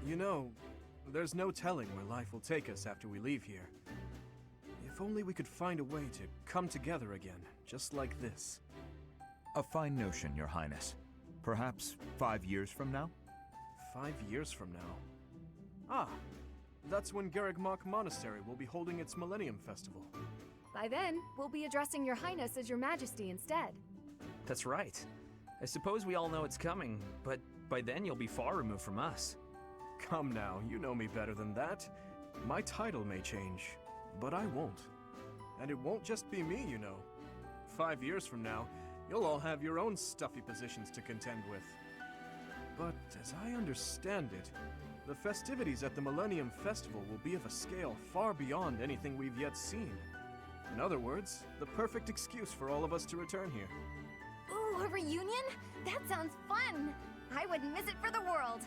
You know, there's no telling where life will take us after we leave here. If only we could find a way to come together again, just like this. A fine notion, Your Highness. Perhaps 5 years from now? 5 years from now? Ah, that's when Garreg Mach Monastery will be holding its Millennium Festival. By then, we'll be addressing your highness as your majesty instead. That's right. I suppose we all know it's coming, but by then you'll be far removed from us. Come now, you know me better than that. My title may change, but I won't. And it won't just be me, you know. 5 years from now, you'll all have your own stuffy positions to contend with. But as I understand it, the festivities at the Millennium Festival will be of a scale far beyond anything we've yet seen. In other words, the perfect excuse for all of us to return here. Ooh, a reunion? That sounds fun! I wouldn't miss it for the world!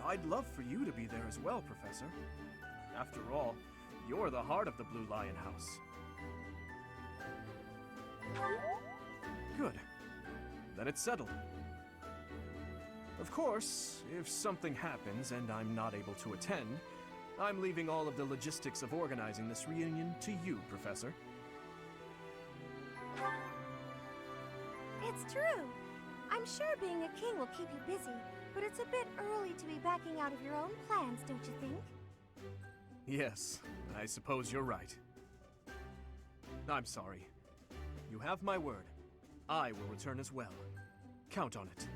I'd love for you to be there as well, Professor. After all, you're the heart of the Blue Lion House. Good. Then it's settled. Of course, if something happens and I'm not able to attend, I'm leaving all of the logistics of organizing this reunion to you, Professor. It's true. I'm sure being a king will keep you busy, but it's a bit early to be backing out of your own plans, don't you think? Yes, I suppose you're right. I'm sorry. You have my word. I will return as well. Count on it.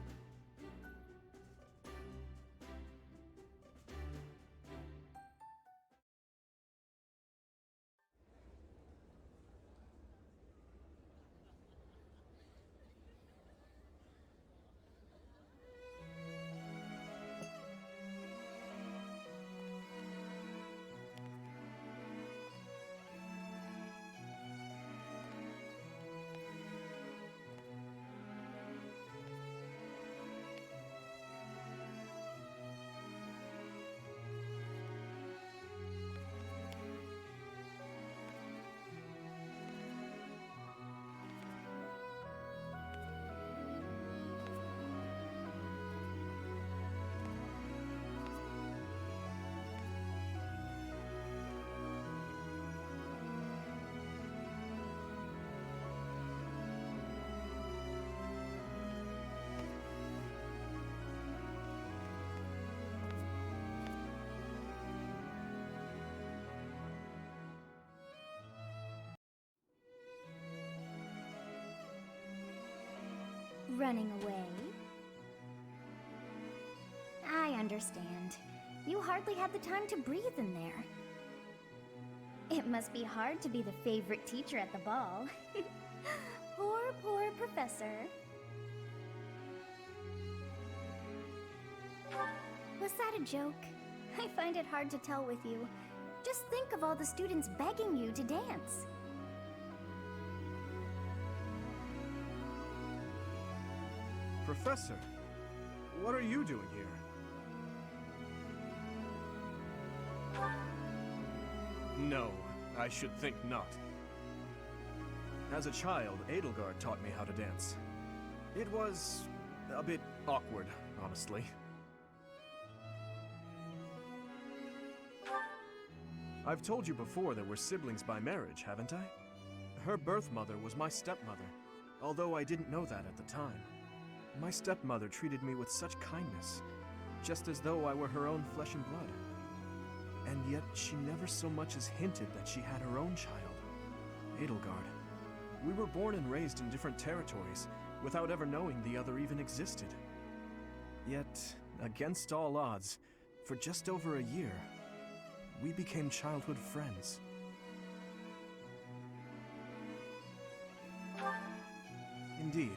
Running away? I understand. You hardly had the time to breathe in there. It must be hard to be the favorite teacher at the ball. Poor professor. Was that a joke? I find it hard to tell with you. Just think of all the students begging you to dance. Professor, what are you doing here? No, I should think not. As a child, Edelgard taught me how to dance. It was a bit awkward, honestly. I've told you before that we're siblings by marriage, haven't I? Her birth mother was my stepmother, although I didn't know that at the time. My stepmother treated me with such kindness, just as though I were her own flesh and blood. And yet she never so much as hinted that she had her own child, Edelgard. We were born and raised in different territories, without ever knowing the other even existed. Yet, against all odds, for just over a year, we became childhood friends. Indeed.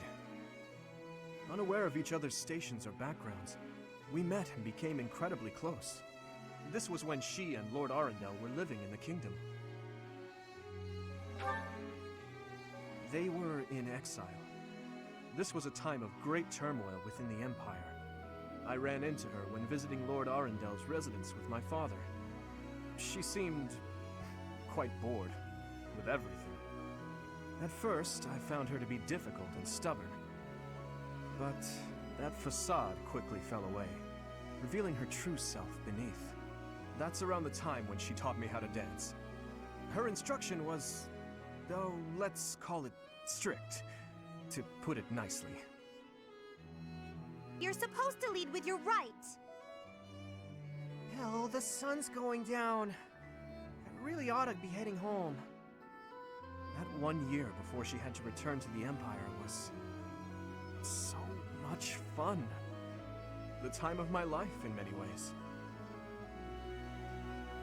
Unaware of each other's stations or backgrounds, we met and became incredibly close. This was when she and Lord Arundel were living in the kingdom. They were in exile. This was a time of great turmoil within the Empire. I ran into her when visiting Lord Arendel's residence with my father. She seemed quite bored with everything. At first, I found her to be difficult and stubborn. But that facade quickly fell away, revealing her true self beneath. That's around the time when she taught me how to dance. Her instruction was, though, let's call it strict, to put it nicely. You're supposed to lead with your right. Hell, the sun's going down. I really ought to be heading home. That 1 year before she had to return to the Empire was so much fun. The time of my life in many ways.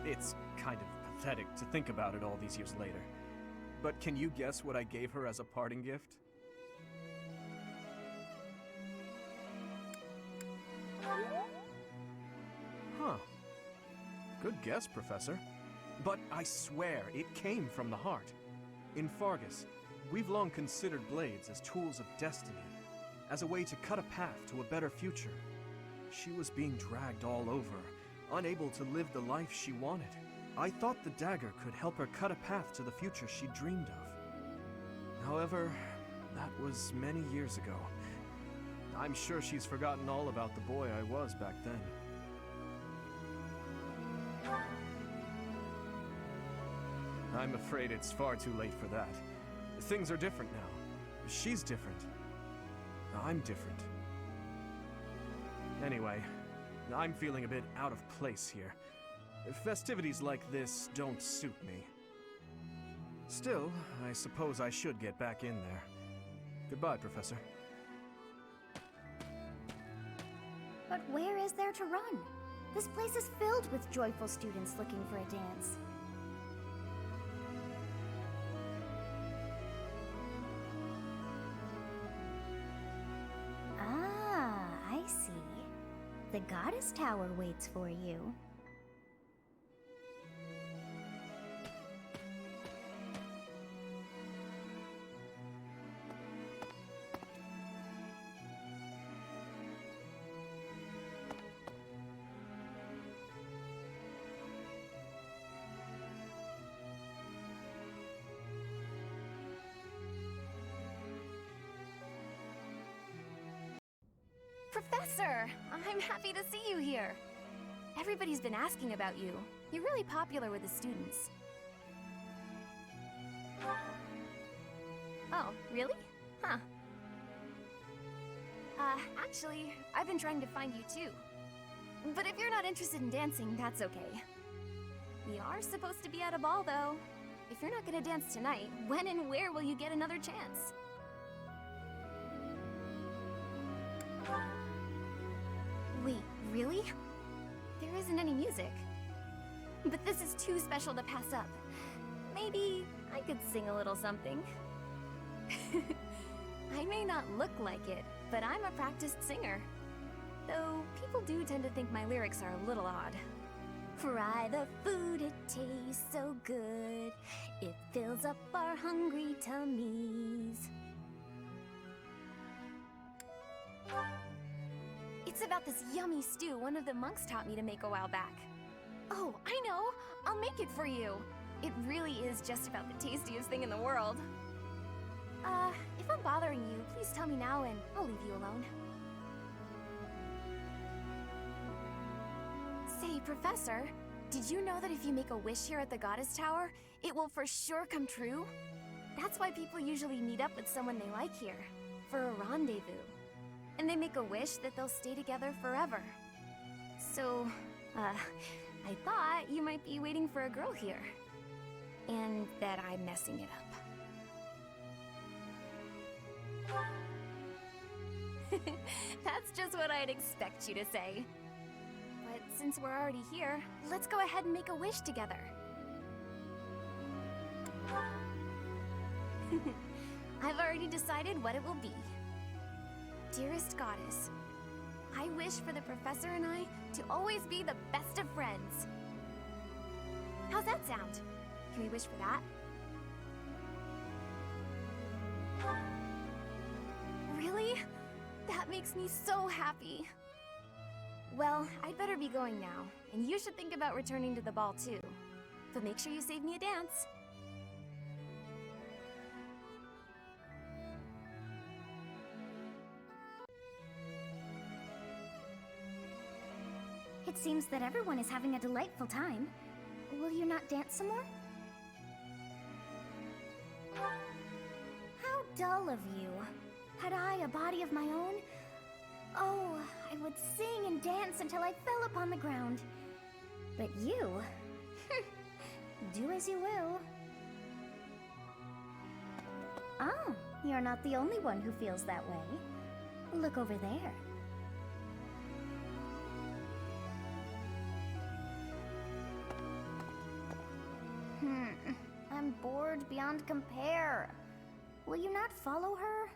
It's kind of pathetic to think about it all these years later. But can you guess what I gave her as a parting gift? Huh. Good guess, Professor. But I swear, it came from the heart. In Fargus, we've long considered blades as tools of destiny, as a way to cut a path to a better future. She was being dragged all over, unable to live the life she wanted. I thought the dagger could help her cut a path to the future she dreamed of. However, that was many years ago. I'm sure she's forgotten all about the boy I was back then. I'm afraid it's far too late for that. Things are different now. She's different. I'm different. Anyway, I'm feeling a bit out of place here. Festivities like this don't suit me. Still, I suppose I should get back in there. Goodbye, Professor. But where is there to run? This place is filled with joyful students looking for a dance. Ah, I see. The Goddess Tower waits for you. Professor! I'm happy to see you here. Everybody's been asking about you. You're really popular with the students. Oh, really? Huh. Actually, I've been trying to find you too. But if you're not interested in dancing, that's okay. We are supposed to be at a ball, though. If you're not gonna dance tonight, when and where will you get another chance? Wait, really? There isn't any music. But this is too special to pass up. Maybe I could sing a little something. I may not look like it, but I'm a practiced singer. Though people do tend to think my lyrics are a little odd. Fry the food, it tastes so good. It fills up our hungry tummies. It's about this yummy stew one of the monks taught me to make a while back. Oh, I know! I'll make it for you! It really is just about the tastiest thing in the world. If I'm bothering you, please tell me now and I'll leave you alone. Say, Professor, did you know that if you make a wish here at the Goddess Tower, it will for sure come true? That's why people usually meet up with someone they like here, for a rendezvous. And they make a wish that they'll stay together forever. So, I thought you might be waiting for a girl here. And that I'm messing it up. That's just what I'd expect you to say. But since we're already here, let's go ahead and make a wish together. I've already decided what it will be. Dearest Goddess, I wish for the Professor and I to always be the best of friends. How's that sound? Can we wish for that? Really? That makes me so happy. Well, I'd better be going now, and you should think about returning to the ball too. But make sure you save me a dance. It seems that everyone is having a delightful time. Will you not dance some more? How dull of you. Had I a body of my own? Oh, I would sing and dance until I fell upon the ground. But you... do as you will. Oh, you're not the only one who feels that way. Look over there. I'm bored beyond compare. Will you not follow her?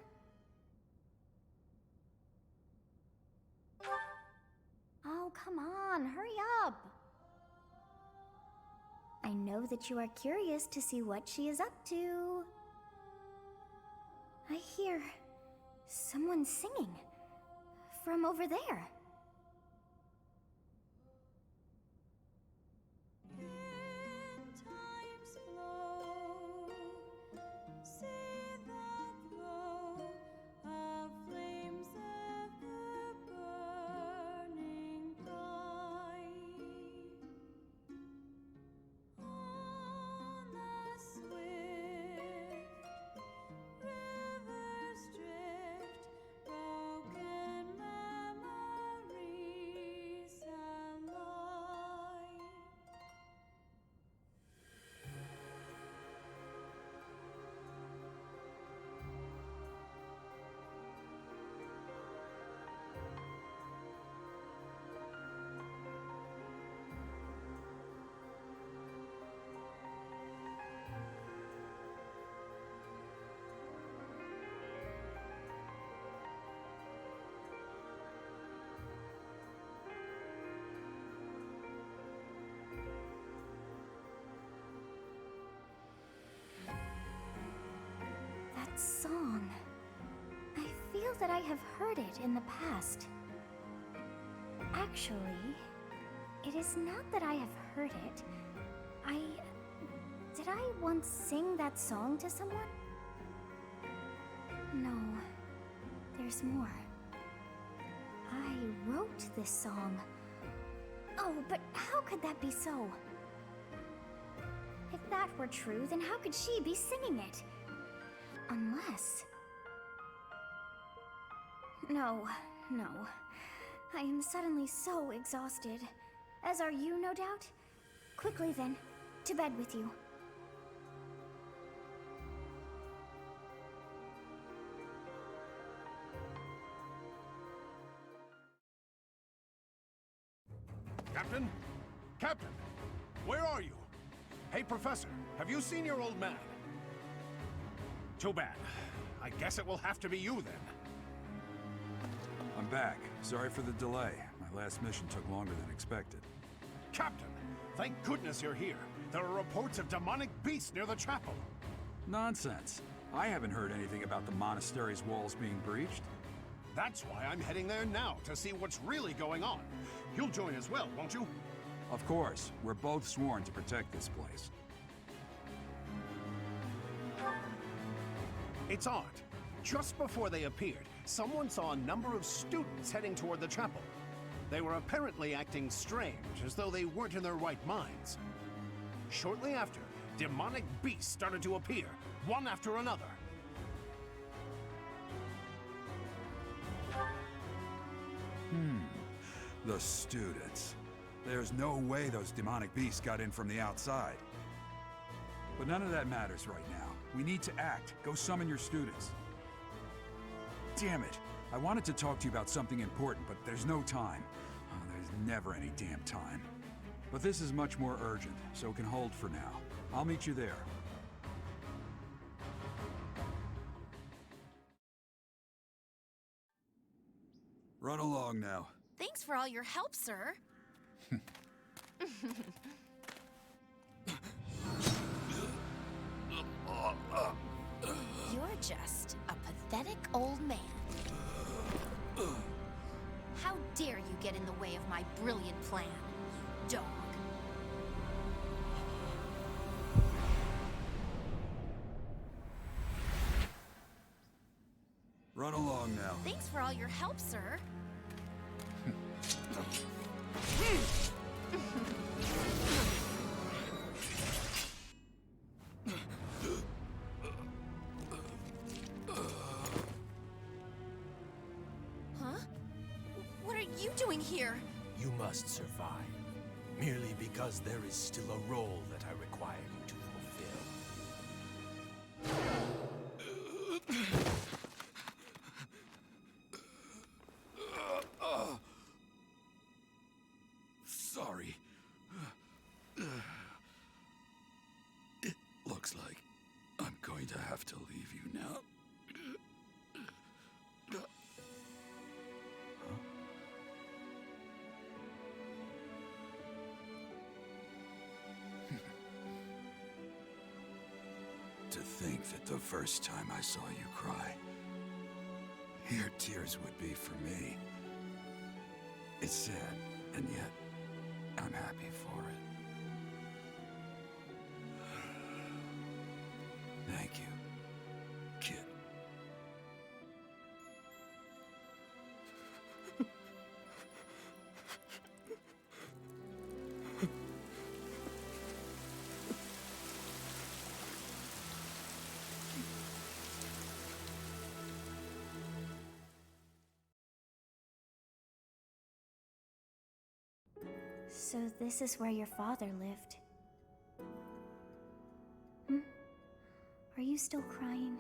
Oh, come on, hurry up. I know that you are curious to see what she is up to. I hear someone singing from over there. Song. I feel that I have heard it in the past. Actually, it is not that I have heard it. Did I once sing that song to someone? No, there's more. I wrote this song. Oh, but how could that be so? If that were true, then how could she be singing it? Unless... No. I am suddenly so exhausted. As are you, no doubt? Quickly then, to bed with you. Captain? Captain! Where are you? Hey, Professor, have you seen your old man? Too bad. I guess it will have to be you then. I'm back. Sorry for the delay. My last mission took longer than expected. Captain, thank goodness you're here. There are reports of demonic beasts near the chapel. Nonsense. I haven't heard anything about the monastery's walls being breached. That's why I'm heading there now, to see what's really going on. You'll join as well, won't you? Of course. We're both sworn to protect this place. It's odd. Just before they appeared, someone saw a number of students heading toward the chapel. They were apparently acting strange, as though they weren't in their right minds. Shortly after, demonic beasts started to appear, one after another. The students. There's no way those demonic beasts got in from the outside. But none of that matters right now. We need to act. Go summon your students. Damn it. I wanted to talk to you about something important, but there's no time. Oh, there's never any damn time. But this is much more urgent, so it can hold for now. I'll meet you there. Run along now. Thanks for all your help, sir. just a pathetic old man. How dare you get in the way of my brilliant plan, you dog? Run along now. Thanks for all your help, sir. Huh? What are you doing here? You must survive, merely because there is still a role that I require you to fulfill. Sorry. It looks like I'm going to have to leave you now. To think that the first time I saw you cry, your tears would be for me. It's sad, and yet I'm happy for it. Thank you, kid. So this is where your father lived. Hmm? Are you still crying?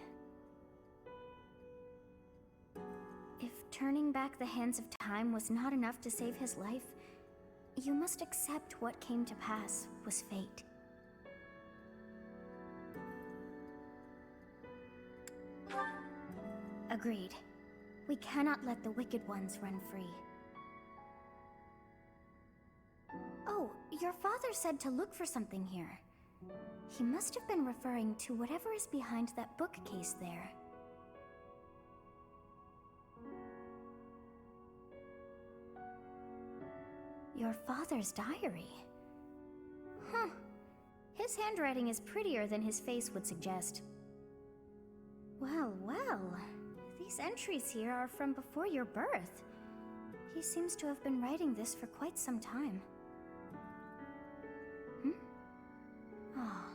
If turning back the hands of time was not enough to save his life, you must accept what came to pass was fate. Agreed. We cannot let the wicked ones run free. Oh, your father said to look for something here. He must have been referring to whatever is behind that bookcase there. Your father's diary. Huh. His handwriting is prettier than his face would suggest. Well, well. These entries here are from before your birth. He seems to have been writing this for quite some time. Ah,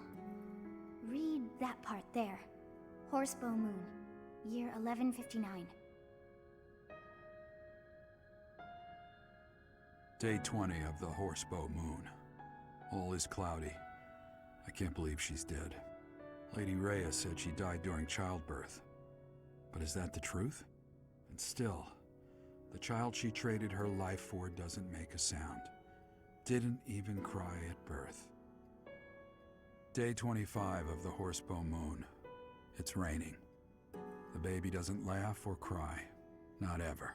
read that part there. Horsebow Moon, year 1159. Day 20 of the Horsebow Moon. All is cloudy. I can't believe she's dead. Lady Heya said she died during childbirth. But is that the truth? And still, the child she traded her life for doesn't make a sound. Didn't even cry at birth. Day 25 of the Horsebow Moon. It's raining. The baby doesn't laugh or cry. Not ever.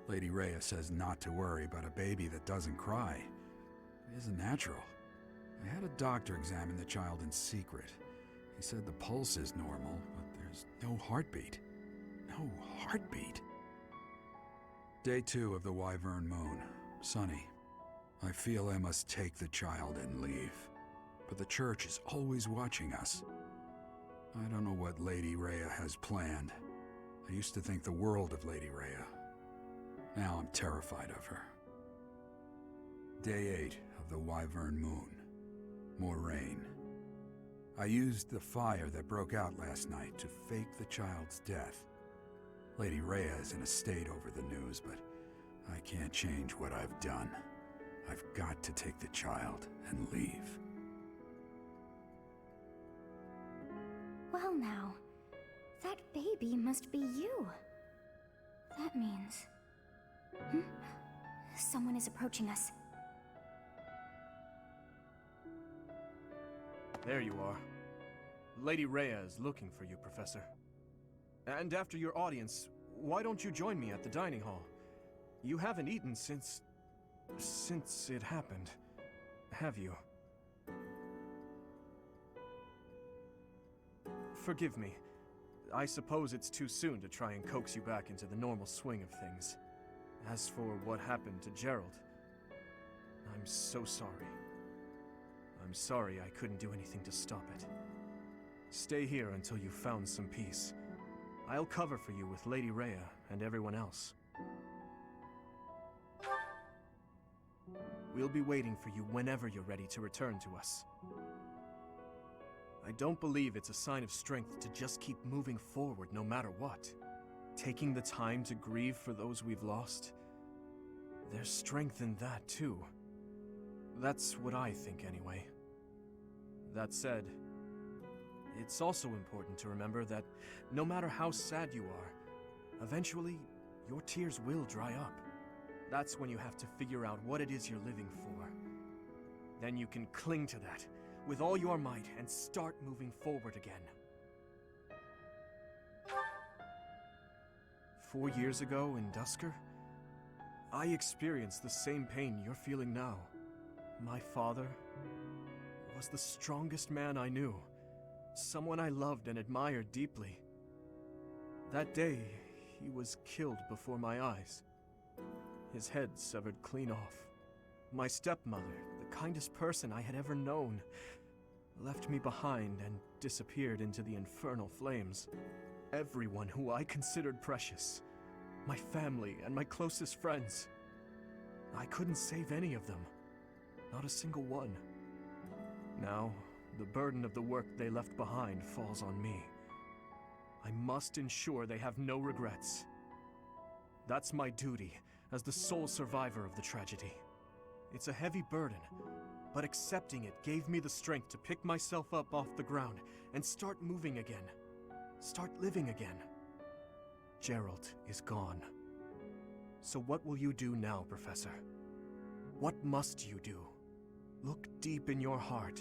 Lady Heya says not to worry about a baby that doesn't cry. It isn't natural. I had a doctor examine the child in secret. He said the pulse is normal, but there's no heartbeat. No heartbeat. Day 2 of the Wyvern Moon. Sunny. I feel I must take the child and leave. But the church is always watching us. I don't know what Lady Heya has planned. I used to think the world of Lady Heya. Now I'm terrified of her. Day 8 of the Wyvern Moon. More rain. I used the fire that broke out last night to fake the child's death. Lady Heya is in a state over the news, but I can't change what I've done. I've got to take the child and leave. Well now, that baby must be you. That means... Someone is approaching us. There you are. Lady Heya is looking for you, Professor. And after your audience, why don't you join me at the dining hall? You haven't eaten since it happened, have you? Forgive me. I suppose it's too soon to try and coax you back into the normal swing of things. As for what happened to Gerald, I'm so sorry. I'm sorry I couldn't do anything to stop it. Stay here until you've found some peace. I'll cover for you with Lady Rhea and everyone else. We'll be waiting for you whenever you're ready to return to us. I don't believe it's a sign of strength to just keep moving forward no matter what. Taking the time to grieve for those we've lost. There's strength in that too. That's what I think anyway. That said, it's also important to remember that no matter how sad you are, eventually your tears will dry up. That's when you have to figure out what it is you're living for. Then you can cling to that with all your might and start moving forward again. 4 years ago in Dusker, I experienced the same pain you're feeling now. My father was the strongest man I knew, someone I loved and admired deeply. That day, he was killed before my eyes. His head severed clean off. My stepmother, the kindest person I had ever known, left me behind and disappeared into the infernal flames. Everyone who I considered precious, my family and my closest friends. I couldn't save any of them, not a single one. Now, the burden of the work they left behind falls on me. I must ensure they have no regrets. That's my duty as the sole survivor of the tragedy. It's a heavy burden, but accepting it gave me the strength to pick myself up off the ground and start moving again. Start living again. Gerald is gone. So what will you do now, Professor? What must you do? Look deep in your heart,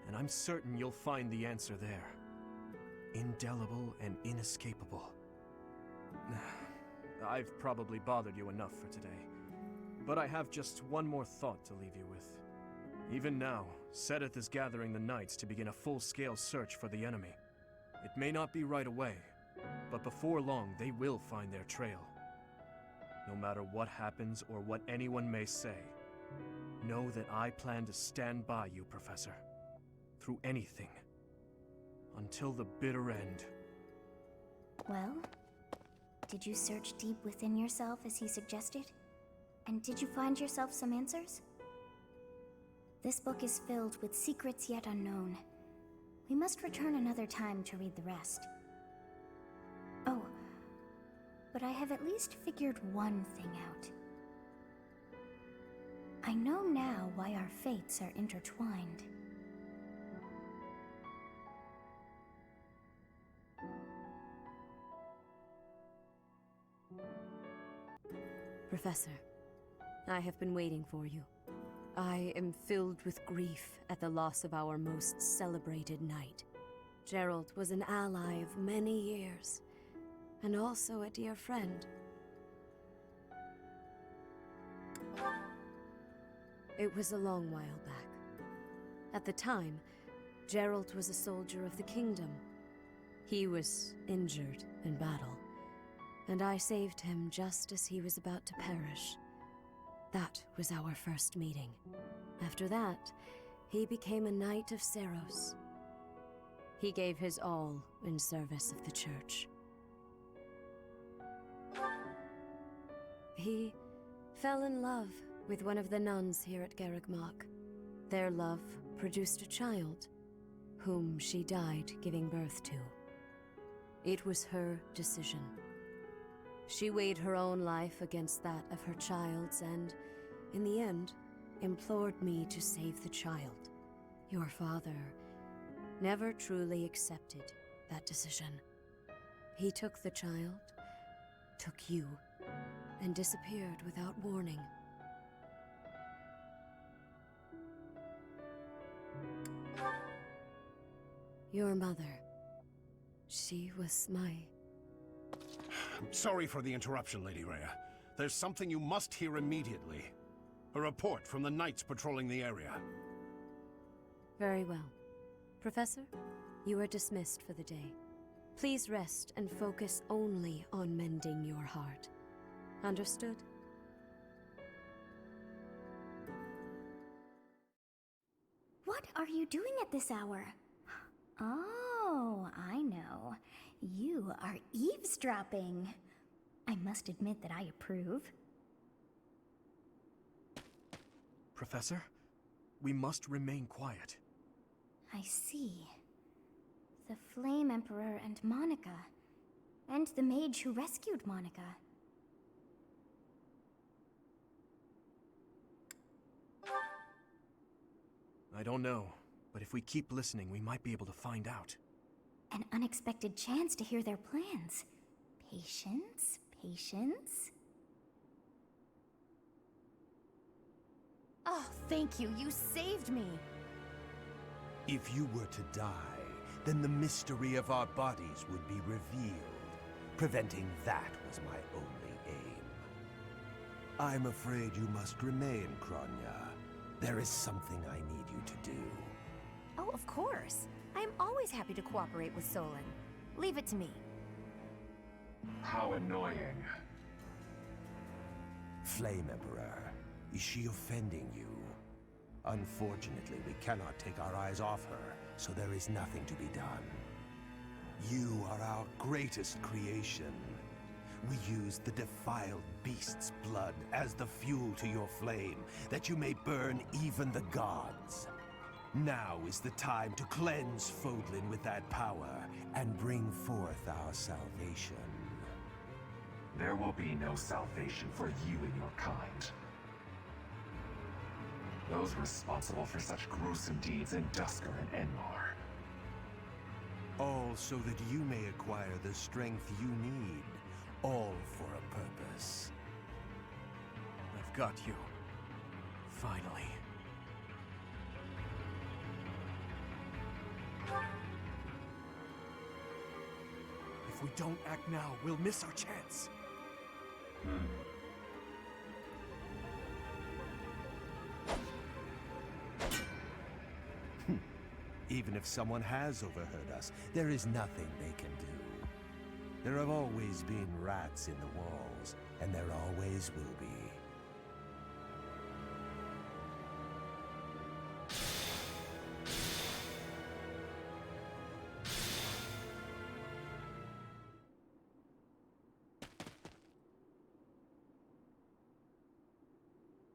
and I'm certain you'll find the answer there. Indelible and inescapable. I've probably bothered you enough for today, but I have just one more thought to leave you with. Even now, Seth is gathering the knights to begin a full-scale search for the enemy. It may not be right away, but before long they will find their trail. No matter what happens or what anyone may say, know that I plan to stand by you, Professor. Through anything. Until the bitter end. Well, did you search deep within yourself as he suggested? And did you find yourself some answers? This book is filled with secrets yet unknown. We must return another time to read the rest. Oh, but I have at least figured one thing out. I know now why our fates are intertwined. Professor, I have been waiting for you. I am filled with grief at the loss of our most celebrated knight. Gerald was an ally of many years, and also a dear friend. It was a long while back. At the time, Gerald was a soldier of the kingdom. He was injured in battle, and I saved him just as he was about to perish. That was our first meeting. After that, he became a knight of Seiros. He gave his all in service of the church. He fell in love with one of the nuns here at Garreg-Mach. Their love produced a child, whom she died giving birth to. It was her decision. She weighed her own life against that of her child's and, in the end, implored me to save the child. Your father never truly accepted that decision. He took the child, took you, and disappeared without warning. Your mother, she was my... I'm sorry for the interruption, Lady Rhea. There's something you must hear immediately. A report from the knights patrolling the area. Very well. Professor, you are dismissed for the day. Please rest and focus only on mending your heart. Understood? What are you doing at this hour? Oh, I know. You are eavesdropping. I must admit that I approve. Professor, we must remain quiet. I see. The Flame Emperor and Monica. And the mage who rescued Monica. I don't know, but if we keep listening, we might be able to find out. An unexpected chance to hear their plans. Patience, patience. Oh, thank you. You saved me. If you were to die, then the mystery of our bodies would be revealed. Preventing that was my only aim. I'm afraid you must remain, Kronya. There is something I need you to do. Oh, of course. I'm always happy to cooperate with Solon. Leave it to me. How annoying. Flame Emperor, is she offending you? Unfortunately, we cannot take our eyes off her, so there is nothing to be done. You are our greatest creation. We use the defiled beast's blood as the fuel to your flame, that you may burn even the gods. Now is the time to cleanse Fodlan with that power and bring forth our salvation. There will be no salvation for you and your kind. Those responsible for such gruesome deeds in Dusker and Enmar. All so that you may acquire the strength you need, all for a purpose. I've got you. Finally. If we don't act now, we'll miss our chance. Even if someone has overheard us, there is nothing they can do. There have always been rats in the walls, and there always will be.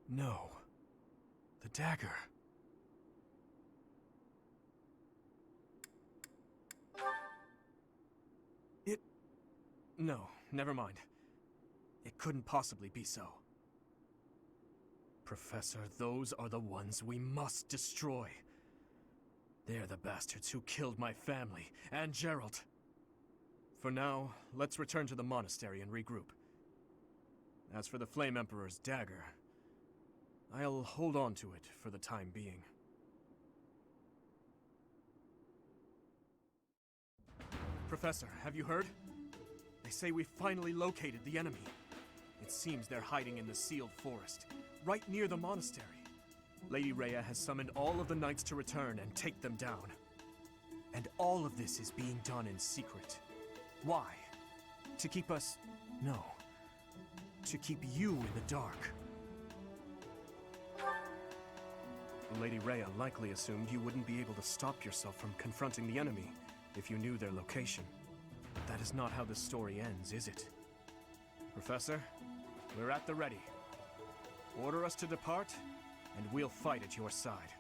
No. The dagger. No, never mind. It couldn't possibly be so. Professor, those are the ones we must destroy. They're the bastards who killed my family, and Geralt. For now, let's return to the monastery and regroup. As for the Flame Emperor's dagger, I'll hold on to it for the time being. Professor, have you heard? They say we finally located the enemy. It seems they're hiding in the sealed forest, right near the monastery. Lady Heya has summoned all of the knights to return and take them down. And all of this is being done in secret. Why? To keep us... no. To keep you in the dark. Lady Heya likely assumed you wouldn't be able to stop yourself from confronting the enemy if you knew their location. That is not how the story ends, is it? Professor, we're at the ready. Order us to depart, and we'll fight at your side.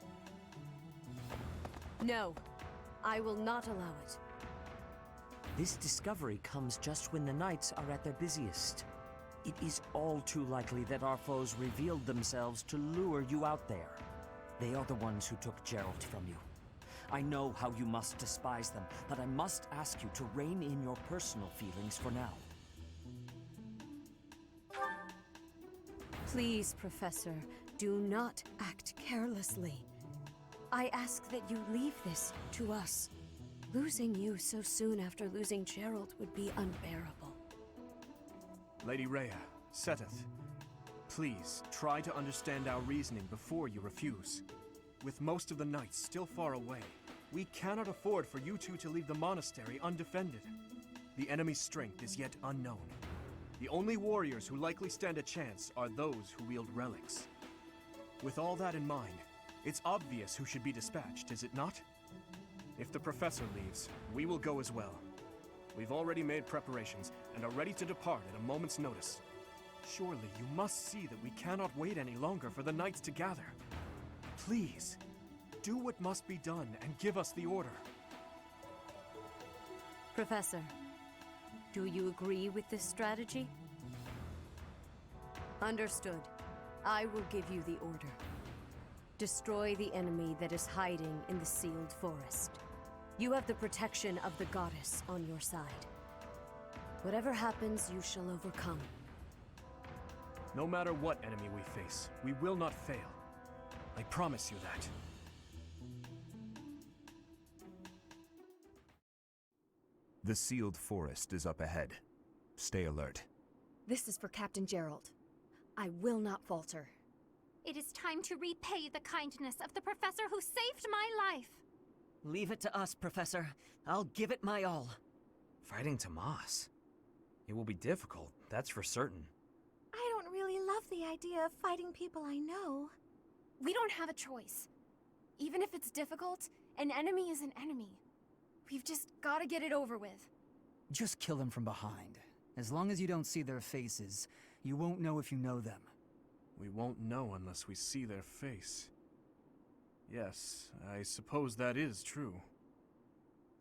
No, I will not allow it. This discovery comes just when the knights are at their busiest. It is all too likely that our foes revealed themselves to lure you out there. They are the ones who took Geralt from you. I know how you must despise them, but I must ask you to rein in your personal feelings for now. Please, Professor, do not act carelessly. I ask that you leave this to us. Losing you so soon after losing Geralt would be unbearable. Lady Heya, Seteth, please try to understand our reasoning before you refuse. With most of the knights still far away, We cannot afford for you two to leave the monastery undefended. The enemy's strength is yet unknown. The only warriors who likely stand a chance are those who wield relics. With all that in mind, it's obvious who should be dispatched, is it not? If the professor leaves, we will go as well. We've already made preparations and are ready to depart at a moment's notice. Surely you must see that we cannot wait any longer for the knights to gather. Please, do what must be done and give us the order. Professor, do you agree with this strategy? Understood. I will give you the order. Destroy the enemy that is hiding in the sealed forest. You have the protection of the goddess on your side. Whatever happens, you shall overcome. No matter what enemy we face, we will not fail. I promise you that. The sealed forest is up ahead. Stay alert. This is for Captain Gerald. I will not falter. It is time to repay the kindness of the professor who saved my life. Leave it to us, Professor. I'll give it my all. Fighting Tomas. It will be difficult, that's for certain. I don't really love the idea of fighting people I know. We don't have a choice. Even if it's difficult, an enemy is an enemy. We've just gotta get it over with. Just kill them from behind. As long as you don't see their faces, you won't know if you know them. We won't know unless we see their face. Yes, I suppose that is true.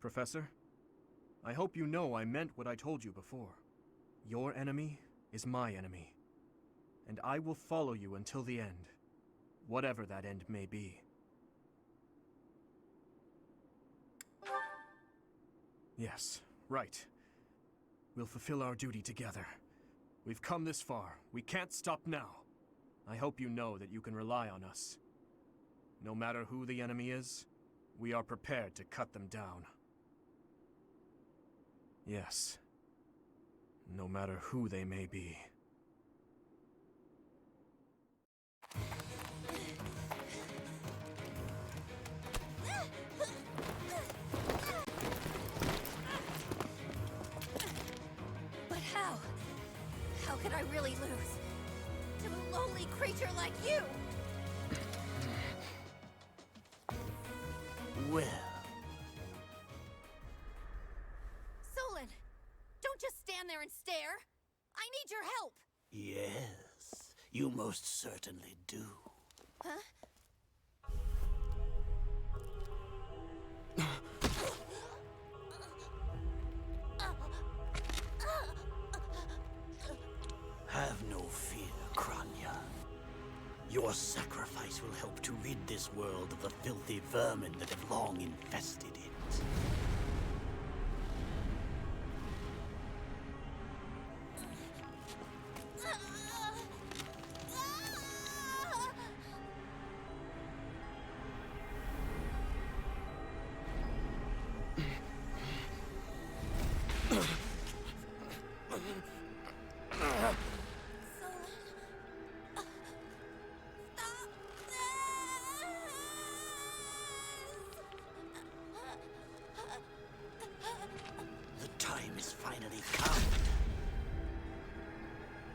Professor, I hope you know I meant what I told you before. Your enemy is my enemy. And I will follow you until the end, whatever that end may be. Yes, right. We'll fulfill our duty together. We've come this far. We can't stop now. I hope you know that you can rely on us. No matter who the enemy is, we are prepared to cut them down. Yes. No matter who they may be. But how? How could I really lose? To a lowly creature like you! Well... Solon! Don't just stand there and stare! I need your help! Yes, you most certainly do. Huh? Have no fear, Kranya. Your sacrifice will help to rid this world of the filthy vermin that have long infested it.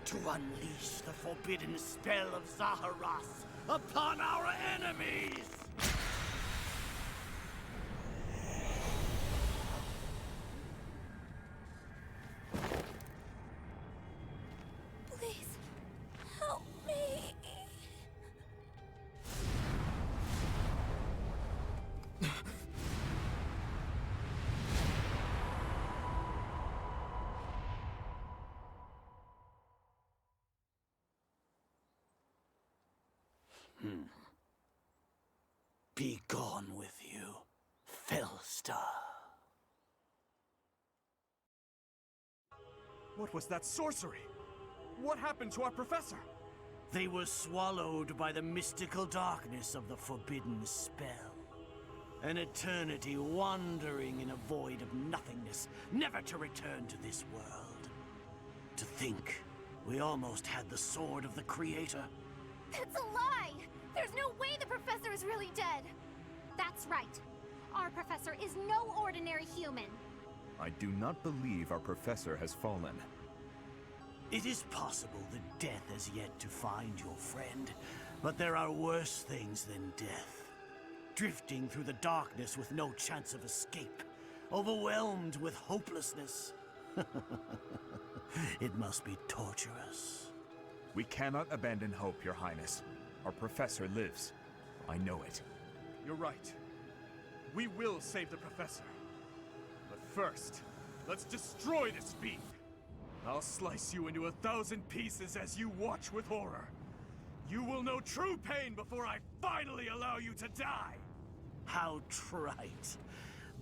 To unleash the forbidden spell of Zaharas upon our enemies! Please, help me. Be gone with you, Fellstar. What was that sorcery? What happened to our professor? They were swallowed by the mystical darkness of the forbidden spell. An eternity wandering in a void of nothingness, never to return to this world. To think, we almost had the sword of the Creator. That's a lie! There's no way the professor is really dead! That's right. Our professor is no ordinary human. I do not believe our professor has fallen. It is possible that death has yet to find your friend, but there are worse things than death. Drifting through the darkness with no chance of escape, overwhelmed with hopelessness. It must be torturous. We cannot abandon hope, Your Highness. Our professor lives. I know it. You're right. We will save the professor. But first, let's destroy this beast. I'll slice you into 1,000 pieces as you watch with horror. You will know true pain before I finally allow you to die! How trite.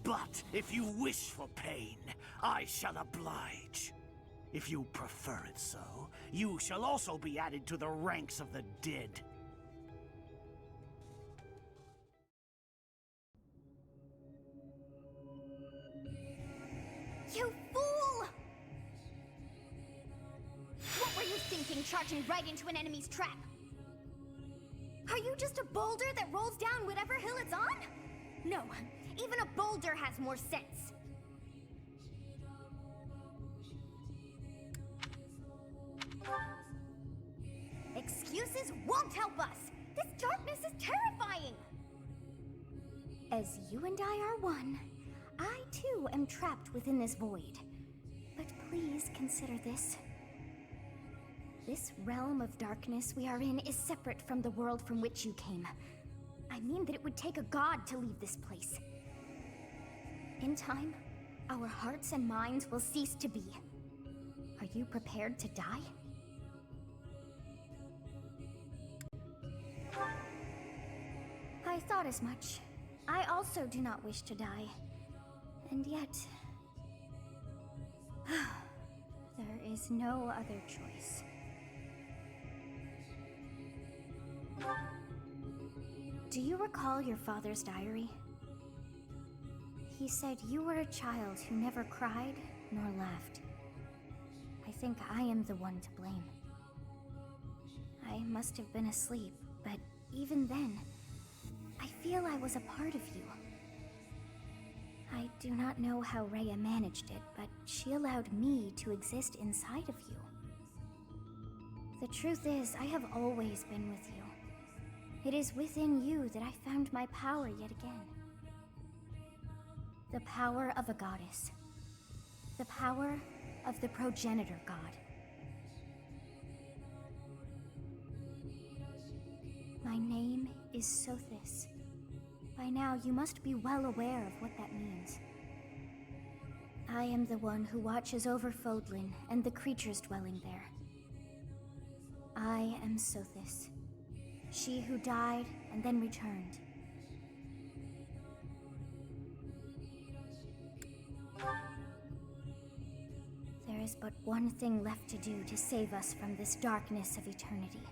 But if you wish for pain, I shall oblige. If you prefer it so, you shall also be added to the ranks of the dead. You fool! What were you thinking, charging right into an enemy's trap? Are you just a boulder that rolls down whatever hill it's on? No, even a boulder has more sense. Excuses won't help us! This darkness is terrifying! As you and I are one, I too am trapped within this void. But please consider this. This realm of darkness we are in is separate from the world from which you came. I mean that it would take a god to leave this place. In time, our hearts and minds will cease to be. Are you prepared to die? I thought as much. I also do not wish to die. And yet... there is no other choice. Do you recall your father's diary? He said you were a child who never cried nor laughed. I think I am the one to blame. I must have been asleep, but even then, I feel I was a part of you. I do not know how Heya managed it, but she allowed me to exist inside of you. The truth is, I have always been with you. It is within you that I found my power yet again. The power of a goddess. The power of the progenitor god. My name is Sothis. By now, you must be well aware of what that means. I am the one who watches over Fodlan and the creatures dwelling there. I am Sothis. She who died and then returned. There is but one thing left to do to save us from this darkness of eternity.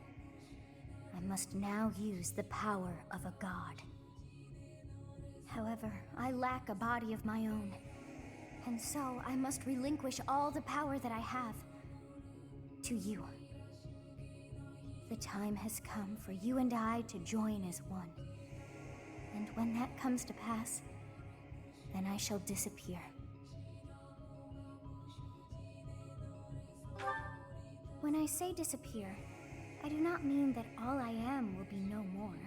I must now use the power of a god. However, I lack a body of my own, and so I must relinquish all the power that I have to you. The time has come for you and I to join as one. And when that comes to pass, then I shall disappear. When I say disappear, I do not mean that all I am will be no more.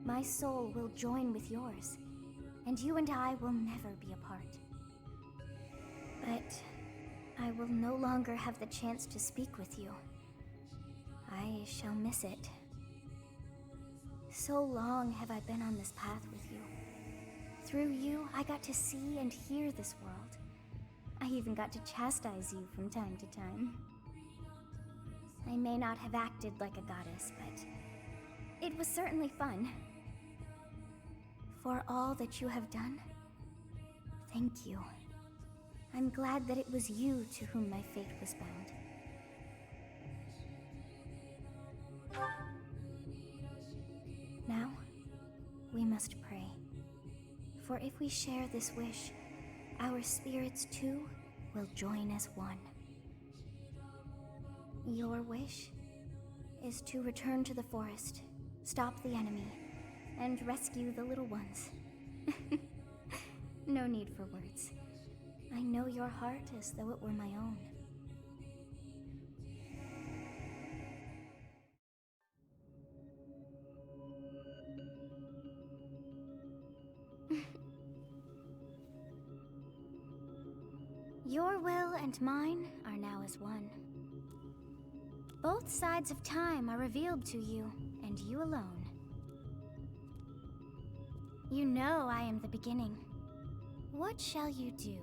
My soul will join with yours, and you and I will never be apart. But I will no longer have the chance to speak with you. I shall miss it. So long have I been on this path with you. Through you, I got to see and hear this world. I even got to chastise you from time to time. I may not have acted like a goddess, but it was certainly fun. For all that you have done, thank you. I'm glad that it was you to whom my fate was bound. Now, we must pray. For if we share this wish, our spirits too will join as one. Your wish is to return to the forest, stop the enemy, and rescue the little ones. No need for words. I know your heart as though it were my own. Your will and mine are now as one. Both sides of time are revealed to you, and you alone. You know I am the beginning. What shall you do?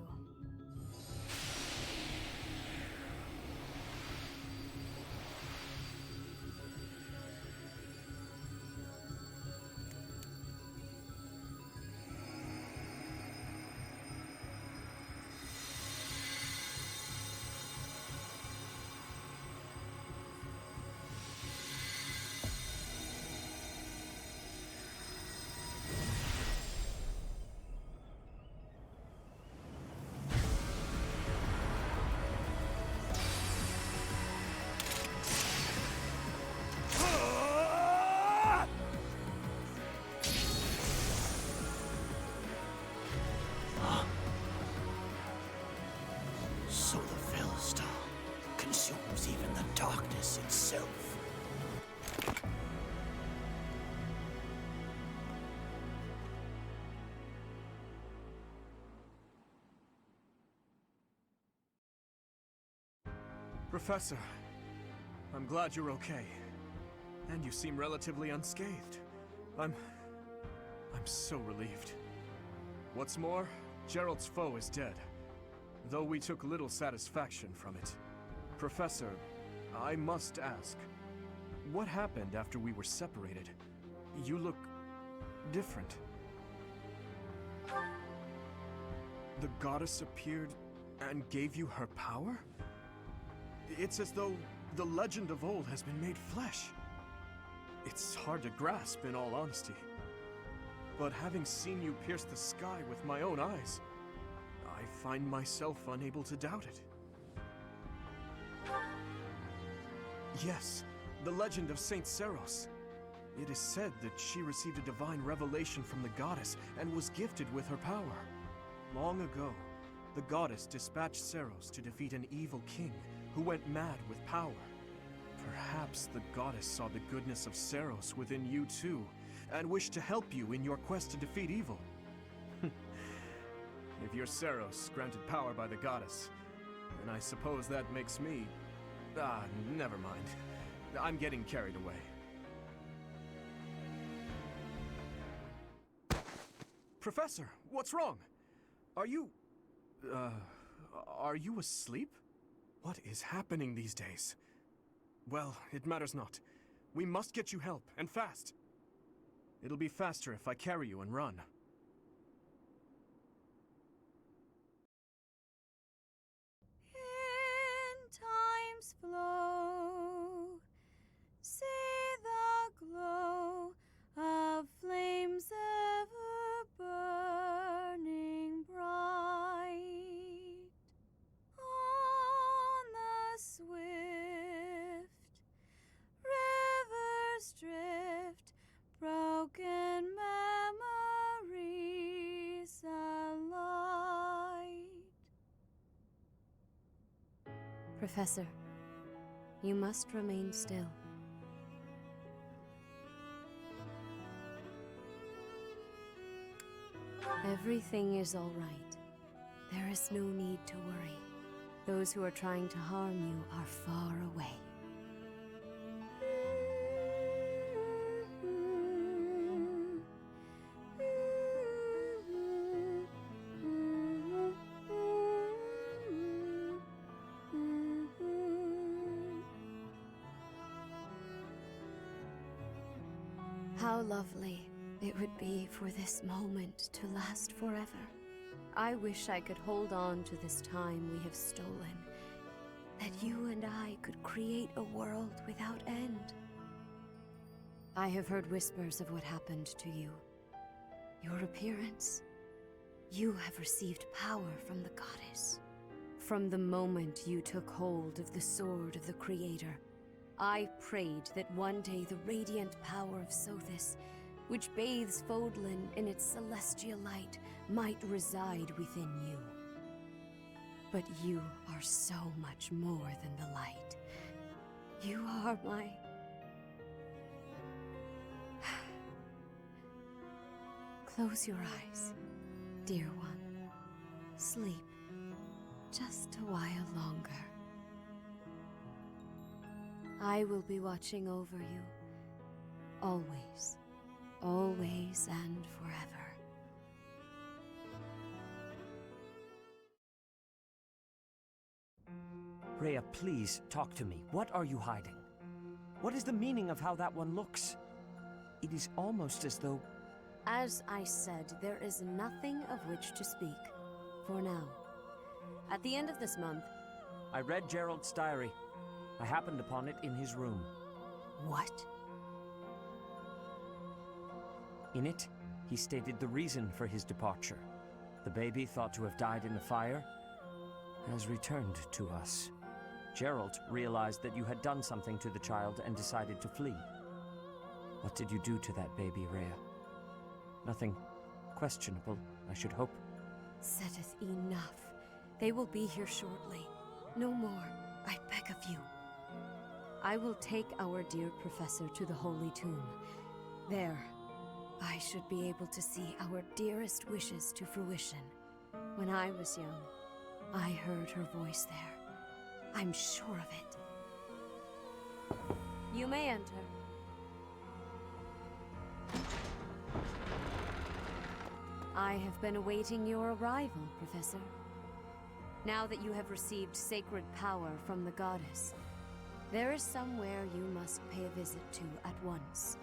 So the Fellstar consumes even the darkness itself. Professor, I'm glad you're okay. And you seem relatively unscathed. I'm so relieved. What's more, Gerald's foe is dead, though we took little satisfaction from it. Professor, I must ask, what happened after we were separated? You look different. The goddess appeared and gave you her power? It's as though the legend of old has been made flesh. It's hard to grasp, in all honesty. But having seen you pierce the sky with my own eyes, I find myself unable to doubt it. Yes, the legend of Saint Seros. It is said that she received a divine revelation from the goddess and was gifted with her power. Long ago, the goddess dispatched Seros to defeat an evil king who went mad with power. Perhaps the goddess saw the goodness of Seros within you too, and wished to help you in your quest to defeat evil. If you're Seros, granted power by the goddess, then I suppose that makes me... never mind. I'm getting carried away. Professor, what's wrong? Are you asleep? What is happening these days? Well, it matters not. We must get you help, and fast. It'll be faster if I carry you and run. In time's flow, see the glow of flames ever burning bright on the swift rivers drift, broken memories alight. Professor, you must remain still. Everything is all right. There is no need to worry. Those who are trying to harm you are far away. How lovely it would be for this moment to last forever. I wish I could hold on to this time we have stolen, that you and I could create a world without end. I have heard whispers of what happened to you. Your appearance. You have received power from the goddess. From the moment you took hold of the sword of the Creator, I prayed that one day the radiant power of Sothis which bathes Fodlan in its celestial light, might reside within you. But you are so much more than the light. You are my... Close your eyes, dear one. Sleep just a while longer. I will be watching over you, always, always and forever. Rhea, please talk to me. What are you hiding? What is the meaning of how that one looks? It is almost as though... As I said, there is nothing of which to speak, for now. At the end of this month... I read Gerald's diary. I happened upon it in his room. What? In it, he stated the reason for his departure. The baby, thought to have died in the fire, has returned to us. Gerald realized that you had done something to the child and decided to flee. What did you do to that baby, Rhea? Nothing questionable, I should hope. Saideth enough. They will be here shortly. No more, I beg of you. I will take our dear professor to the Holy Tomb. There, I should be able to see our dearest wishes to fruition. When I was young, I heard her voice there. I'm sure of it. You may enter. I have been awaiting your arrival, Professor. Now that you have received sacred power from the goddess, there is somewhere you must pay a visit to at once.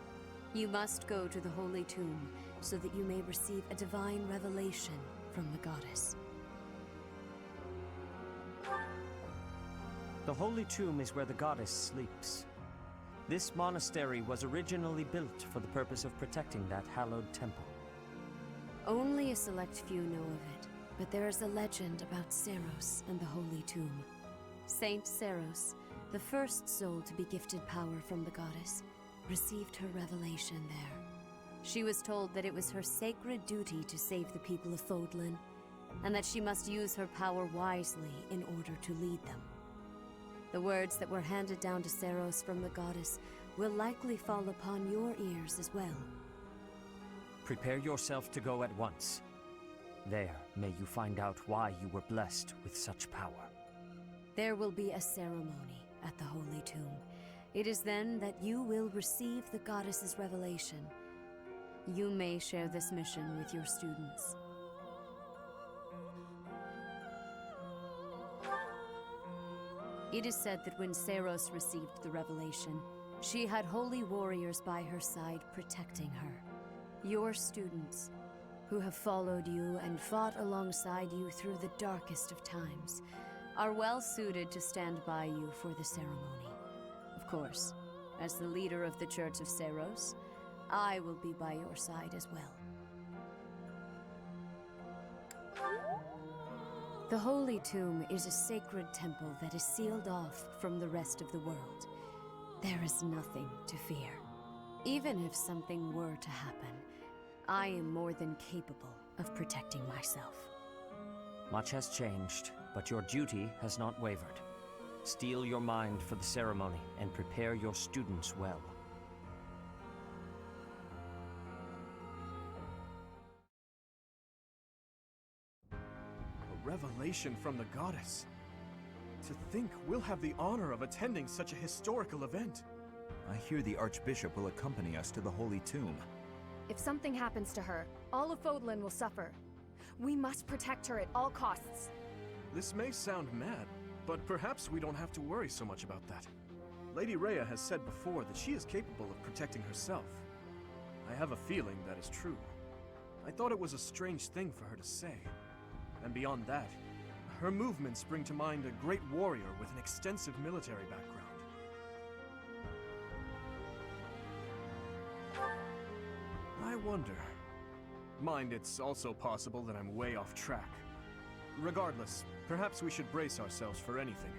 You must go to the Holy Tomb so that you may receive a divine revelation from the goddess. The Holy Tomb is where the goddess sleeps. This monastery was originally built for the purpose of protecting that hallowed temple. Only a select few know of it, but there is a legend about Seiros and the Holy Tomb. Saint Seiros, the first soul to be gifted power from the goddess, received her revelation there. She was told that it was her sacred duty to save the people of Fodlan, and that she must use her power wisely in order to lead them. The words that were handed down to Seiros from the goddess will likely fall upon your ears as well. Prepare yourself to go at once. There, may you find out why you were blessed with such power. There will be a ceremony at the Holy Tomb. It is then that you will receive the goddess's revelation. You may share this mission with your students. It is said that when Seiros received the revelation, she had holy warriors by her side protecting her. Your students, who have followed you and fought alongside you through the darkest of times, are well suited to stand by you for the ceremony. Of course, as the leader of the Church of Seiros, I will be by your side as well. The Holy Tomb is a sacred temple that is sealed off from the rest of the world. There is nothing to fear. Even if something were to happen, I am more than capable of protecting myself. Much has changed, but your duty has not wavered. Steel your mind for the ceremony and prepare your students well. A revelation from the goddess. To think we'll have the honor of attending such a historical event. I hear the Archbishop will accompany us to the Holy Tomb. If something happens to her, all of Fodlan will suffer. We must protect her at all costs. This may sound mad, but perhaps we don't have to worry so much about that. Lady Rhea has said before that she is capable of protecting herself. I have a feeling that is true. I thought it was a strange thing for her to say. And beyond that, her movements bring to mind a great warrior with an extensive military background. I wonder. Mind, it's also possible that I'm way off track. Regardless, perhaps we should brace ourselves for anything.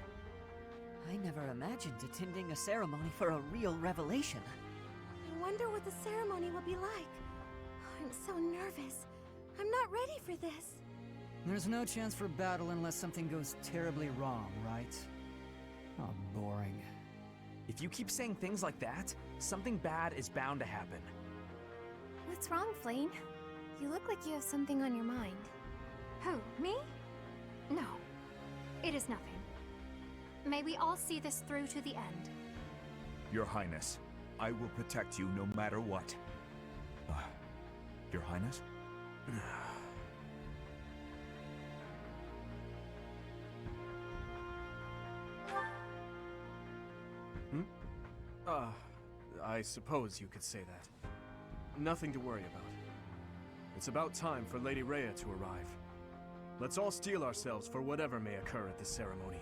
I never imagined attending a ceremony for a real revelation. I wonder what the ceremony will be like. I'm so nervous. I'm not ready for this. There's no chance for battle unless something goes terribly wrong, right? Oh, boring. If you keep saying things like that, something bad is bound to happen. What's wrong, Flane? You look like you have something on your mind. Who, me? No. It is nothing. May we all see this through to the end. Your Highness, I will protect you no matter what. Your Highness? I suppose you could say that. Nothing to worry about. It's about time for Lady Heya to arrive. Let's all steel ourselves for whatever may occur at this ceremony.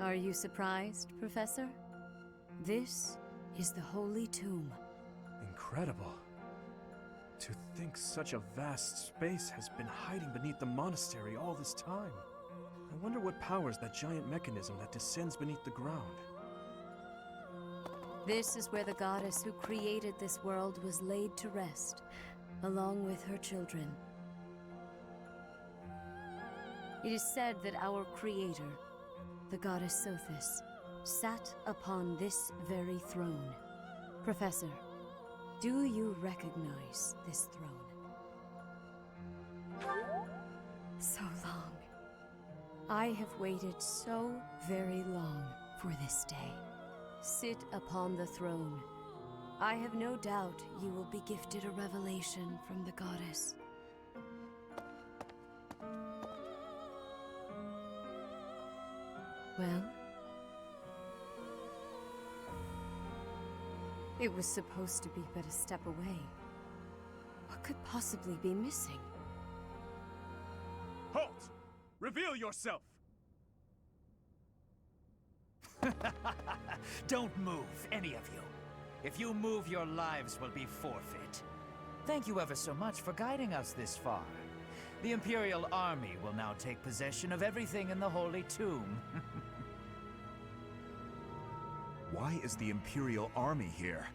Are you surprised, Professor? This is the Holy Tomb. Incredible. To think such a vast space has been hiding beneath the monastery all this time. I wonder what powers that giant mechanism that descends beneath the ground. This is where the goddess who created this world was laid to rest, along with her children. It is said that our creator, the goddess Sothis, sat upon this very throne. Professor, do you recognize this throne? So long. I have waited so very long for this day. Sit upon the throne. I have no doubt you will be gifted a revelation from the goddess. Well? It was supposed to be but a step away. What could possibly be missing? Halt! Reveal yourself! Don't move, any of you. If you move, your lives will be forfeit. Thank you ever so much for guiding us this far. The Imperial Army will now take possession of everything in the Holy Tomb. Why is the Imperial Army here?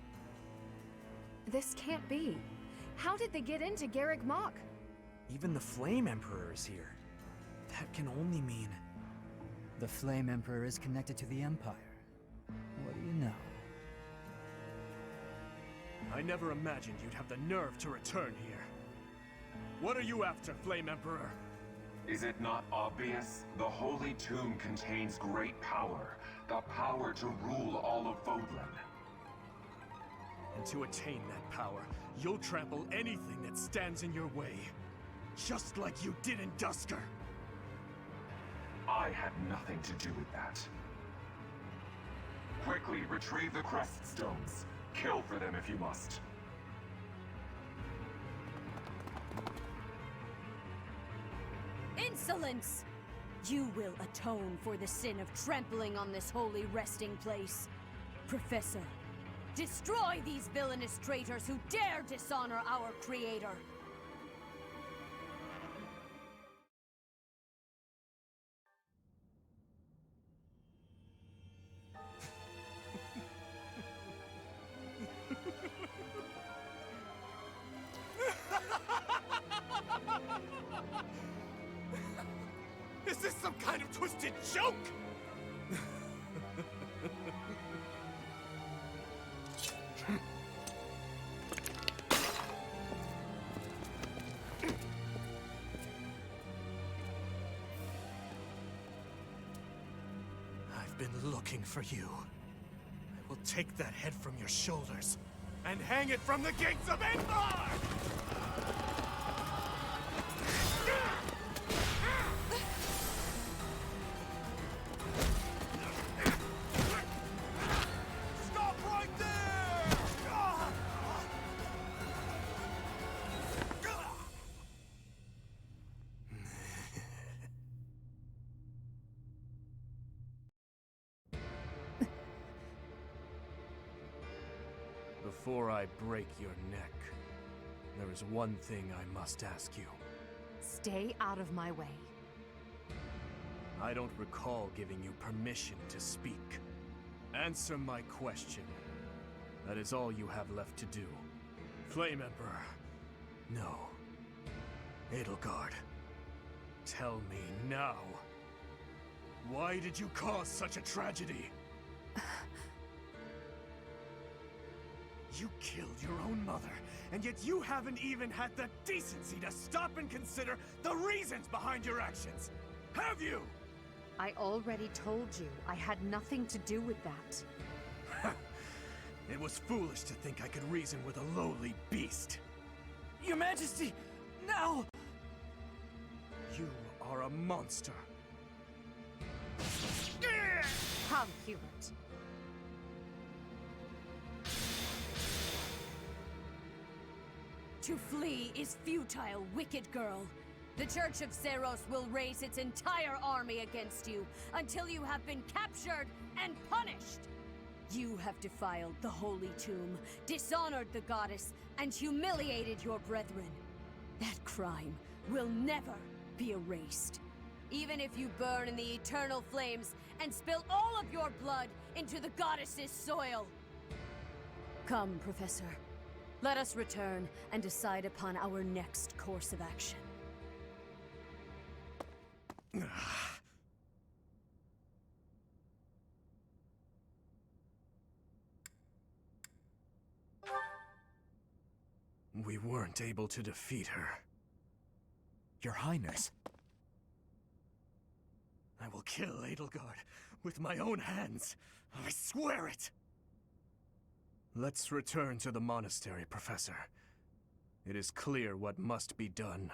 This can't be. How did they get into Garrick Mach? Even the Flame Emperor is here. That can only mean... The Flame Emperor is connected to the Empire. What do you know? I never imagined you'd have the nerve to return here. What are you after, Flame Emperor? Is it not obvious? The Holy Tomb contains great power. The power to rule all of Vodland. And to attain that power, you'll trample anything that stands in your way. Just like you did in Dusker. I had nothing to do with that. Quickly retrieve the crest stones. Kill for them if you must. Insolence! You will atone for the sin of trampling on this holy resting place. Professor, destroy these villainous traitors who dare dishonor our creator! Is this some kind of twisted joke? I've been looking for you. I will take that head from your shoulders and hang it from the gates of Endor! Before I break your neck, there is one thing I must ask you. Stay out of my way. I don't recall giving you permission to speak. Answer my question. That is all you have left to do. Flame Emperor. No. Edelgard. Tell me now. Why did you cause such a tragedy? You killed your own mother, and yet you haven't even had the decency to stop and consider the reasons behind your actions! Have you? I already told you I had nothing to do with that. It was foolish to think I could reason with a lowly beast. Your Majesty, no! You are a monster. Come, Hubert. To flee is futile, wicked girl. The Church of Seros will raise its entire army against you until you have been captured and punished. You have defiled the Holy Tomb, dishonored the goddess, and humiliated your brethren. That crime will never be erased. Even if you burn in the eternal flames and spill all of your blood into the goddess's soil. Come, Professor. Let us return and decide upon our next course of action. We weren't able to defeat her. Your Highness. I will kill Edelgard with my own hands. I swear it! Let's return to the monastery, Professor. It is clear what must be done.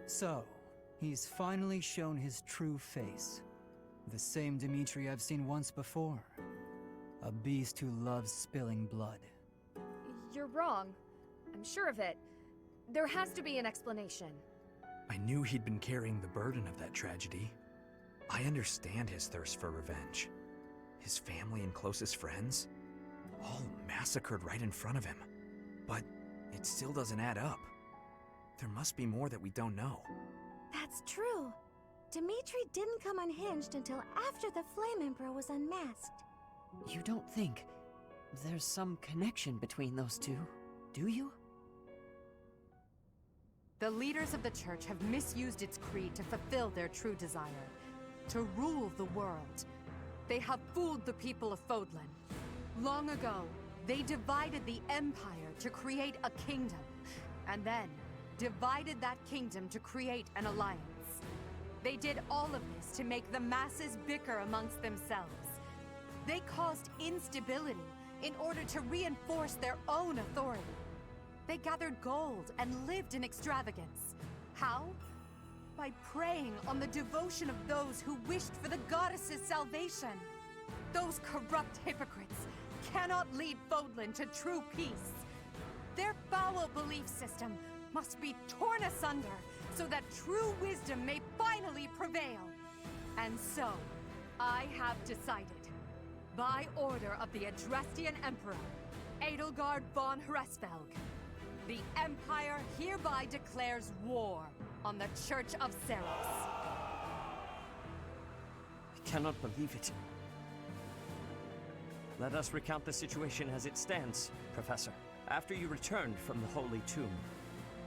So, he's finally shown his true face. The same Dimitri I've seen once before. A beast who loves spilling blood. You're wrong. I'm sure of it. There has to be an explanation. I knew he'd been carrying the burden of that tragedy. I understand his thirst for revenge. His family and closest friends, all massacred right in front of him. But it still doesn't add up. There must be more that we don't know. That's true. Dimitri didn't come unhinged until after the Flame Emperor was unmasked. You don't think there's some connection between those two, do you? The leaders of the Church have misused its creed to fulfill their true desire. To rule the world. They have fooled the people of Fodlan. Long ago, they divided the Empire to create a kingdom. And then, divided that kingdom to create an alliance. They did all of this to make the masses bicker amongst themselves. They caused instability in order to reinforce their own authority. They gathered gold and lived in extravagance. How? By preying on the devotion of those who wished for the goddess's salvation. Those corrupt hypocrites cannot lead Fodlan to true peace. Their foul belief system must be torn asunder so that true wisdom may finally prevail. And so, I have decided, by order of the Adrestian Emperor, Edelgard von Hresvelg, the Empire hereby declares war on the Church of Seros. I cannot believe it. Let us recount the situation as it stands, Professor. After you returned from the Holy Tomb,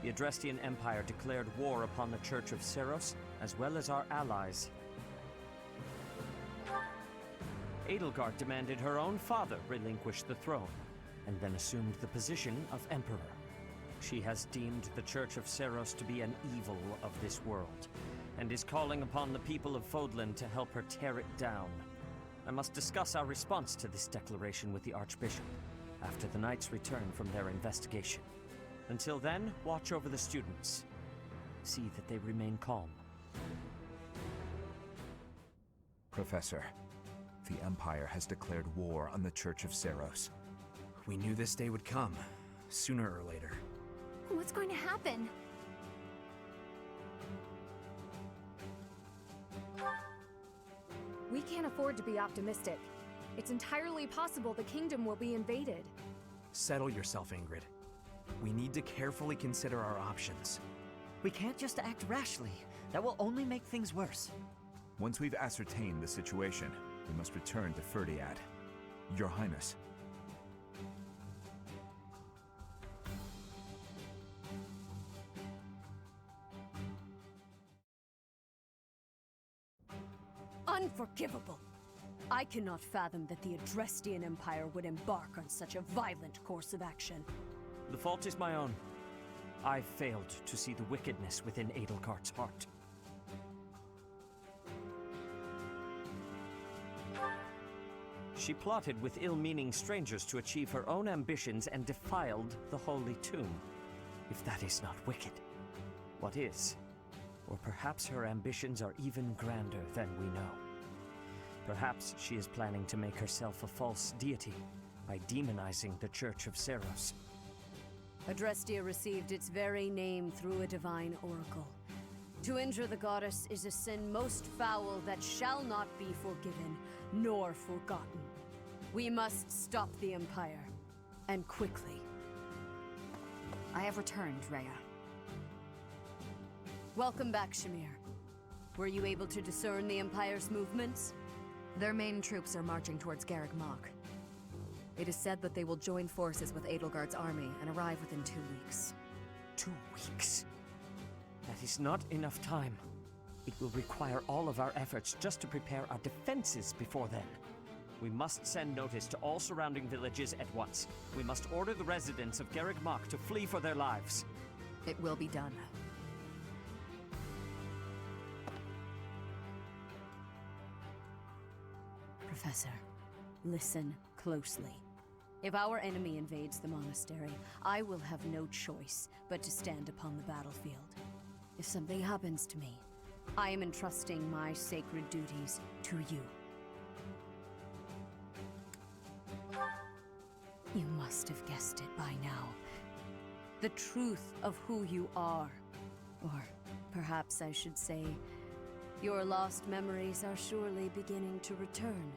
the Adrestian Empire declared war upon the Church of Seros, as well as our allies. Edelgard demanded her own father relinquish the throne, and then assumed the position of Emperor. She has deemed the Church of Seros to be an evil of this world, and is calling upon the people of Fodlan to help her tear it down. I must discuss our response to this declaration with the Archbishop, after the Knights return from their investigation. Until then, watch over the students. See that they remain calm. Professor, the Empire has declared war on the Church of Seros. We knew this day would come, sooner or later. What's going to happen? We can't afford to be optimistic. It's entirely possible the kingdom will be invaded. Settle yourself, Ingrid. We need to carefully consider our options. We can't just act rashly. That will only make things worse. Once we've ascertained the situation, we must return to Ferdiad. Your Highness. Unforgivable! I cannot fathom that the Adrestian Empire would embark on such a violent course of action. The fault is my own. I failed to see the wickedness within Edelgard's heart. She plotted with ill-meaning strangers to achieve her own ambitions and defiled the Holy Tomb. If that is not wicked, what is? Or perhaps her ambitions are even grander than we know. Perhaps she is planning to make herself a false deity by demonizing the Church of Seros. Adrestia received its very name through a divine oracle. To injure the goddess is a sin most foul that shall not be forgiven, nor forgotten. We must stop the Empire, and quickly. I have returned, Heya. Welcome back, Shamir. Were you able to discern the Empire's movements? Their main troops are marching towards Garreg Mach. It is said that they will join forces with Edelgard's army and arrive within 2 weeks. 2 weeks? That is not enough time. It will require all of our efforts just to prepare our defenses before then. We must send notice to all surrounding villages at once. We must order the residents of Garreg Mach to flee for their lives. It will be done. Professor, listen closely. If our enemy invades the monastery, I will have no choice but to stand upon the battlefield. If something happens to me, I am entrusting my sacred duties to you. You must have guessed it by now. The truth of who you are. Or perhaps I should say, your lost memories are surely beginning to return.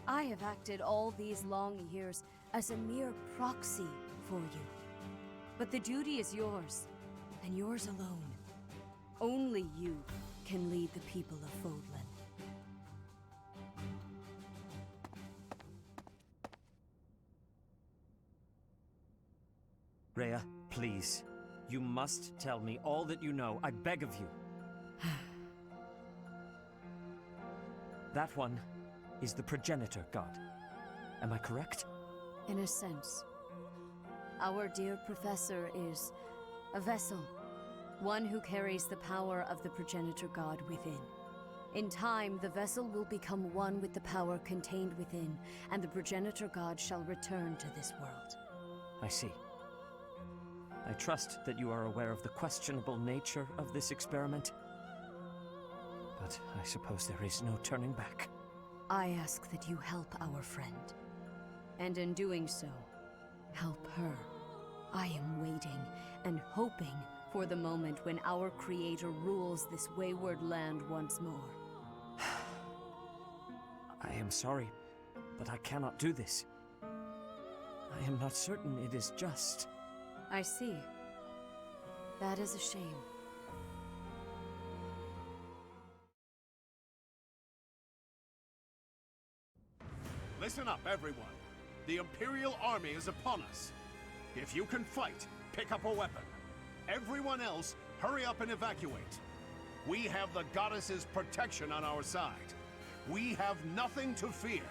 I have acted all these long years as a mere proxy for you. But the duty is yours, and yours alone. Only you can lead the people of Fodlan. Heya, please. You must tell me all that you know. I beg of you. That one is the progenitor god. Am I correct? In a sense. Our dear professor is a vessel. One who carries the power of the progenitor god within. In time, the vessel will become one with the power contained within, and the progenitor god shall return to this world. I see. I trust that you are aware of the questionable nature of this experiment. But I suppose there is no turning back. I ask that you help our friend. And in doing so, help her. I am waiting and hoping for the moment when our Creator rules this wayward land once more. I am sorry, but I cannot do this. I am not certain it is just. I see. That is a shame. Listen up, everyone. The Imperial Army is upon us. If you can fight, pick up a weapon. Everyone else, hurry up and evacuate. We have the goddess's protection on our side. We have nothing to fear.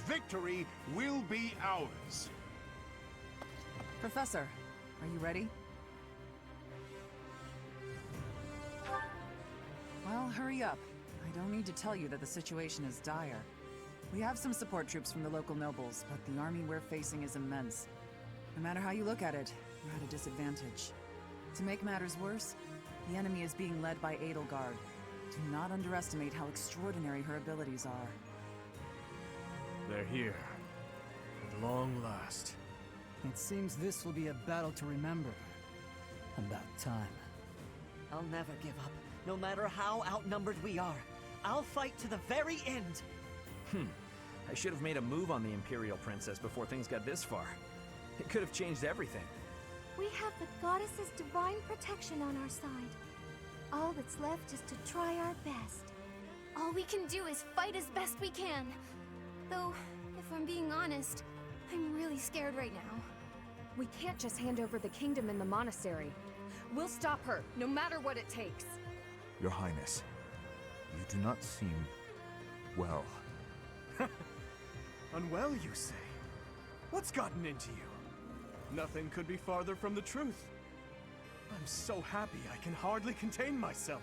Victory will be ours. Professor, are you ready? Well, hurry up. I don't need to tell you that the situation is dire. We have some support troops from the local nobles, but the army we're facing is immense. No matter how you look at it, we're at a disadvantage. To make matters worse, the enemy is being led by Edelgard. Do not underestimate how extraordinary her abilities are. They're here. At long last. It seems this will be a battle to remember. About time. I'll never give up, no matter how outnumbered we are. I'll fight to the very end! I should have made a move on the Imperial Princess before things got this far. It could have changed everything. We have the goddess's divine protection on our side. All that's left is to try our best. All we can do is fight as best we can. Though, if I'm being honest, I'm really scared right now. We can't just hand over the kingdom and the monastery. We'll stop her, no matter what it takes. Your Highness, you do not seem well. Unwell, you say? What's gotten into you? Nothing could be farther from the truth. I'm so happy I can hardly contain myself.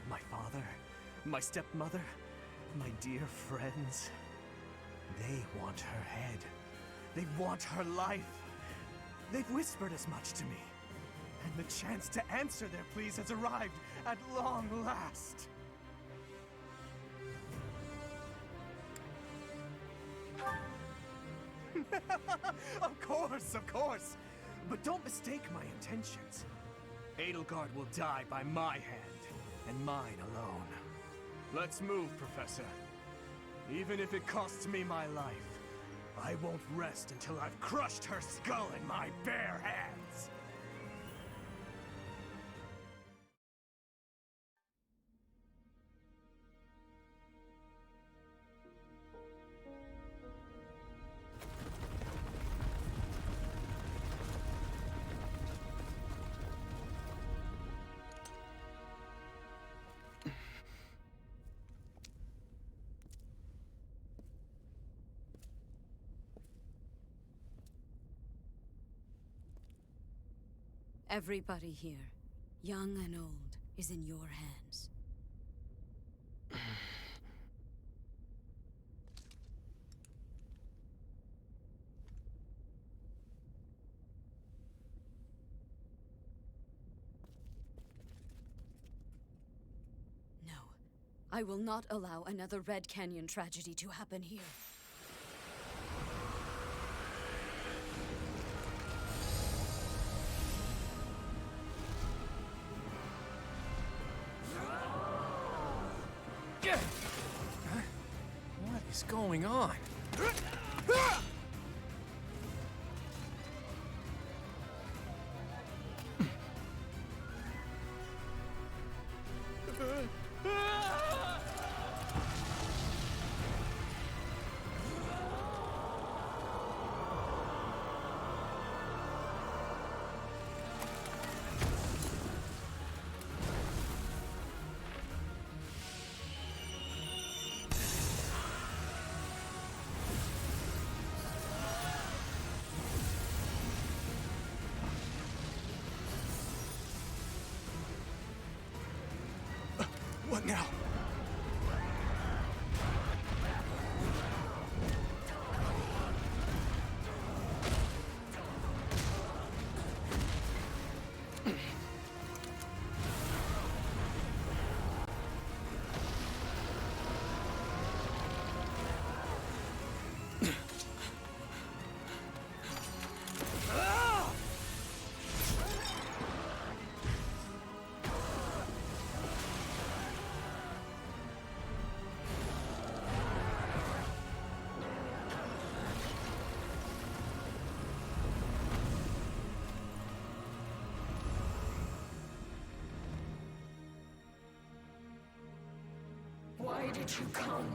My father, my stepmother, my dear friends. They want her head. They want her life. They've whispered as much to me. And the chance to answer their pleas has arrived at long last. Of course! But don't mistake my intentions. Edelgard will die by my hand, and mine alone. Let's move, Professor. Even if it costs me my life, I won't rest until I've crushed her skull in my bare hands! Everybody here, young and old, is in your hands. No, I will not allow another Red Canyon tragedy to happen here. What is going on? What now? Why did you come?